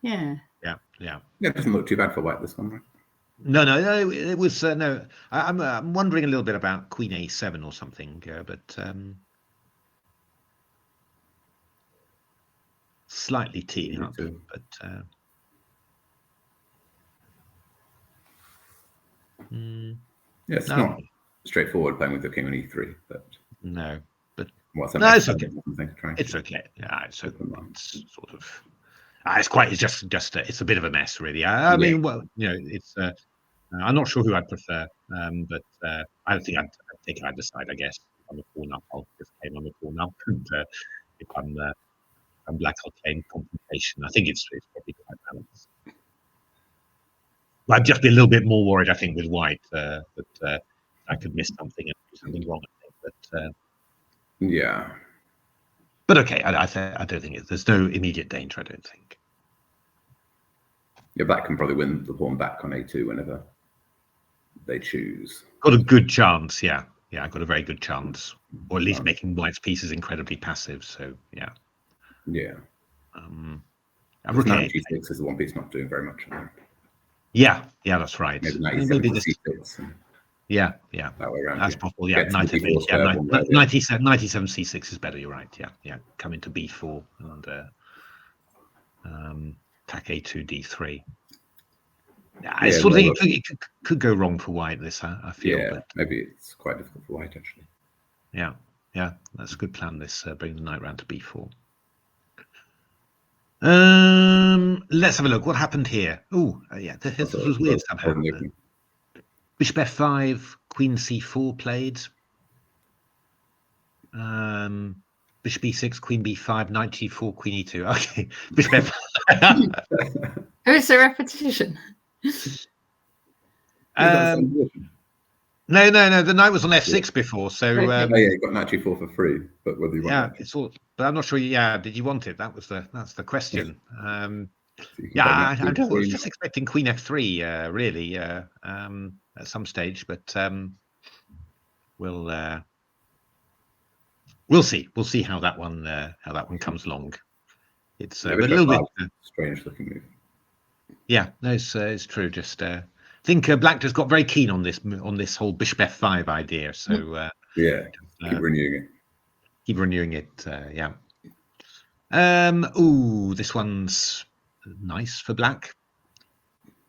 [SPEAKER 1] Yeah.
[SPEAKER 2] yeah.
[SPEAKER 3] Yeah, it doesn't look too bad for white, this one, right?
[SPEAKER 2] No, it was no. I'm wondering a little bit about Queen A7 or something, but slightly teeing up.
[SPEAKER 3] too.
[SPEAKER 2] But
[SPEAKER 3] Yeah, it's
[SPEAKER 2] No.
[SPEAKER 3] not straightforward playing with the king on e3, but
[SPEAKER 2] no,
[SPEAKER 3] what's
[SPEAKER 2] No, it's okay. it's
[SPEAKER 3] to
[SPEAKER 2] okay. Yeah, it's
[SPEAKER 3] open line.
[SPEAKER 2] sort of. It's just it's a bit of a mess, really. I
[SPEAKER 3] Yeah.
[SPEAKER 2] mean, well, it's. I'm not sure who I'd prefer, but I think I'd decide. I guess if I'm a pawn up, I'll just claim I'm a pawn up, and if I'm black, I'll claim confrontation. I think it's probably quite balanced. I'd just be a little bit more worried, I think, with white that I could miss something and do something wrong. I think,
[SPEAKER 3] Yeah.
[SPEAKER 2] but okay, I don't think there's no immediate danger. I don't think.
[SPEAKER 3] Yeah, black can probably win the pawn back on a2 whenever they choose.
[SPEAKER 2] Got a good chance, yeah. Yeah, I got a very good chance, or at least making white's pieces incredibly passive. So yeah.
[SPEAKER 3] Yeah.
[SPEAKER 2] Rook
[SPEAKER 3] Knight
[SPEAKER 2] A8.
[SPEAKER 3] g6 is the one piece not doing very much. I think.
[SPEAKER 2] Yeah, that's right.
[SPEAKER 3] Maybe knight e7
[SPEAKER 2] Maybe
[SPEAKER 3] to
[SPEAKER 2] this.
[SPEAKER 3] c6. And
[SPEAKER 2] Yeah,
[SPEAKER 3] that way around.
[SPEAKER 2] that's possible. Yeah,
[SPEAKER 3] Get to
[SPEAKER 2] knight
[SPEAKER 3] the
[SPEAKER 2] f8.
[SPEAKER 3] d4
[SPEAKER 2] Yeah,
[SPEAKER 3] square one there,
[SPEAKER 2] knight e7 c6 is better. You're right. Yeah. Come into b4 and attack a2 d3. Yeah, it's sort of it could go wrong for white. This I feel.
[SPEAKER 3] Yeah,
[SPEAKER 2] but
[SPEAKER 3] maybe it's quite difficult for white actually.
[SPEAKER 2] yeah, that's a good plan. This bring the knight round to b4. Let's have a look. What happened here? Oh, yeah, this was weird somehow. Bishop f5, queen c4 played. Bishop e6, queen b5, knight g4, queen e2. Okay, bishop f5.
[SPEAKER 1] Oh, it's a repetition.
[SPEAKER 2] No. The knight was on f6 before, so
[SPEAKER 1] Okay.
[SPEAKER 3] you got knight g4 for free, but whether you want
[SPEAKER 2] it's all. But I'm not sure. Yeah, did you want it? That's the question.
[SPEAKER 3] so
[SPEAKER 2] I was just expecting queen f3 really at some stage, but we'll see. We'll see how that one comes along. It's a little bit
[SPEAKER 3] strange looking move.
[SPEAKER 2] Yeah, no, it's true. Just I think black just got very keen on this whole bishop f5 idea. So
[SPEAKER 3] yeah, keep renewing it.
[SPEAKER 2] Keep renewing it. Yeah. Ooh, this one's nice for black.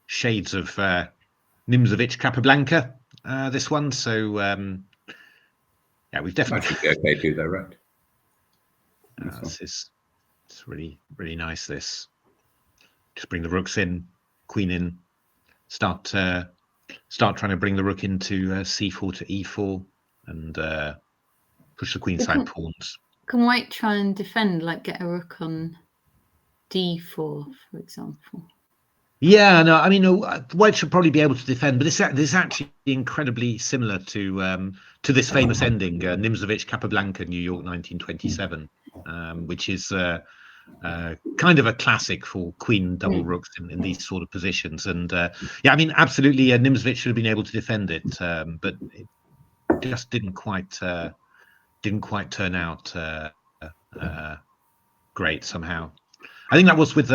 [SPEAKER 2] Shades of Nimzovich Capablanca. This one. So yeah, we've definitely.
[SPEAKER 3] That should be okay too, though, right?
[SPEAKER 2] It's really nice. This. Just bring the rooks in, queen in. Start trying to bring the rook into c4 to e4 and push the queenside pawns.
[SPEAKER 1] Can white try and defend, like get a rook on d4, for example?
[SPEAKER 2] Yeah, no, I mean, white should probably be able to defend, but this is actually incredibly similar to this famous ending, Nimzovich Capablanca, New York, 1927, which is kind of a classic for queen double rooks in these sort of positions. And yeah, I mean, absolutely, Nimzovich should have been able to defend it, but it just didn't quite turn out great somehow. I think that was with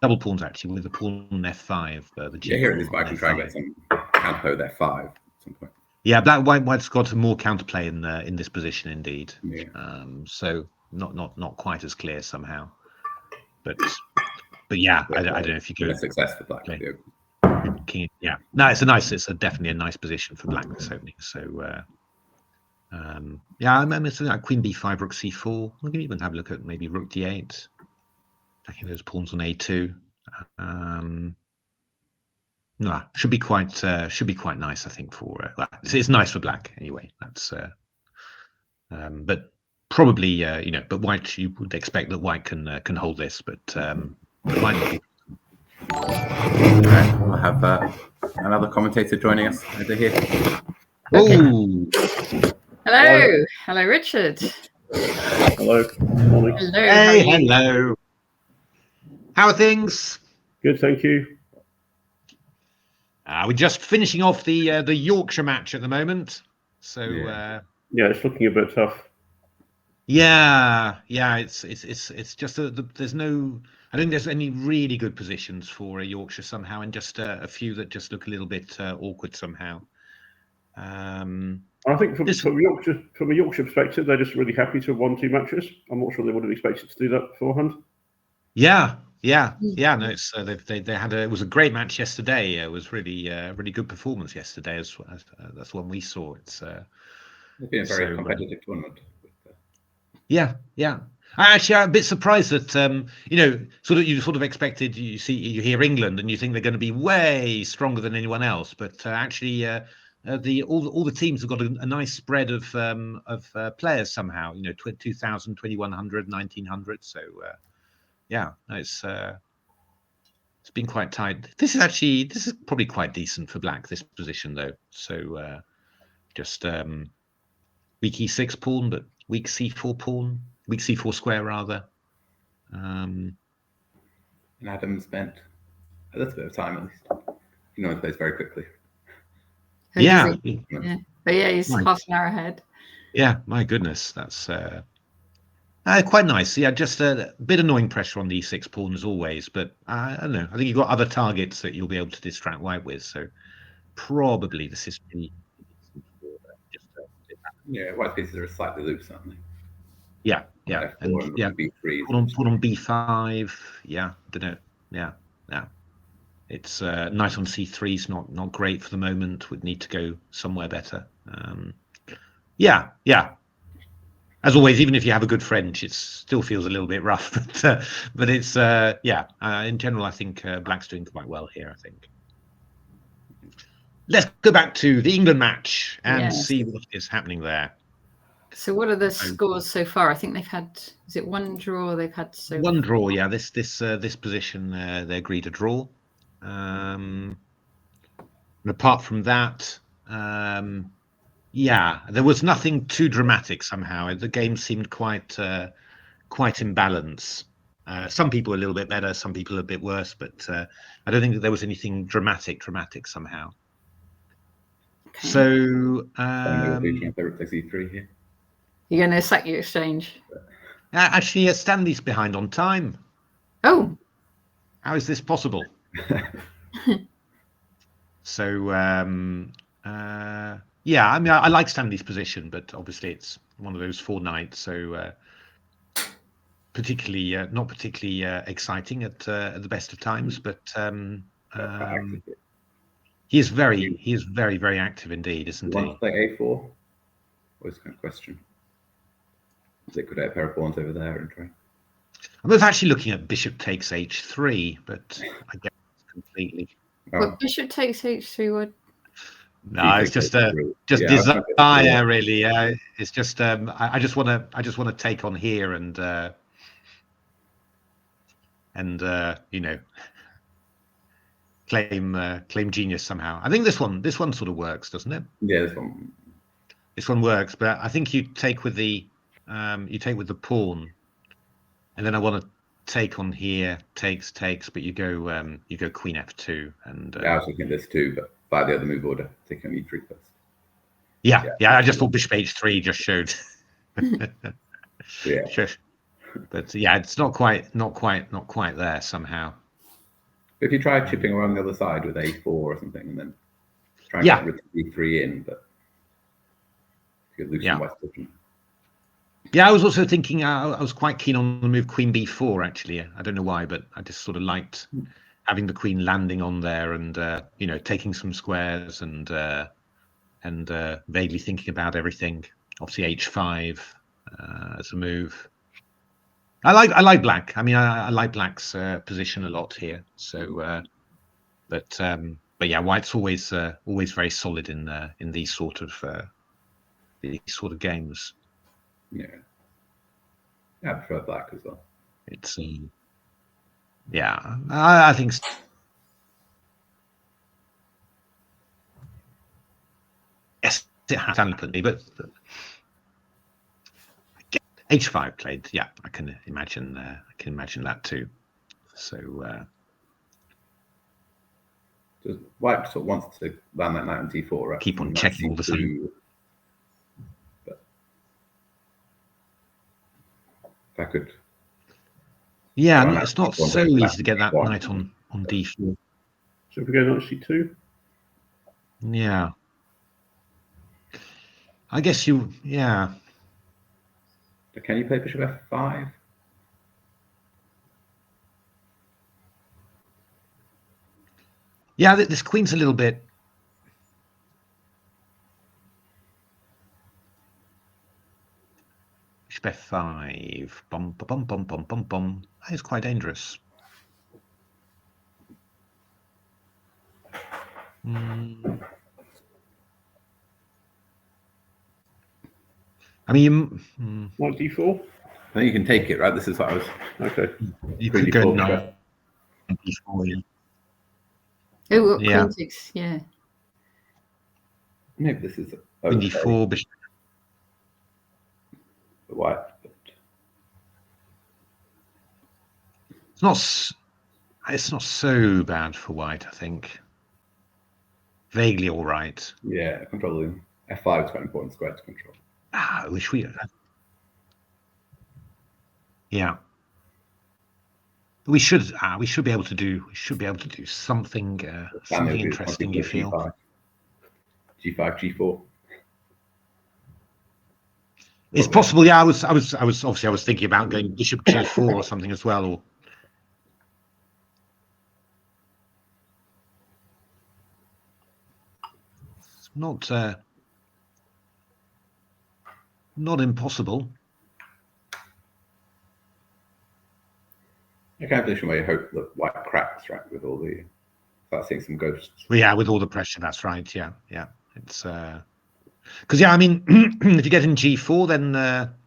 [SPEAKER 2] double pawns, actually, with the pawn f5. The
[SPEAKER 3] yeah, here it is, but I can try and get some counterplay with f5 at some point.
[SPEAKER 2] Yeah, white's got more counterplay in this position, indeed.
[SPEAKER 3] Yeah.
[SPEAKER 2] So not quite as clear somehow. But yeah, I don't know if you could.
[SPEAKER 3] Success for black.
[SPEAKER 2] King, yeah, no, it's definitely a nice position for black this opening. So yeah, I mean, something like queen b5, rook c4. We can even have a look at maybe rook d8, attacking those pawns on a2. No, should be quite nice, I think. For it's nice for black anyway. That's But probably, you know, but white, you would expect that white can hold this, but might not be.
[SPEAKER 3] Right, we'll have another commentator joining us over here.
[SPEAKER 1] Okay.
[SPEAKER 2] Oh,
[SPEAKER 1] Hello, Richard.
[SPEAKER 4] Hello. Morning.
[SPEAKER 1] Hello.
[SPEAKER 2] hey, hello. How are things?
[SPEAKER 4] Good, thank you.
[SPEAKER 2] We're just finishing off the Yorkshire match at the moment. So
[SPEAKER 4] Yeah, it's looking a bit tough.
[SPEAKER 2] yeah, it's just there's no. I don't think there's any really good positions for Yorkshire somehow, and just a few that just look a little bit awkward somehow.
[SPEAKER 4] I think from a Yorkshire perspective, they're just really happy to have won 2 matches. I'm not sure they would have expected to do that beforehand.
[SPEAKER 2] Yeah. No, it's they had it was a great match yesterday. It was really really good performance yesterday. As that's one we saw. It's
[SPEAKER 3] been a very competitive tournament.
[SPEAKER 2] Yeah. I'm a bit surprised that you know, you sort of expected. You hear England and you think they're going to be way stronger than anyone else, but actually all the teams have got a nice spread of players somehow. You know, 2,000, 2,100, 1,900. So yeah, no, it's been quite tight. This is probably quite decent for black, this position though. So just weak e6 pawn, but weak c4 pawn, weak c4 square rather.
[SPEAKER 3] And Adam spent a little bit of time at least. He knows plays very quickly.
[SPEAKER 2] Yeah.
[SPEAKER 1] But yeah, he's half an hour ahead.
[SPEAKER 2] Yeah, my goodness, that's quite nice. Yeah, just a bit annoying pressure on the e6 pawn as always, but I don't know. I think you've got other targets that you'll be able to distract white with, so probably the system.
[SPEAKER 3] Yeah, white pieces are slightly loose, aren't they?
[SPEAKER 2] Yeah.
[SPEAKER 3] And
[SPEAKER 2] B3. Put on b5. Yeah, don't know. Yeah. It's knight on c3 is not great for the moment. Would need to go somewhere better. Yeah. As always, even if you have a good French, it still feels a little bit rough. But it's in general, I think black's doing quite well here. I think. Let's go back to the England match and see what is happening there.
[SPEAKER 1] So what are the scores so far? I think they've had, is it one draw they've had so far?
[SPEAKER 2] One draw, yeah. This position they agreed to draw. And apart from that, there was nothing too dramatic somehow. The game seemed quite in balance. Some people a little bit better, some people a bit worse, but I don't think that there was anything dramatic somehow.
[SPEAKER 1] Okay.
[SPEAKER 2] So
[SPEAKER 3] E3 here.
[SPEAKER 1] You're going to sack your exchange?
[SPEAKER 2] Actually, Stanley's behind on time.
[SPEAKER 1] Oh,
[SPEAKER 2] how is this possible? So yeah, I mean, I like Stanley's position, but obviously it's one of those 4 knights, so particularly not particularly exciting at the best of times. But he is very very active indeed, isn't he?
[SPEAKER 3] Want to play a4? Always kind of question. Liquidate a pair of pawns over there and try.
[SPEAKER 2] I was actually looking at bishop takes h3, but I guess completely.
[SPEAKER 1] Well, bishop takes h3 would.
[SPEAKER 2] No, it's just desire, really. It's just I just want to take on here and you know, claim genius somehow. I think this one sort of works, doesn't it?
[SPEAKER 3] Yeah,
[SPEAKER 2] this one works, but I think you take with the pawn, and then I want to take on here, takes, but you go queen f2, and
[SPEAKER 3] I was looking at this too, but by the other move order, take on e3 first.
[SPEAKER 2] Yeah, I just thought bishop h3 just showed.
[SPEAKER 3] Yeah,
[SPEAKER 2] sure. But yeah, it's not quite there somehow.
[SPEAKER 3] If you try chipping around the other side with a4 or something, and then try and get rid of e3 in, but you could lose some white position.
[SPEAKER 2] Yeah, I was also thinking. I was quite keen on the move queen b4. Actually, I don't know why, but I just sort of liked having the queen landing on there, and you know, taking some squares, and vaguely thinking about everything. Obviously, h5 as a move. I like black. I mean, I like black's position a lot here. So, but yeah, white's always very solid in these sort of games.
[SPEAKER 3] Yeah. Yeah, I prefer black as well.
[SPEAKER 2] It's yeah, I think yes, it has me, but h5 played. Yeah, I can imagine that too. So
[SPEAKER 3] Just white sort of wants to land that knight on d4, right?
[SPEAKER 2] keep on
[SPEAKER 3] And
[SPEAKER 2] checking all the time.
[SPEAKER 3] c2, but if I could.
[SPEAKER 2] Yeah,
[SPEAKER 3] Well,
[SPEAKER 2] it's not
[SPEAKER 3] that's
[SPEAKER 2] so
[SPEAKER 3] one
[SPEAKER 2] easy to get that
[SPEAKER 3] one.
[SPEAKER 2] knight on d4.
[SPEAKER 4] So if we go knight c2.
[SPEAKER 2] Yeah, I guess you. Yeah,
[SPEAKER 3] Can you play bishop f5?
[SPEAKER 2] yeah. This queen's a little bit. Bishop f5. Bum bum bum bum bum bum. That is quite dangerous. I mean,
[SPEAKER 4] Knight d4.
[SPEAKER 3] I think you can take it, right? This is what I was.
[SPEAKER 4] Okay.
[SPEAKER 2] you
[SPEAKER 3] Queen
[SPEAKER 2] could go
[SPEAKER 3] d4,
[SPEAKER 2] knight d4. Yeah.
[SPEAKER 1] Oh,
[SPEAKER 2] Yeah.
[SPEAKER 1] queen 6, yeah.
[SPEAKER 3] Maybe this is
[SPEAKER 2] Queen
[SPEAKER 3] okay
[SPEAKER 2] d4. Bishop.
[SPEAKER 3] for white. But
[SPEAKER 2] It's not so bad for white, I think. Vaguely all right.
[SPEAKER 3] yeah, controlling f5 is quite important square to control.
[SPEAKER 2] I wish we. Yeah. We should be able to do something something interesting. You feel?
[SPEAKER 3] G5, G4.
[SPEAKER 2] It's possible. Yeah, I was obviously I was thinking about going bishop g4 or something as well. Or it's not impossible.
[SPEAKER 3] A kind of position where you hope that white cracks, right, with all the start seeing some ghosts.
[SPEAKER 2] Well, yeah, with all the pressure, that's right. Yeah, yeah. It's because yeah, I mean, if you get in g4, then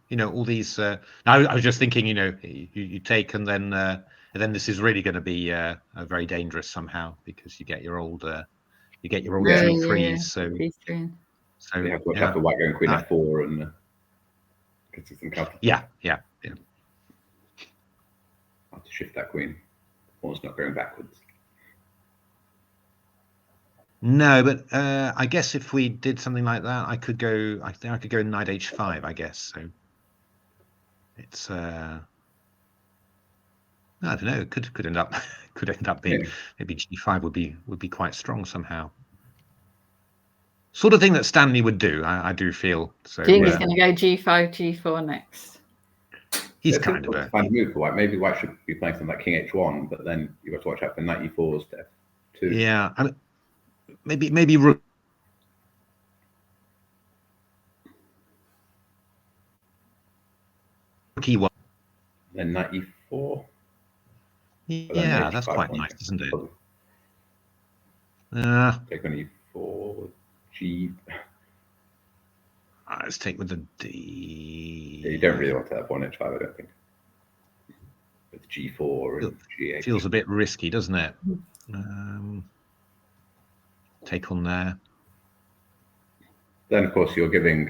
[SPEAKER 2] you know all these. I was just thinking, you know, you take and then this is really going to be very dangerous somehow because you get your old g3s. So
[SPEAKER 3] You have to watch out for white going queen f4 and get some counter.
[SPEAKER 2] Yeah.
[SPEAKER 3] Have to shift that queen. Pawn's not going backwards.
[SPEAKER 2] No, but I guess if we did something like that, I think I could go knight h5. I guess so. It's I don't know. It could end up being maybe g5 would be quite strong somehow. Sort of thing that Stanley would do. I do feel. So
[SPEAKER 1] do you think he's going to go g5, g4 next?
[SPEAKER 2] He's kind of a
[SPEAKER 3] fine move for white. Maybe white should be playing something like king h1, but then you've got to watch out for knight e4s to f2.
[SPEAKER 2] Yeah, I mean, maybe rook. E1.
[SPEAKER 3] Then knight e4.
[SPEAKER 2] Yeah, that's quite nice, isn't it?
[SPEAKER 3] Take on e4, g.
[SPEAKER 2] Let's take with the d.
[SPEAKER 3] Yeah, you don't really want to have pawn h5, I don't think. With g4 and g8.
[SPEAKER 2] Feels a bit risky, doesn't it? Take on there.
[SPEAKER 3] Then, of course, you're giving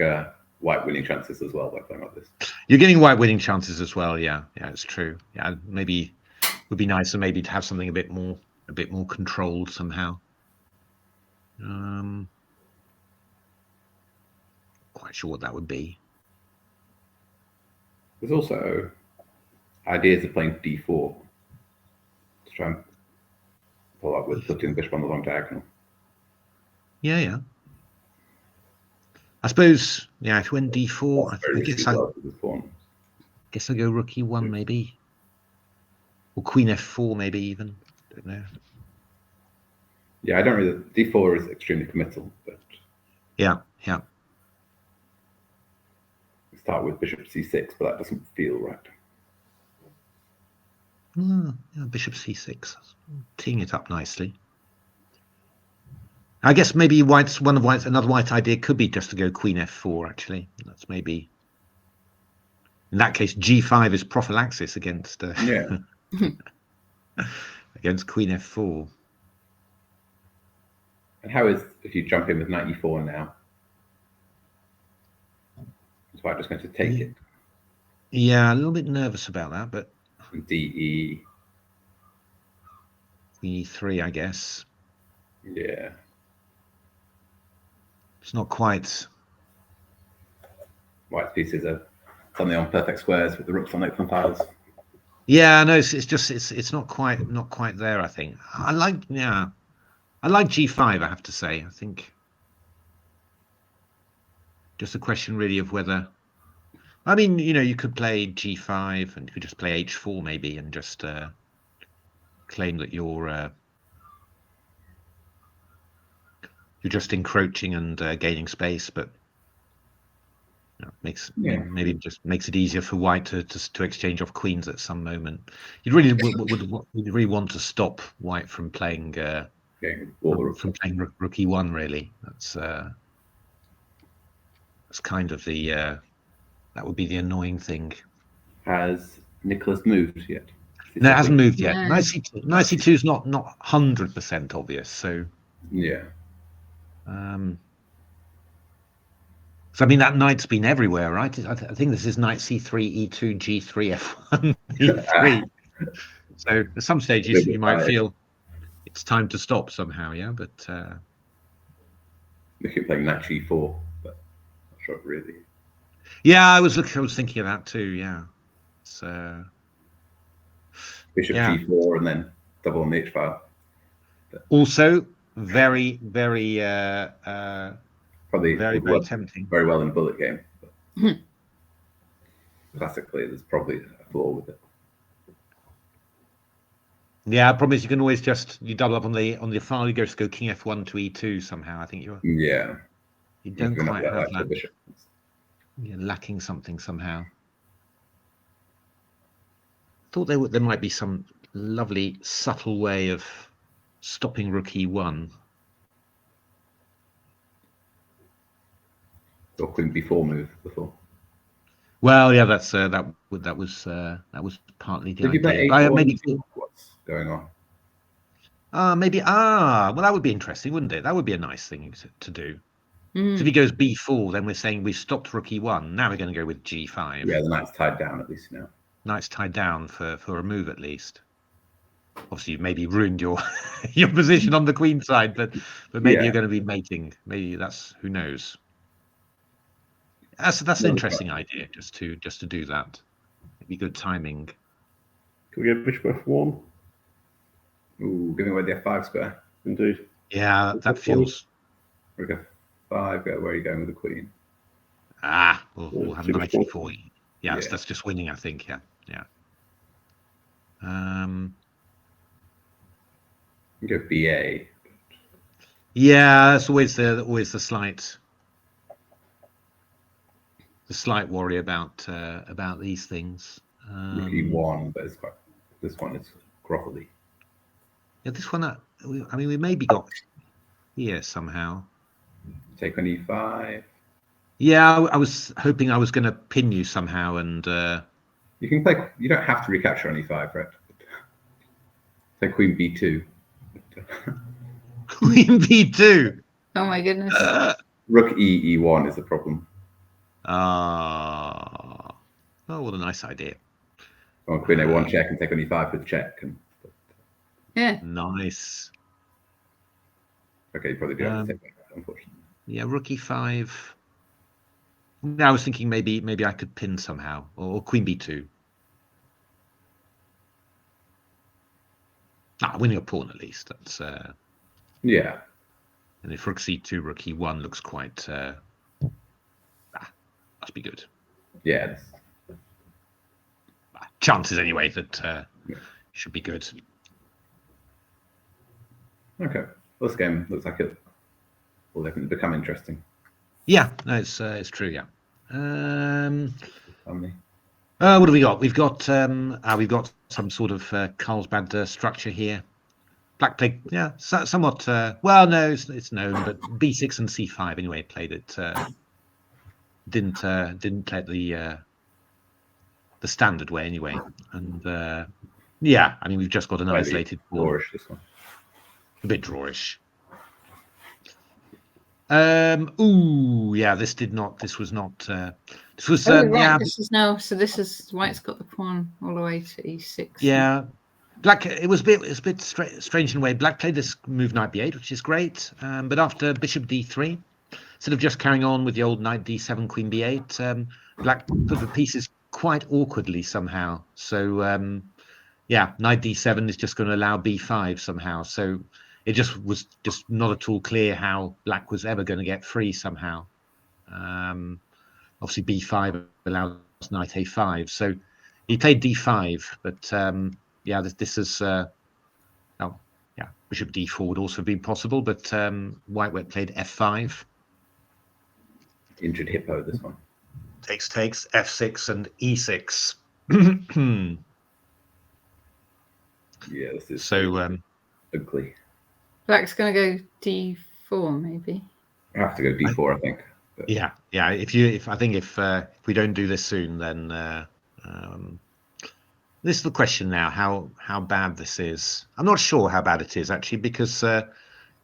[SPEAKER 3] white winning chances as well by playing like this.
[SPEAKER 2] You're giving white winning chances as well. Yeah, it's true. Yeah, maybe it would be nicer maybe to have something a bit more controlled somehow. Quite sure what that would be.
[SPEAKER 3] There's also ideas of playing d4 to try and pull up with putting the bishop on the long diagonal.
[SPEAKER 2] Yeah. I suppose, yeah, if you went d4, I guess I'll go rook e1 maybe. Or queen f4 maybe even. Don't know.
[SPEAKER 3] Yeah, I don't really. d4 is extremely committal, but
[SPEAKER 2] yeah.
[SPEAKER 3] We start with bishop c6, but that doesn't feel right.
[SPEAKER 2] Yeah, bishop c6, teeing it up nicely. I guess maybe another white idea could be just to go queen f4. Actually, that's maybe In that case, G5 is prophylaxis against against Queen F4.
[SPEAKER 3] And how is if you jump in with knight E4 now? So I'm just going to take it.
[SPEAKER 2] Yeah, a little bit nervous about that, but
[SPEAKER 3] DE.
[SPEAKER 2] E3, I guess.
[SPEAKER 3] Yeah.
[SPEAKER 2] It's not quite.
[SPEAKER 3] White's pieces are suddenly on perfect squares with the rooks on open tiles.
[SPEAKER 2] Yeah, no, it's not quite there. I think I like G5. I have to say, I think just a question really of whether. I mean, you could play G5 and you could just play H4 maybe and just claim that you're just encroaching and gaining space, but maybe just makes it easier for White to exchange off queens at some moment. You really would really want to stop White from playing rook E1. Really, that's kind of the that would be the annoying thing.
[SPEAKER 3] Has Nicholas moved yet?
[SPEAKER 2] No, it hasn't moved yet.
[SPEAKER 1] No.
[SPEAKER 2] Knight C2 is not 100% obvious. So
[SPEAKER 3] yeah.
[SPEAKER 2] So I mean that knight's been everywhere, right? I think this is knight C3, E2, G3, F1, E3. So at some stages you might feel it's time to stop somehow, yeah. But
[SPEAKER 3] They keep playing knight G4, but not sure really.
[SPEAKER 2] Yeah, I was thinking of that too. Yeah. So
[SPEAKER 3] Bishop G4 and then double on the H file.
[SPEAKER 2] Also, very, very,
[SPEAKER 3] probably
[SPEAKER 2] very tempting.
[SPEAKER 3] Very well in a bullet game. Classically, there's probably a flaw with it.
[SPEAKER 2] Yeah, the problem is you can always you double up on the file. You just go King F1 to E2 somehow. I think you don't quite have that. You're lacking something somehow. Thought there might be some lovely subtle way of stopping rook E1.
[SPEAKER 3] Or Queen B4 move before.
[SPEAKER 2] Well, yeah, that was partly the idea. Maybe
[SPEAKER 3] what's going on?
[SPEAKER 2] Maybe well, that would be interesting, wouldn't it? That would be a nice thing to do. So if he goes B4, then we're saying we've stopped rook E1. Now we're going to go with G5.
[SPEAKER 3] Yeah, the knight's tied down at least now.
[SPEAKER 2] Knight's tied down for a move at least. Obviously, you've maybe ruined your your position on the queen side, but maybe you're going to be mating. Maybe who knows. That's an interesting idea, just to do that. It'd be good timing.
[SPEAKER 4] Can we get bishop F1?
[SPEAKER 3] Ooh, giving away the F5 square.
[SPEAKER 4] Indeed.
[SPEAKER 2] Yeah, that feels.
[SPEAKER 3] Rook F5. Where are you going with the queen?
[SPEAKER 2] We'll have knight E4. Yeah, that's just winning, I think. Yeah.
[SPEAKER 3] You go BA.
[SPEAKER 2] Yeah, that's always the slight worry about these things.
[SPEAKER 3] Rook E1, but this one is grovelly.
[SPEAKER 2] Yeah, this one. I mean, we maybe got here somehow.
[SPEAKER 3] Take on E5.
[SPEAKER 2] Yeah, I was hoping I was going to pin you somehow, and
[SPEAKER 3] you can play. You don't have to recapture on E5, right? Play Queen B2.
[SPEAKER 2] Queen B2.
[SPEAKER 1] Oh my goodness.
[SPEAKER 3] Rook E1 is the problem.
[SPEAKER 2] Oh, what a nice idea.
[SPEAKER 3] On Queen A1 check and take on E5 with check.
[SPEAKER 1] Yeah.
[SPEAKER 2] Nice.
[SPEAKER 3] Okay, you probably do have to take that, unfortunately.
[SPEAKER 2] Yeah, rook E5. I was thinking maybe I could pin somehow, or Queen B2. Winning a pawn at least. That's
[SPEAKER 3] yeah.
[SPEAKER 2] And if rook C2, rook E1 looks quite must be good.
[SPEAKER 3] Yeah.
[SPEAKER 2] Chances anyway that should be good.
[SPEAKER 3] Okay. Well, this game looks like it will definitely become interesting.
[SPEAKER 2] Yeah, no, it's true. Yeah. What do we got? We've got some sort of Carlsbad structure here. Black played, somewhat. Well, no, it's known, but B6 and C5 anyway played it. Didn't let the the standard way anyway. And yeah, I mean, we've just got an
[SPEAKER 3] Slightly
[SPEAKER 2] isolated pawn.
[SPEAKER 3] drawish, this one.
[SPEAKER 2] A bit drawish. Ooh, yeah, this was not this was
[SPEAKER 1] Oh, right,
[SPEAKER 2] yeah,
[SPEAKER 1] this is now, so this is white's got the pawn all the way to e6.
[SPEAKER 2] yeah. Black, it was a bit strange in a way. Black played this move knight b8, which is great, but after bishop d3, instead of just carrying on with the old knight d7, queen b8, Black put the pieces quite awkwardly somehow. So yeah, knight d7 is just going to allow b5 somehow. So it just was just not at all clear how Black was ever going to get free somehow. Obviously b5 allows knight a5. So he played d5, but yeah, this is oh yeah, bishop d4 would also be possible, but White played f5.
[SPEAKER 3] Injured hippo, this one.
[SPEAKER 2] Takes f6 and e6.
[SPEAKER 3] Yeah, this is
[SPEAKER 2] So
[SPEAKER 3] ugly.
[SPEAKER 1] Black's going to go d4, maybe.
[SPEAKER 3] I have to go d4, I think. But
[SPEAKER 2] yeah. If I think if we don't do this soon, then this is the question now: how bad this is. I'm not sure how bad it is actually, because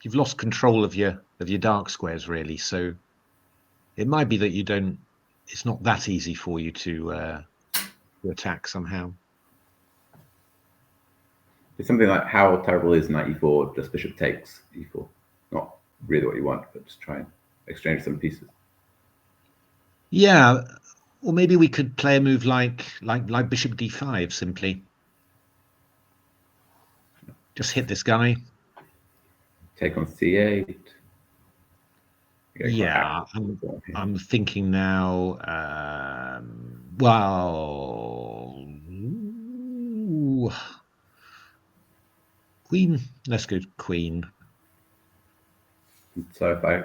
[SPEAKER 2] you've lost control of your dark squares really. So it might be that you don't. It's not that easy for you to attack somehow.
[SPEAKER 3] it's something like how terrible is knight e4, just bishop takes e4. Not really what you want, but just try and exchange some pieces.
[SPEAKER 2] Yeah, or maybe we could play a move like bishop d5 simply. Just hit this guy.
[SPEAKER 3] Take on c8.
[SPEAKER 2] Yeah, I'm thinking now. Well, ooh, queen. Let's go queen.
[SPEAKER 3] So if I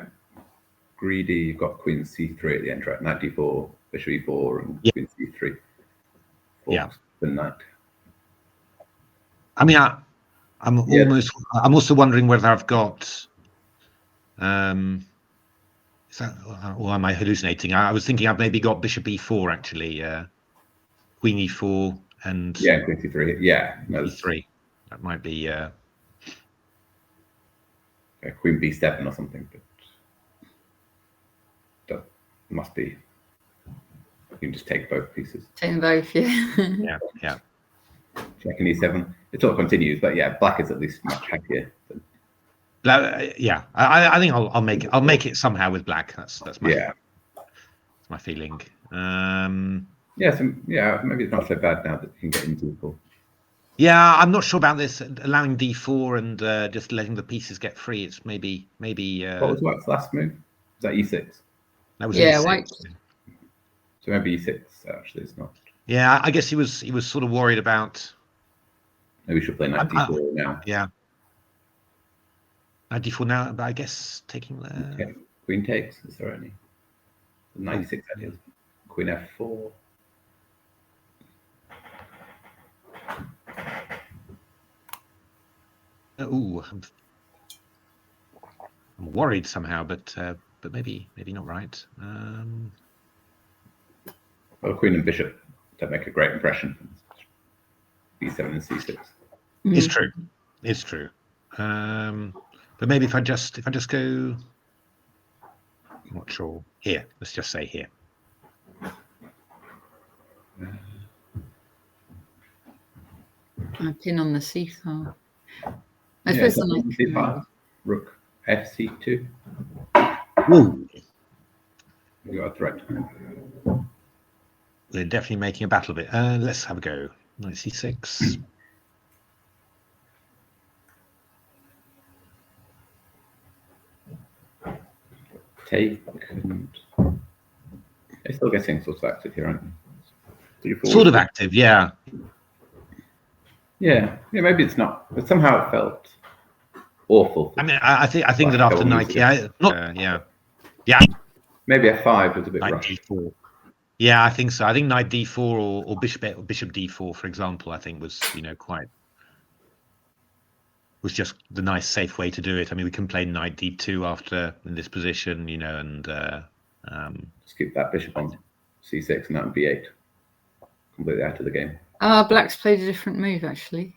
[SPEAKER 3] greedy, you've got queen c3 at the end, right? Knight d4, bishop e4, and
[SPEAKER 2] Yeah.
[SPEAKER 3] queen c3.
[SPEAKER 2] Yeah.
[SPEAKER 3] The knight.
[SPEAKER 2] I mean, I'm also wondering whether I've got. Is that, or am I hallucinating? I was thinking I've maybe got bishop e4 actually, queen e4 and
[SPEAKER 3] Yeah, queen c3. Yeah, no,
[SPEAKER 2] e3. That might be.
[SPEAKER 3] Queen b7 or something. But that must be. You can just take both pieces.
[SPEAKER 1] Take them both, yeah.
[SPEAKER 2] Yeah.
[SPEAKER 3] Check an e7. It all continues, but yeah, black is at least much happier.
[SPEAKER 2] Yeah, I think I'll make it somehow with black. That's my that's my feeling.
[SPEAKER 3] Yeah, maybe it's not so bad now that you can get into the ball.
[SPEAKER 2] Yeah, I'm not sure about this allowing d4 and just letting the pieces get free. It's maybe.
[SPEAKER 3] What was White's last move? Was that e6?
[SPEAKER 2] That was
[SPEAKER 1] Yeah,
[SPEAKER 2] e6.
[SPEAKER 1] White.
[SPEAKER 3] So maybe e6 actually it's not.
[SPEAKER 2] Yeah, I guess he was sort of worried about.
[SPEAKER 3] Maybe we should play knight d4 now.
[SPEAKER 2] Yeah. Knight d4 now, but I guess taking the.
[SPEAKER 3] Okay. Queen takes. Is there any? Knight e6 ideas. Queen f4.
[SPEAKER 2] Ooh, I'm worried somehow, but maybe not right.
[SPEAKER 3] Well, queen and bishop don't make a great impression. b7 and c6.
[SPEAKER 2] It's true. But maybe if I just go, I'm not sure. Here, let's just say here.
[SPEAKER 1] I pin on the c-file. I suppose
[SPEAKER 3] Rook fc2.
[SPEAKER 2] Woo.
[SPEAKER 3] You are threat.
[SPEAKER 2] We're definitely making a battle of it. Let's have a go. Knight c6.
[SPEAKER 3] Take and they're still getting sort of active here, aren't they?
[SPEAKER 2] Sort of active, yeah.
[SPEAKER 3] Yeah, maybe it's not, but somehow it felt awful.
[SPEAKER 2] I mean, I think that after knight, yeah.
[SPEAKER 3] Maybe f5 was a bit
[SPEAKER 2] knight
[SPEAKER 3] rushed.
[SPEAKER 2] d4. Yeah, I think so. I think knight d4 or bishop d4, for example, I think was was just the nice safe way to do it. I mean, we can play knight d2 after in this position, and
[SPEAKER 3] just keep that bishop on c6 and that would be 8. completely out of the game.
[SPEAKER 1] Black's played a different move, actually.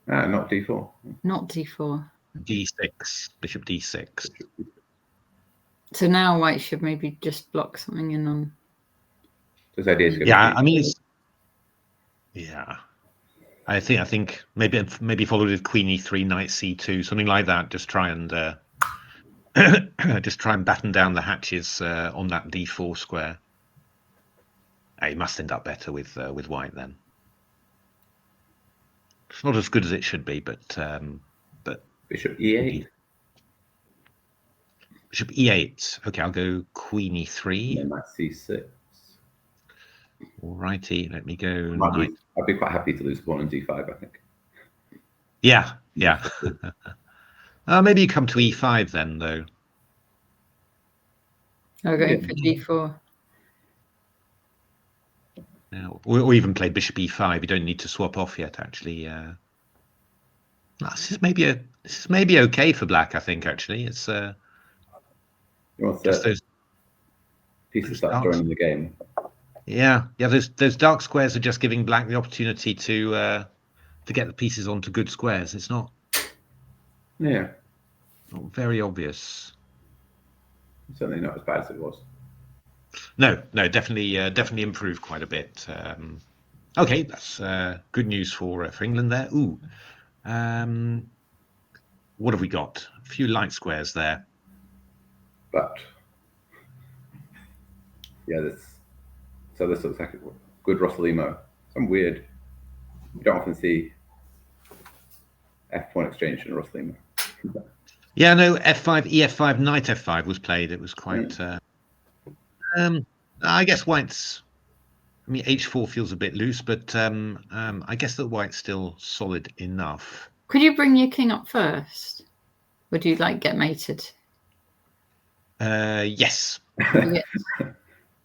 [SPEAKER 3] Not d4.
[SPEAKER 1] Not d4.
[SPEAKER 2] D6, bishop d6.
[SPEAKER 1] So now white should maybe just block something in on.
[SPEAKER 3] This idea is going
[SPEAKER 2] Yeah,
[SPEAKER 3] to
[SPEAKER 2] I mean, yeah. I think maybe followed with queen e3, knight c2, something like that. Just try and just try and batten down the hatches on that d4 square. He must end up better with white then. It's not as good as it should be, but
[SPEAKER 3] bishop e8.
[SPEAKER 2] Bishop e8. Okay, I'll go queen e3.
[SPEAKER 3] And then knight c6.
[SPEAKER 2] Alrighty, let me go.
[SPEAKER 3] I'd be quite happy to lose pawn on d5, I think.
[SPEAKER 2] Yeah. Maybe you come to e5 then, though.
[SPEAKER 1] I'll go for g4.
[SPEAKER 2] Or even play bishop e5. You don't need to swap off yet, actually. This is maybe okay for black, I think, actually. It's
[SPEAKER 3] just those pieces start joining the game.
[SPEAKER 2] Yeah. Those dark squares are just giving black the opportunity to get the pieces onto good squares. It's not
[SPEAKER 3] not
[SPEAKER 2] very obvious.
[SPEAKER 3] Certainly not as bad as it was.
[SPEAKER 2] No, definitely improved quite a bit. Okay, that's good news for England there. Ooh, what have we got? A few light squares there.
[SPEAKER 3] But yeah, this looks like a good Rossalimo. Some weird. You don't often see f1 exchange in Rossalimo.
[SPEAKER 2] Yeah, no, f5, ef5, knight f5 was played. It was quite. I guess white's. I mean, h4 feels a bit loose, but I guess that white's still solid enough.
[SPEAKER 1] Could you bring your king up first? Would you get mated?
[SPEAKER 2] Yes.
[SPEAKER 1] Yes.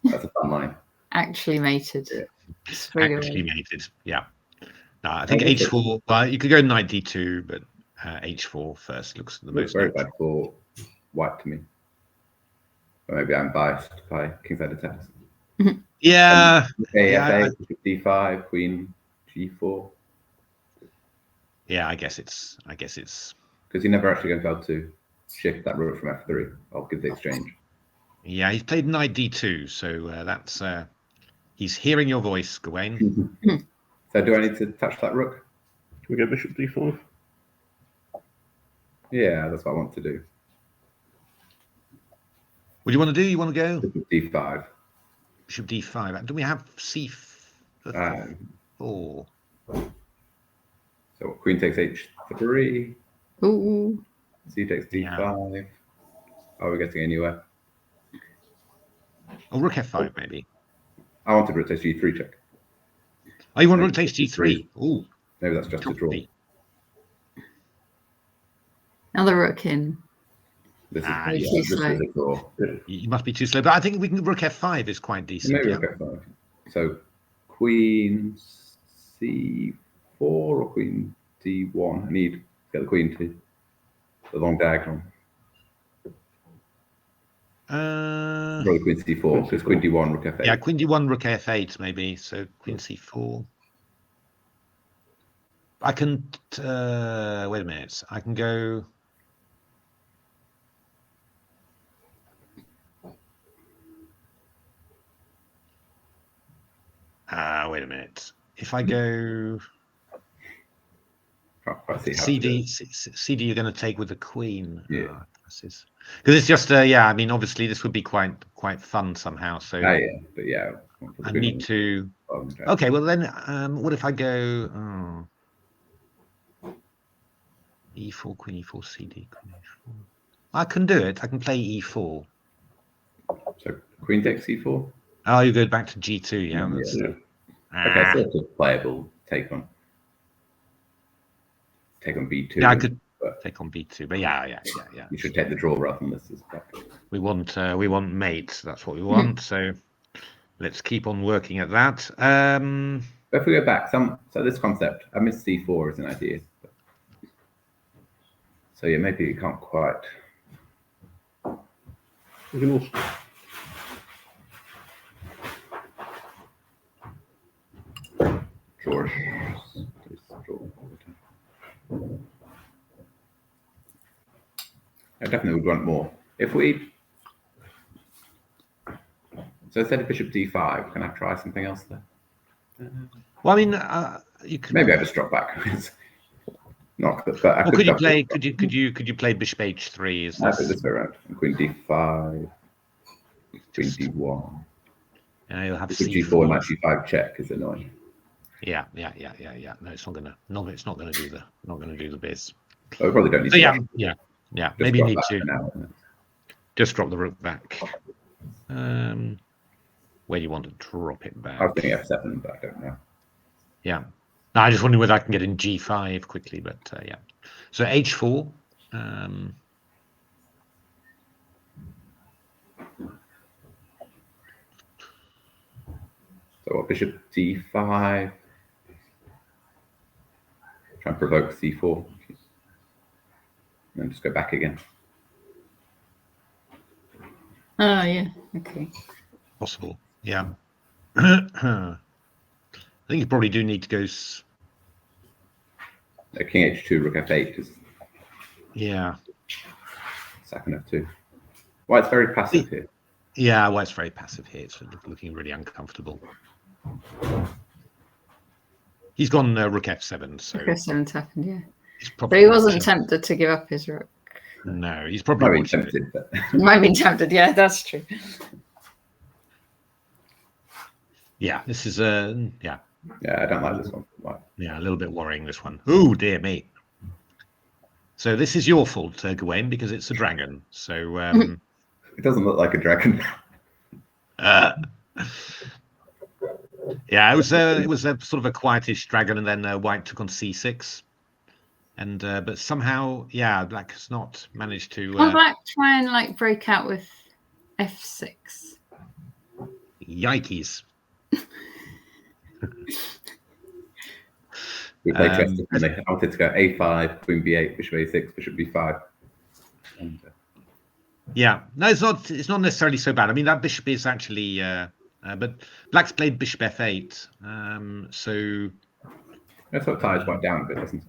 [SPEAKER 3] That's a fun line.
[SPEAKER 1] Actually mated.
[SPEAKER 3] Yeah.
[SPEAKER 2] Actually mated. Yeah. No, I think h4. Well, you could go knight d2, but h4 first looks the most.
[SPEAKER 3] Very bad for white to me. But maybe I'm biased by kingside attacks.
[SPEAKER 2] Yeah.
[SPEAKER 3] F8, d5, queen g4.
[SPEAKER 2] Yeah, I guess it's
[SPEAKER 3] because you're never actually going to be able to shift that rook from f3. I'll give the exchange.
[SPEAKER 2] Yeah, he's played knight d2, so that's he's hearing your voice, Gawain.
[SPEAKER 3] So do I need to touch that rook?
[SPEAKER 4] Can we go bishop d5?
[SPEAKER 3] Yeah, that's what I want to do.
[SPEAKER 2] What do you want to do? You want to go
[SPEAKER 3] Bishop d5.
[SPEAKER 2] Bishop d5. Do we have c4?
[SPEAKER 3] So queen takes h3.
[SPEAKER 1] Ooh.
[SPEAKER 3] C takes d5. Yeah. Are we getting anywhere?
[SPEAKER 2] Oh, rook f5 maybe.
[SPEAKER 3] I wanted rook takes g3 check.
[SPEAKER 2] Oh, you want rook takes g3? Ooh.
[SPEAKER 3] Maybe that's just a draw.
[SPEAKER 1] Another rook in.
[SPEAKER 3] This is a draw.
[SPEAKER 2] You must be too slow, but I think we can rook f5 is quite decent.
[SPEAKER 3] Maybe rook f5. So queen c4 or queen d1. I need to get the queen to the long diagonal. Probably queen c4 because queen d1 rook f8.
[SPEAKER 2] Yeah, queen d1 rook f8 maybe. So queen c4. I can wait a minute. I can go. Wait a minute. If I go CD, you're going to take with the queen.
[SPEAKER 3] Yeah.
[SPEAKER 2] Because it's just yeah. I mean, obviously, this would be quite fun somehow. So
[SPEAKER 3] yeah, but yeah,
[SPEAKER 2] I need to. Okay, well then, what if I go e4, queen e4, CD, queen e4? I can do it. I can play e4.
[SPEAKER 3] So queen takes e4.
[SPEAKER 2] Oh, you go back to g2, yeah.
[SPEAKER 3] Okay, so it's a playable take on b2.
[SPEAKER 2] Yeah, I could take on b2, but yeah.
[SPEAKER 3] You should take the draw rather than this.
[SPEAKER 2] We want mate. That's what we want. So let's keep on working at that.
[SPEAKER 3] If we go back, so this concept, I miss c4 as an idea. So yeah, maybe you can't quite. Draw. I definitely would want more. If we... So instead of bishop d5, can I try something else there?
[SPEAKER 2] Well, I mean, you could.
[SPEAKER 3] Maybe I just drop back. Not, but I
[SPEAKER 2] Or could you play? Could you play bishop h3? Is
[SPEAKER 3] this? This way around. And queen d5, queen d1.
[SPEAKER 2] Yeah, you'll have
[SPEAKER 3] c4 and c5 check is annoying.
[SPEAKER 2] Yeah. No, it's not gonna. No, it's not gonna do the. Not gonna do the biz.
[SPEAKER 3] Oh, we probably don't need.
[SPEAKER 2] So,
[SPEAKER 3] to
[SPEAKER 2] yeah.
[SPEAKER 3] Just
[SPEAKER 2] Maybe you need to
[SPEAKER 3] now,
[SPEAKER 2] just drop the rook back. Where do you want to drop it back?
[SPEAKER 3] I was thinking f7, but I don't know.
[SPEAKER 2] Yeah. No, I just wondering whether I can get in g5 quickly, but yeah. So h4.
[SPEAKER 3] So what, bishop d5. Try and provoke c4. And then just go back again.
[SPEAKER 1] Oh, yeah. Okay.
[SPEAKER 2] Possible. Yeah. I think you probably do need to go.
[SPEAKER 3] King h2, rook f8 is.
[SPEAKER 2] Yeah.
[SPEAKER 3] Second f2. White's very passive here.
[SPEAKER 2] Yeah, White's very passive here. It's looking really uncomfortable. He's gone rook f7. So
[SPEAKER 1] Rook f7's happened, yeah.
[SPEAKER 2] But
[SPEAKER 1] he wasn't tempted to give up his rook.
[SPEAKER 2] No, he's probably
[SPEAKER 3] tempted. But...
[SPEAKER 1] Might have been tempted, yeah, that's true.
[SPEAKER 2] Yeah, this is yeah.
[SPEAKER 3] Yeah, I don't like this one. Why?
[SPEAKER 2] Yeah, a little bit worrying, this one. Oh, dear me. So this is your fault, Gawain, because it's a dragon. So
[SPEAKER 3] it doesn't look like a dragon.
[SPEAKER 2] Yeah, it was a sort of a quietish dragon, and then White took on c6, and but somehow, yeah, Black has not managed to.
[SPEAKER 1] Can't Black try and like break out with f6?
[SPEAKER 2] Yikes!
[SPEAKER 3] We played chess differently. I wanted to go a5, queen b8, bishop a6, bishop b5. And,
[SPEAKER 2] yeah, no, it's not. It's not necessarily so bad. I mean, that bishop is actually. But Black's played bishop f8, so
[SPEAKER 3] that sort of ties White down a bit, doesn't it?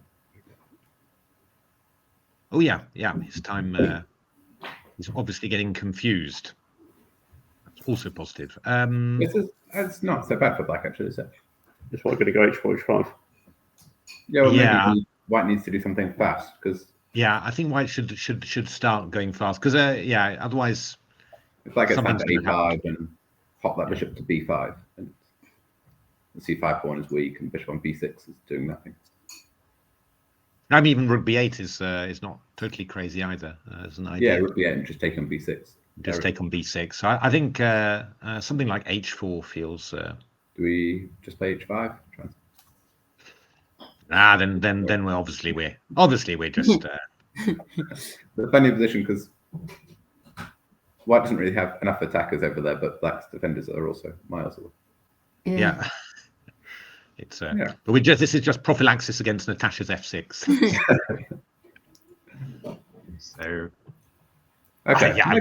[SPEAKER 2] Oh yeah. His time. He's obviously getting confused. That's also positive.
[SPEAKER 3] It's not so bad for Black, actually, is it?
[SPEAKER 4] That's why I'm going to go h4, h5.
[SPEAKER 3] Yeah, well, maybe White needs to do something fast because.
[SPEAKER 2] Yeah, I think White should start going fast because yeah, otherwise.
[SPEAKER 3] If Black gets down to a5 and pop that bishop to b5, and the c5 pawn is weak, and bishop on b6 is doing nothing.
[SPEAKER 2] I mean, even rook b8 is not totally crazy either as an idea.
[SPEAKER 3] Yeah, rook b8 and just take on b6.
[SPEAKER 2] Just take on b6. So I think something like h4 feels.
[SPEAKER 3] Do we just play h5?
[SPEAKER 2] Then we're obviously just.
[SPEAKER 3] The funny position because White doesn't really have enough attackers over there, but Black's defenders are also miles away.
[SPEAKER 2] Yeah. It's but this is just prophylaxis against Natasha's f6. So
[SPEAKER 3] okay,
[SPEAKER 2] yeah.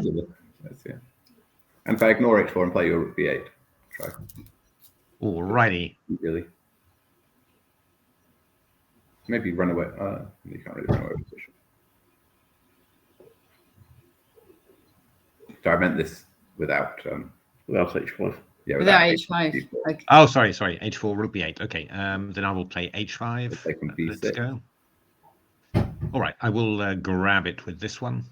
[SPEAKER 3] And if I ignore h4 and play your rook b8, try.
[SPEAKER 2] Alrighty.
[SPEAKER 3] Really? Maybe run away. You can't really run away with bishop. So I meant this without
[SPEAKER 4] h5.
[SPEAKER 3] Yeah,
[SPEAKER 1] without h5. Okay.
[SPEAKER 2] Oh, sorry. h4, rook b8. Okay. Then I will play h5. Let's go. All right. I will grab it with this one.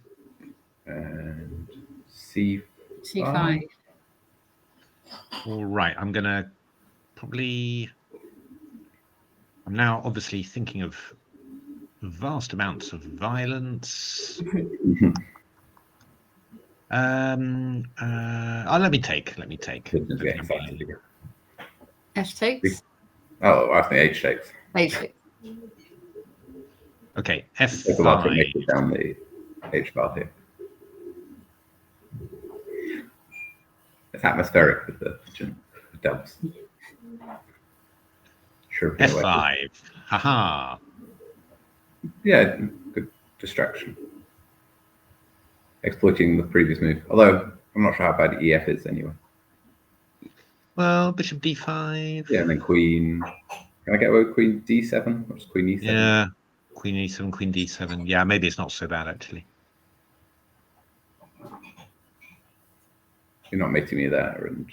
[SPEAKER 3] And c5.
[SPEAKER 1] c5.
[SPEAKER 2] All right. I'm gonna probably. I'm now obviously thinking of vast amounts of violence. Let me take.
[SPEAKER 1] F takes.
[SPEAKER 3] Oh, I think H takes.
[SPEAKER 1] H takes.
[SPEAKER 2] Okay,
[SPEAKER 3] F5. Make it
[SPEAKER 2] F5.
[SPEAKER 3] down the H bar here. It's atmospheric with the dubs. Sure.
[SPEAKER 2] F5. Haha.
[SPEAKER 3] Yeah, good distraction. Exploiting the previous move. Although I'm not sure how bad EF is anyway.
[SPEAKER 2] Well, bishop d5.
[SPEAKER 3] Yeah, and then queen, Can I get away with Queen D7 or just Queen E7?
[SPEAKER 2] Yeah, Queen E7, Queen D7. Yeah, maybe it's not so bad actually.
[SPEAKER 3] You're not mating me there, and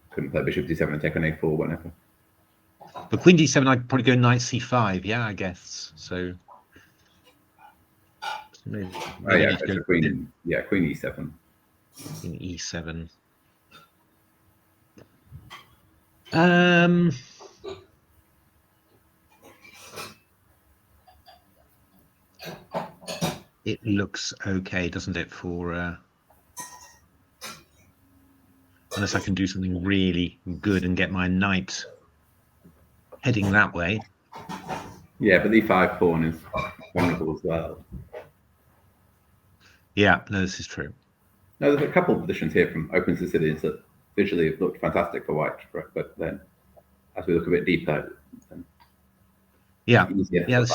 [SPEAKER 3] couldn't play Bishop D7 and take on A4 whenever.
[SPEAKER 2] But Queen D7, I'd probably go Knight C5. Yeah, I guess so. Maybe
[SPEAKER 3] Oh yeah,
[SPEAKER 2] go
[SPEAKER 3] Queen. Yeah, Queen E7.
[SPEAKER 2] Queen E7. It looks okay, doesn't it? For unless I can do something really good and get my knight heading that way.
[SPEAKER 3] Yeah, but the E5 pawn is vulnerable as well.
[SPEAKER 2] Yeah, no, this is true.
[SPEAKER 3] No, there's a couple of positions here from Open Sicilians that visually have looked fantastic for white, but then as we look a bit deeper, then
[SPEAKER 2] yeah,
[SPEAKER 3] this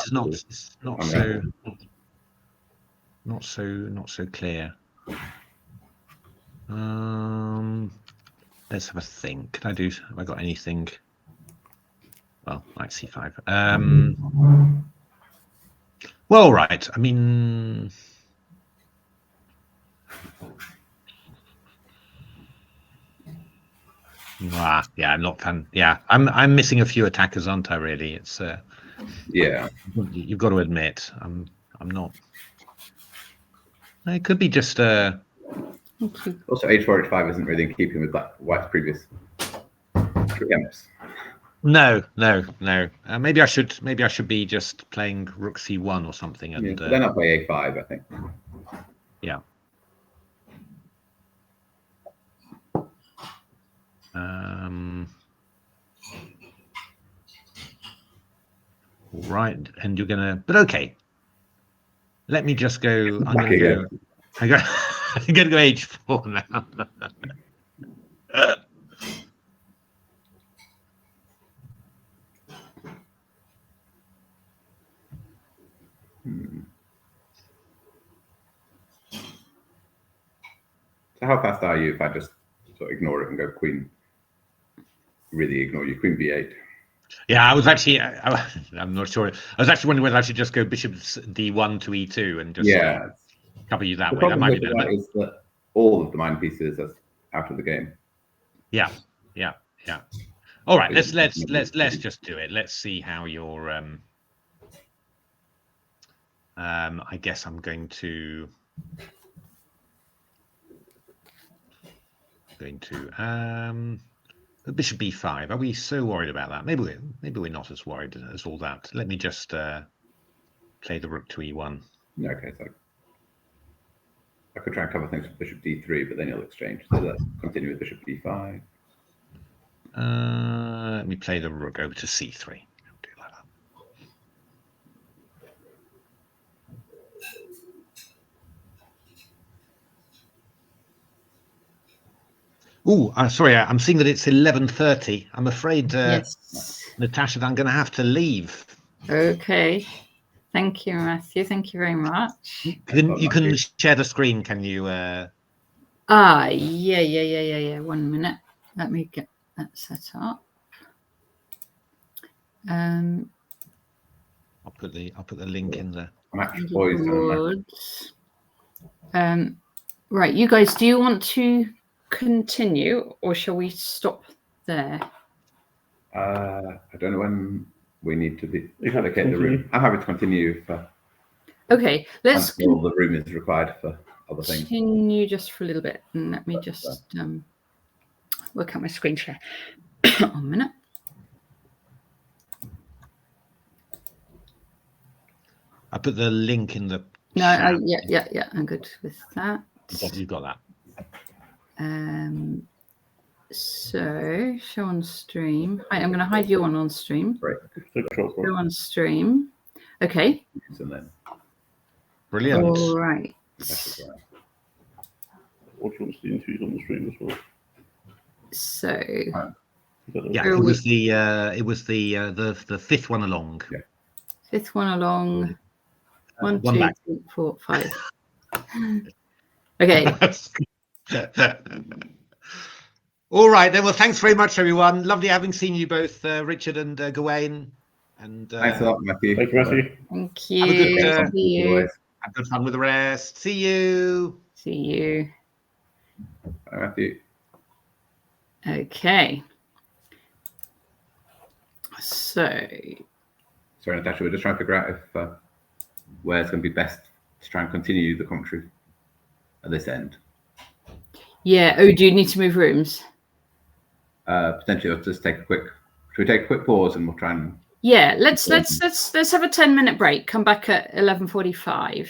[SPEAKER 2] is not so clear. Let's have a think. Have I got anything? Well, Knight C5. Well, right. I mean, yeah, I'm not fan. Yeah, I'm missing a few attackers, aren't I? Really, it's
[SPEAKER 3] yeah.
[SPEAKER 2] You've got to admit, I'm not. It could be just
[SPEAKER 3] Also, H4 H5 isn't really in keeping with white's previous preempts.
[SPEAKER 2] No. Maybe I should be just playing Rook C1 or something. And
[SPEAKER 3] but then I'll play A5, I think.
[SPEAKER 2] Yeah. Right, and you're gonna. But okay. Let me just go. I'm gonna go. I'm gonna go H4 now.
[SPEAKER 3] So how fast are you if I just sort of ignore it and go Queen? Really ignore you, Queen B8.
[SPEAKER 2] Yeah, I was actually. I'm not sure. I was actually wondering whether I should just go Bishop D1 to E2 and just cover you that way. That might be better.
[SPEAKER 3] Is that all of the mine pieces are out of the game.
[SPEAKER 2] Yeah. All right, let's just do it. Let's see how your I guess I'm going to Bishop B5. Are we so worried about that? Maybe we're not as worried as all that. Let me just play the Rook to E1.
[SPEAKER 3] Okay, so I could try and cover things with Bishop D3, but then he'll exchange. So let's continue with Bishop D5.
[SPEAKER 2] Let me play the Rook over to C3. I'll do like that. Oh, sorry, I'm seeing that it's 11:30. I'm afraid,
[SPEAKER 1] Yes.
[SPEAKER 2] Natasha, that I'm going to have to leave.
[SPEAKER 1] Okay. Thank you, Matthew. Thank you very much.
[SPEAKER 2] You can share the screen, can you?
[SPEAKER 1] Yeah. 1 minute. Let me get that set up.
[SPEAKER 2] I'll put the link in there.
[SPEAKER 1] Right, you guys, do you want to continue or shall we stop there?
[SPEAKER 3] I don't know when we need to be allocate the room. I'm happy to continue.
[SPEAKER 1] Okay, let's
[SPEAKER 3] all the room is required for other things.
[SPEAKER 1] Continue just for a little bit, and let me just work out my screen share. 1 minute.
[SPEAKER 2] I put the link in the.
[SPEAKER 1] No, yeah, I'm good with that.
[SPEAKER 2] You got that.
[SPEAKER 1] So show on stream. I'm going to hide you on stream.
[SPEAKER 3] Right.
[SPEAKER 1] Show on stream. Okay.
[SPEAKER 2] Brilliant.
[SPEAKER 1] All right.
[SPEAKER 4] What do you want to see interviews on the stream as well?
[SPEAKER 1] So
[SPEAKER 2] yeah, it was the fifth one along.
[SPEAKER 3] Yeah.
[SPEAKER 1] Fifth one along. 1, 2, 3, 4, 5. Okay.
[SPEAKER 2] All right then. Well, thanks very much, everyone. Lovely having seen you both, Richard and Gawain. And
[SPEAKER 3] Thanks a lot, Matthew.
[SPEAKER 4] Thank you, Matthew.
[SPEAKER 1] Thank you.
[SPEAKER 2] Have a good,
[SPEAKER 1] See you.
[SPEAKER 2] have good fun with the rest. See you.
[SPEAKER 1] See you.
[SPEAKER 3] Bye, Matthew.
[SPEAKER 1] Okay. So,
[SPEAKER 3] Sorry, Natasha, we're just trying to figure out if where it's going to be best to try and continue the commentary at this end.
[SPEAKER 1] yeah. Oh, do you need to move rooms?
[SPEAKER 3] Potentially, let's just take a quick. Should we take a quick pause and we'll try and?
[SPEAKER 1] Yeah. Let's have a 10-minute break. Come back at 11:45.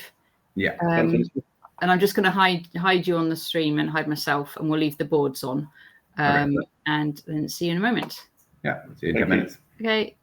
[SPEAKER 3] Yeah.
[SPEAKER 1] And I'm just going to hide you on the stream and hide myself, and we'll leave the boards on.
[SPEAKER 3] Okay.
[SPEAKER 1] And then see you in a moment.
[SPEAKER 3] Yeah. See you in 10 minutes.
[SPEAKER 1] Okay.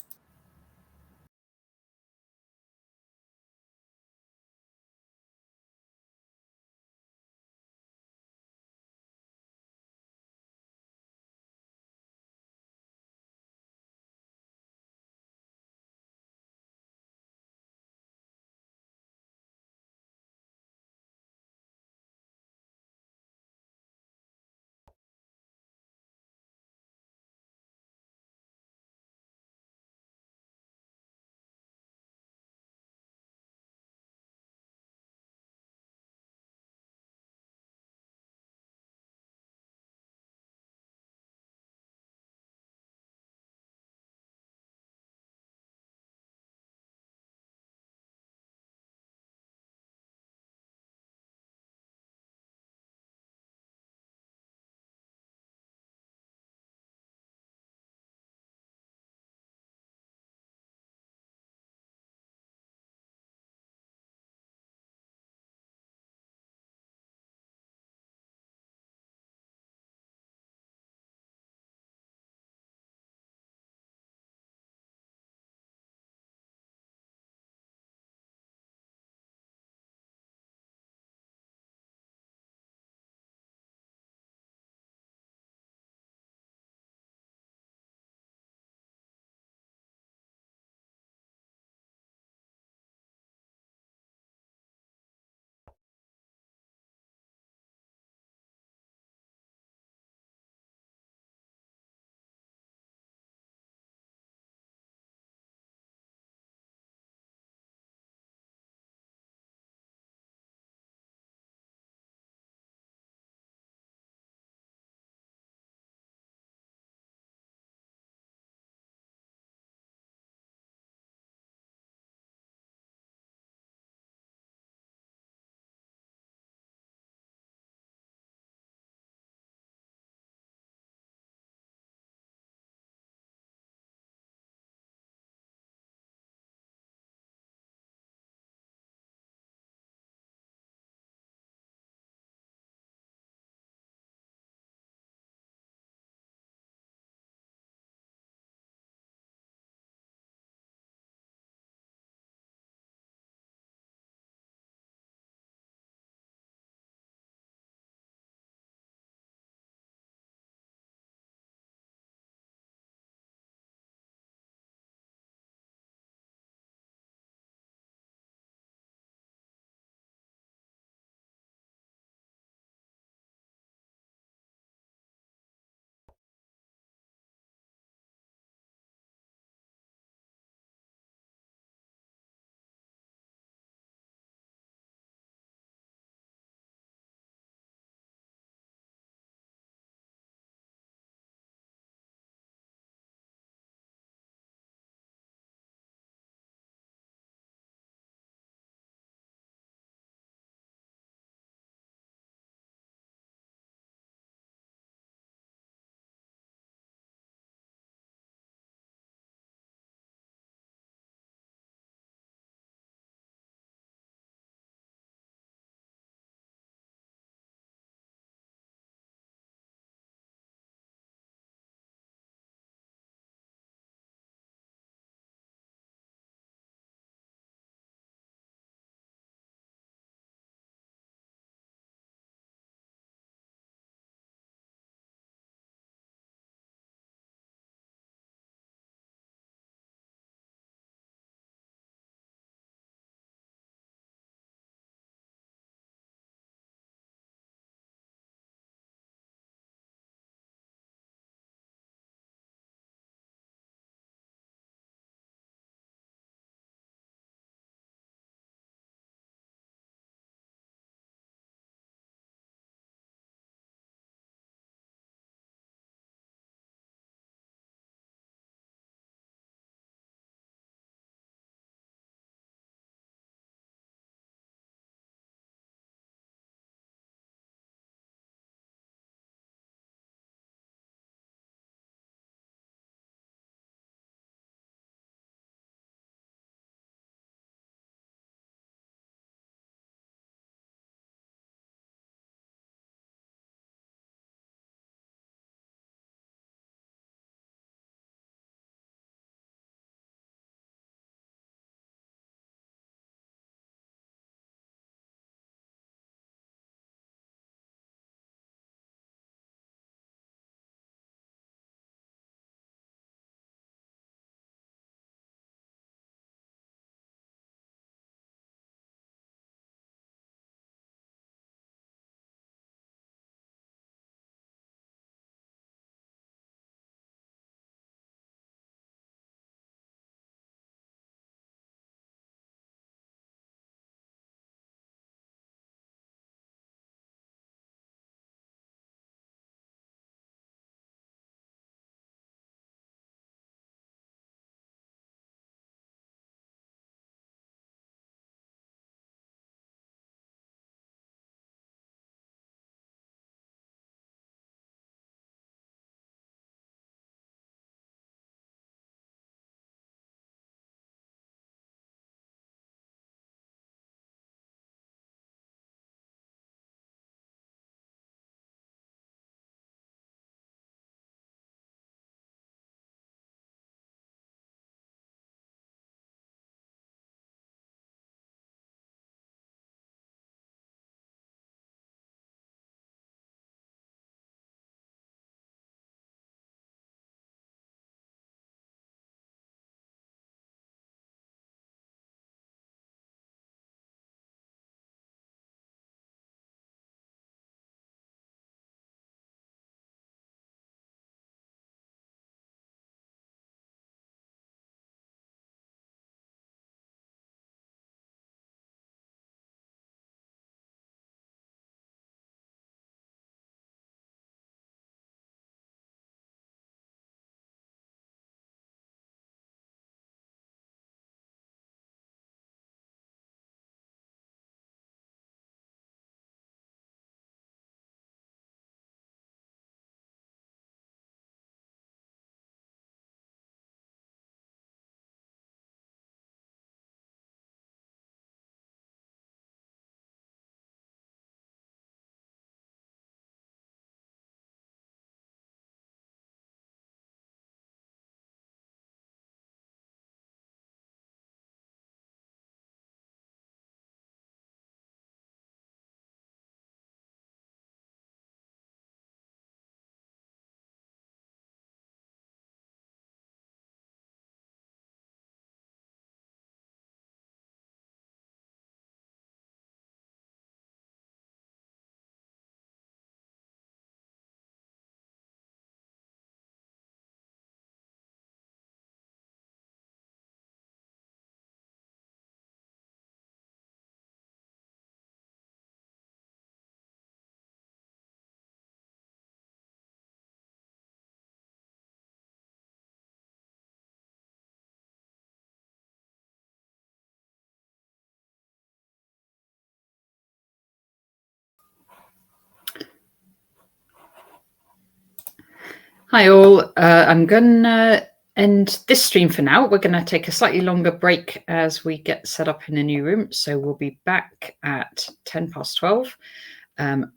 [SPEAKER 1] Hi all. I'm going to end this stream for now. We're going to take a slightly longer break as we get set up in a new room. So we'll be back at 12:10.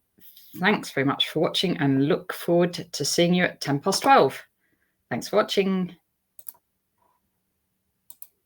[SPEAKER 1] Thanks very much for watching and look forward to seeing you at 12:10. Thanks for watching.